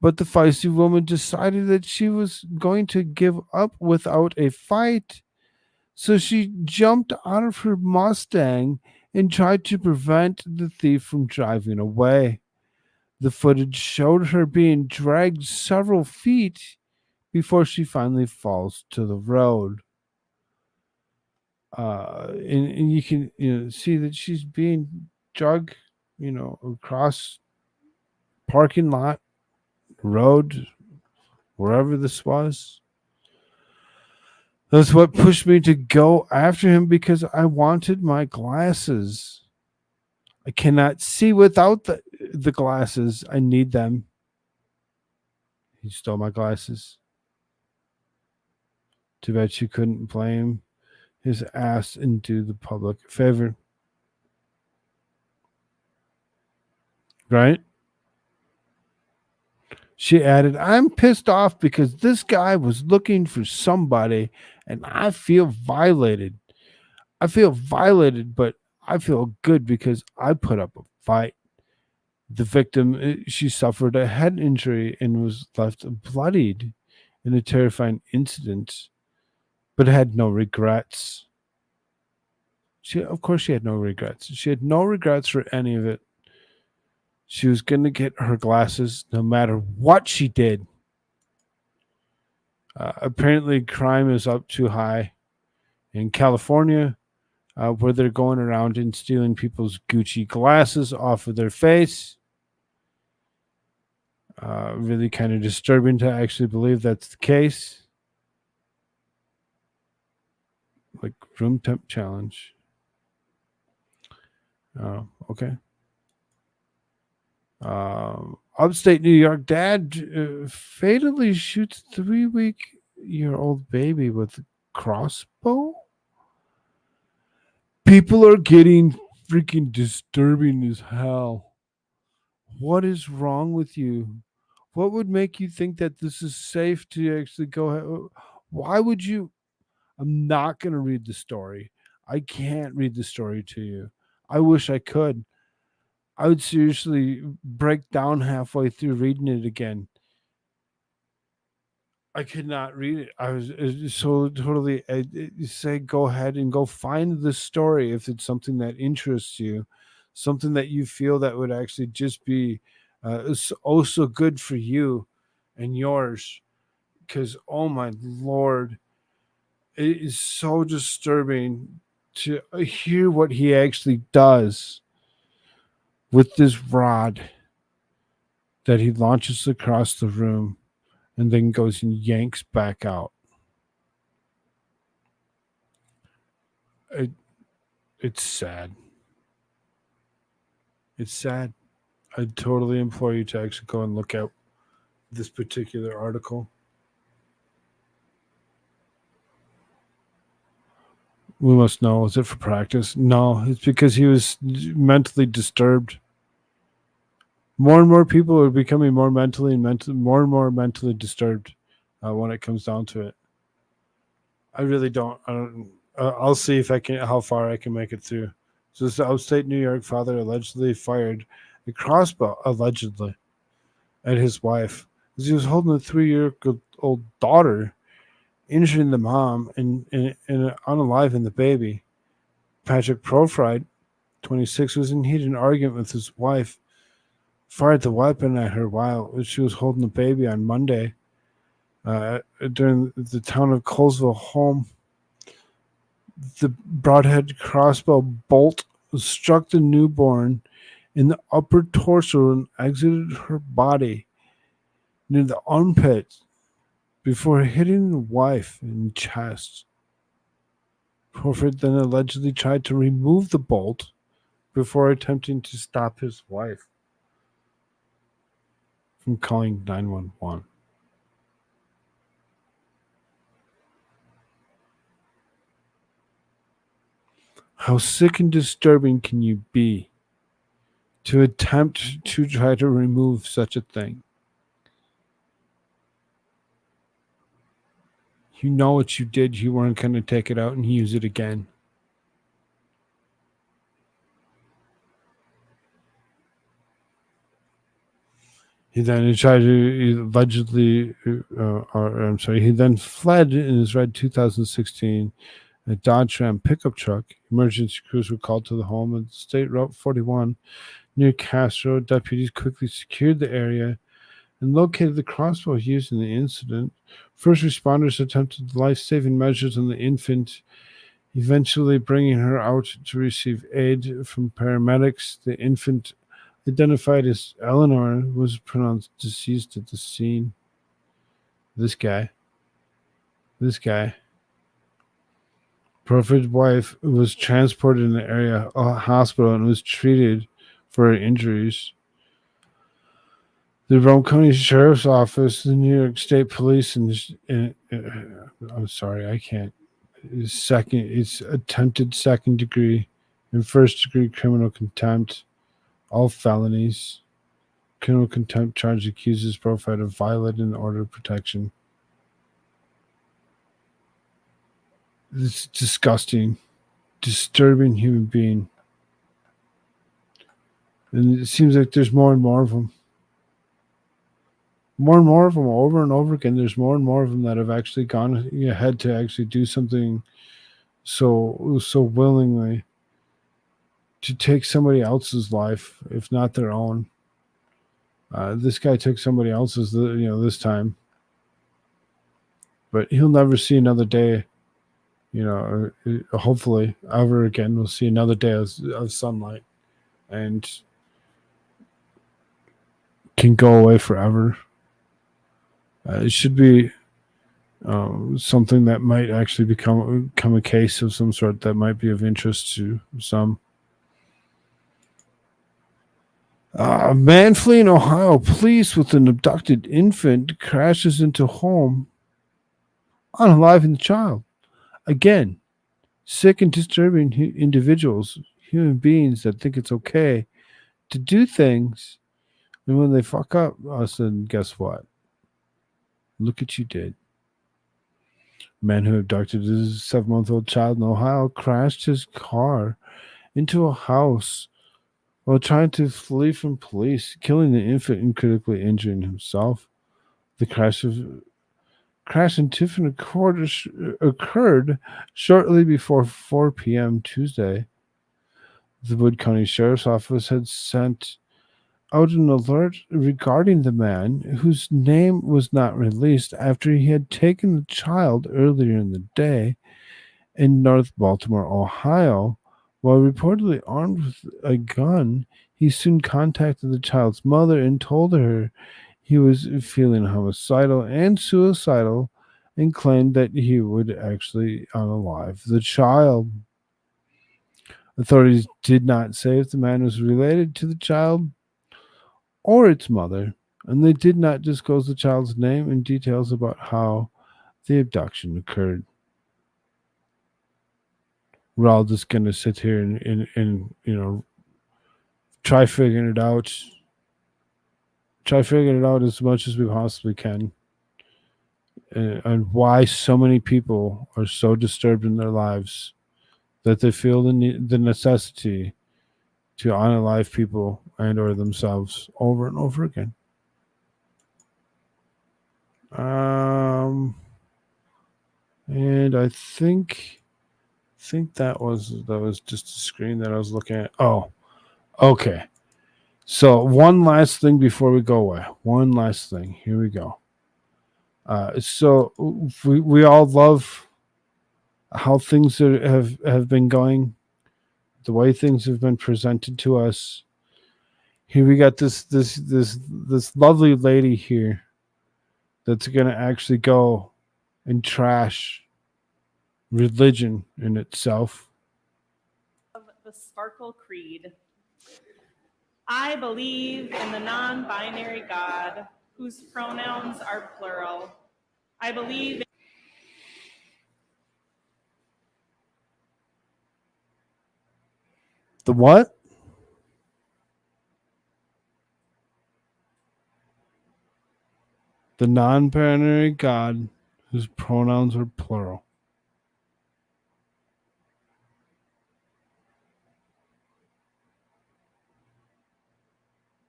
But the feisty woman decided that she was going to give up without a fight. So she jumped out of her Mustang and tried to prevent the thief from driving away. The footage showed her being dragged several feet before she finally falls to the road. And you can see that she's being dragged, across parking lot, road, wherever this was. That's what pushed me to go after him because I wanted my glasses. I cannot see without the glasses. I need them. He stole my glasses. Too bad she couldn't blame his ass and do the public a favor. Right? She added, I'm pissed off because this guy was looking for somebody and I feel violated. I feel violated, but I feel good because I put up a fight. The victim, she suffered a head injury and was left bloodied in a terrifying incident, but had no regrets. Of course, she had no regrets. She had no regrets for any of it. She was going to get her glasses no matter what she did. Apparently, crime is up too high in California, where they're going around and stealing people's Gucci glasses off of their face. Really kind of disturbing to actually believe that's the case. Like room temp challenge. Okay. Upstate New York dad fatally shoots 3-week-old baby with a crossbow. People are getting freaking disturbing as hell. What is wrong with you? What would make you think that this is safe to actually go ahead? Why would you? I'm not going to read the story. I can't read the story to you. I wish I could. I would seriously break down halfway through reading it again. I could not read it. I was so totally say go ahead and go find the story if it's something that interests you, something that you feel that would actually just be so good for you and yours. Because oh my Lord, it is so disturbing to hear what he actually does with this rod that he launches across the room and then goes and yanks back out. It's sad. It's sad. I totally implore you to actually go and look at this particular article. We must know. Is it for practice? No, it's because he was mentally disturbed. More and more people are becoming more and more mentally disturbed when it comes down to it. I really don't. I don't. I'll see if I can how far I can make it through. So this upstate New York father allegedly fired a crossbow allegedly at his wife as he was holding a 3-year-old daughter, injuring the mom and unaliving the baby. Patrick Profried, 26, was in heated argument with his wife, fired the weapon at her while she was holding the baby on Monday during the town of Colesville home. The broadhead crossbow bolt struck the newborn in the upper torso and exited her body near the armpit before hitting the wife in the chest. Crawford then allegedly tried to remove the bolt before attempting to stop his wife from calling 911. How sick and disturbing can you be to attempt to try to remove such a thing? You know what you did. You weren't going to take it out and use it again. He then tried to allegedly, he then fled in his red 2016 Dodge Ram pickup truck. Emergency crews were called to the home at State Route 41 near Castro. Deputies quickly secured the area and located the crossbow used in the incident. First responders attempted life-saving measures on the infant, eventually bringing her out to receive aid from paramedics. The infant, identified as Eleanor, was pronounced deceased at the scene. This guy. Crawford's wife was transported in the area hospital and was treated for her injuries. The Rome County Sheriff's Office, the New York State Police, I'm sorry, I can't. It's attempted second degree and first degree criminal contempt, all felonies. Criminal contempt charge accuses Profile of violating the order of protection. This disgusting, disturbing human being. And it seems like there's more and more of them. More and more of them over and over again. There's more and more of them that have actually gone ahead to actually do something so willingly to take somebody else's life, if not their own. This guy took somebody else's, this time. But he'll never see another day. Hopefully, ever again, we'll see another day of sunlight, and can go away forever. It should be something that might actually become a case of some sort that might be of interest to some. A man fleeing Ohio police with an abducted infant crashes into home, unaliving the child. Again, sick and disturbing individuals, human beings that think it's okay to do things, and when they fuck up, then guess what? Look what you did. A man who abducted his 7-month-old child in Ohio crashed his car into a house while trying to flee from police, killing the infant and critically injuring himself. The crash in Tiffin occurred shortly before 4 p.m. Tuesday. The Wood County Sheriff's Office had sent out an alert regarding the man, whose name was not released, after he had taken the child earlier in the day in North Baltimore, Ohio. While reportedly armed with a gun, he soon contacted the child's mother and told her he was feeling homicidal and suicidal, and claimed that he would actually unalive the child. Authorities did not say if the man was related to the child or its mother, and they did not disclose the child's name and details about how the abduction occurred. We're all just going to sit here and try figuring it out. Try figuring it out as much as we possibly can. And why so many people are so disturbed in their lives that they feel the necessity to unalive people and or themselves over and over again. And I think that was just a screen that I was looking at. Oh, okay. So one last thing before we go away. One last thing. Here we go. So we all love how things have been going, the way things have been presented to us. Here we got this lovely lady here that's going to actually go and trash religion in itself. Of the Sparkle Creed. I believe in the non-binary God whose pronouns are plural. I believe The what? The non-binary God whose pronouns are plural.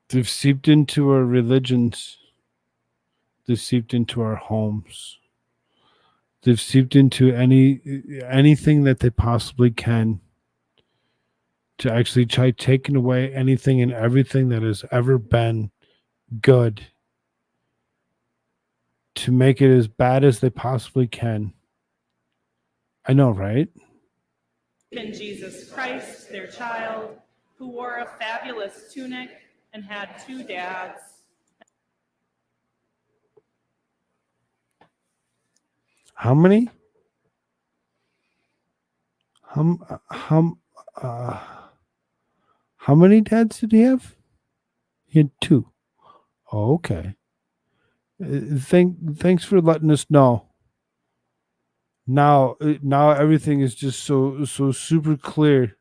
They've seeped into our religions. They've seeped into our homes. They've seeped into anything that they possibly can to actually try taking away anything and everything that has ever been good, to make it as bad as they possibly can. I know, right? in Jesus Christ, their child, who wore a fabulous tunic and had 2 dads. How many? How many dads did he have? He had 2. Oh, okay. Thanks for letting us know. Now everything is just so super clear.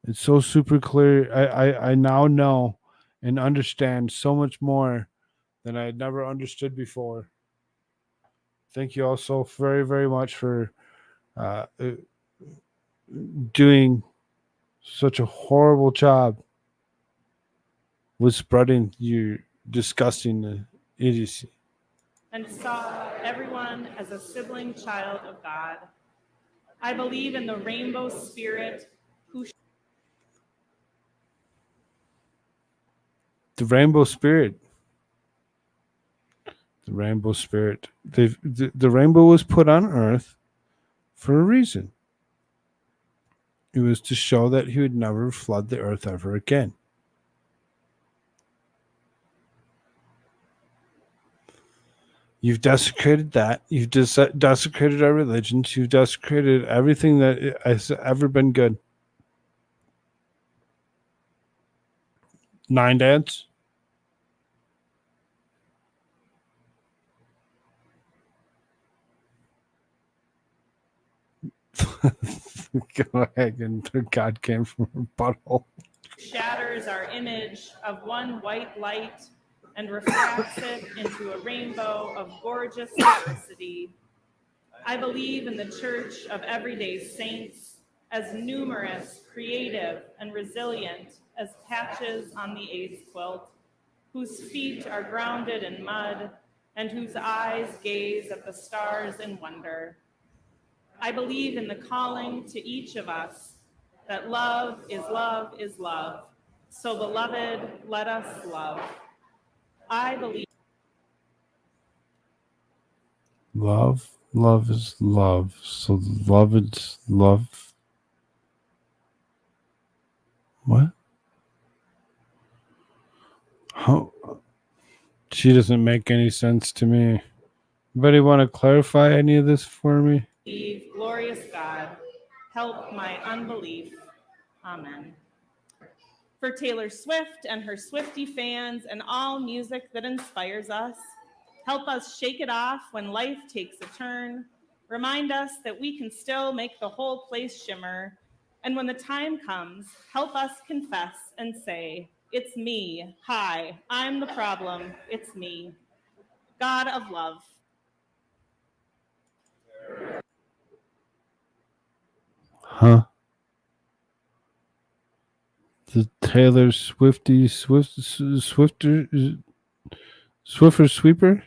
It's so super clear. I now know and understand so much more than I had never understood before. Thank you all so very, very much for doing such a horrible job with spreading your disgusting idiocy. And saw everyone as a sibling child of God. I believe in the rainbow spirit who The rainbow spirit. The rainbow spirit. The rainbow was put on Earth for a reason. It was to show that he would never flood the Earth ever again. You've desecrated that. You've desecrated our religions. You've desecrated everything that has ever been good. 9 dads? Go ahead, and God came from her butthole. shatters our image of one white light and refracts it into a rainbow of gorgeous diversity. I believe in the Church of Everyday Saints, as numerous, creative, and resilient as patches on the AIDS quilt, whose feet are grounded in mud and whose eyes gaze at the stars in wonder. I believe in the calling to each of us that love is love is love. So, beloved, let us love. I believe Love is love. So love is love. What? How? She doesn't make any sense to me. Anybody want to clarify any of this for me? believe, glorious God, help my unbelief. Amen. For Taylor Swift and her Swiftie fans and all music that inspires us, help us shake it off when life takes a turn. Remind us that we can still make the whole place shimmer. And when the time comes, help us confess and say, it's me. Hi, I'm the problem. It's me. God of love. Huh? The Taylor Swiftie Swiffer Sweeper?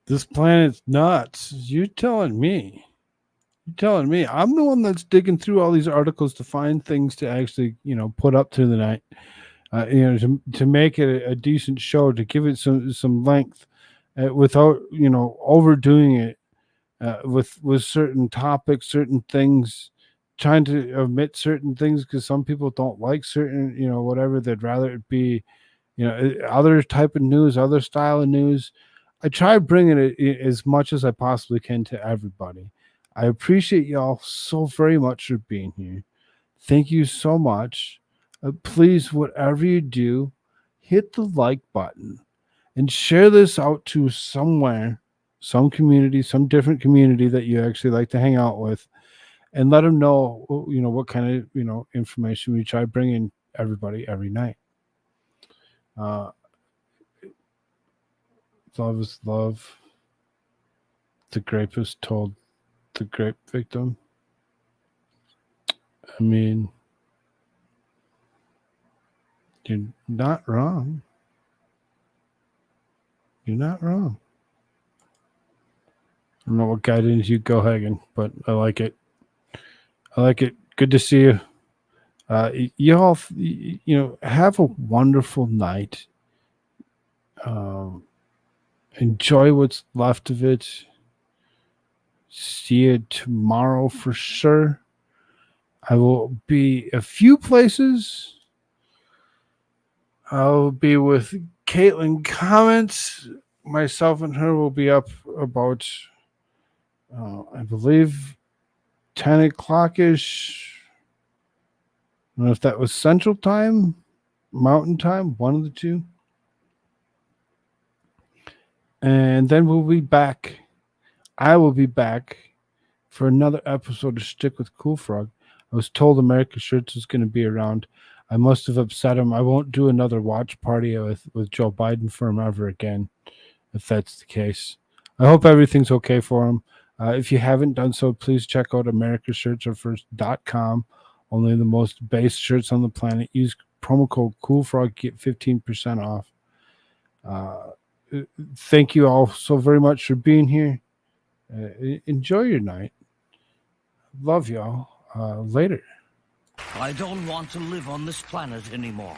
This planet's nuts. You're telling me. You're telling me. I'm the one that's digging through all these articles to find things to actually, put up to the night. To make it a decent show, to give it some length, without overdoing it, with certain topics, certain things, trying to omit certain things because some people don't like certain whatever. They'd rather it be other type of news, other style of news. I try bringing it as much as I possibly can to everybody. I appreciate y'all so very much for being here. Thank you so much. Please, whatever you do, hit the like button and share this out to somewhere, some community, some different community that you actually like to hang out with, and let them know, what kind of, information we try bringing everybody every night. Love is love. The grapist told the grape victim. I mean, you're not wrong. You're not wrong. I don't know what guidance you go, Hagen, but I like it. I like it. Good to see you. You all, have a wonderful night. Enjoy what's left of it. See you tomorrow for sure. I will be a few places. I'll be with Caitlin Comments. Myself and her will be up about, I believe, 10 o'clock-ish. I don't know if that was Central Time, Mountain Time, one of the two. And then we'll be back. I will be back for another episode of Shtick with Koolfrogg. I was told America Shirts is going to be around. I must have upset him. I won't do another watch party with Joe Biden for him ever again, if that's the case. I hope everything's okay for him. If you haven't done so, please check out americashirtsaretfirst.com. Only the most base shirts on the planet. Use promo code Koolfrogg, get 15% off. Thank you all so very much for being here. Enjoy your night. Love y'all. Later. I don't want to live on this planet anymore.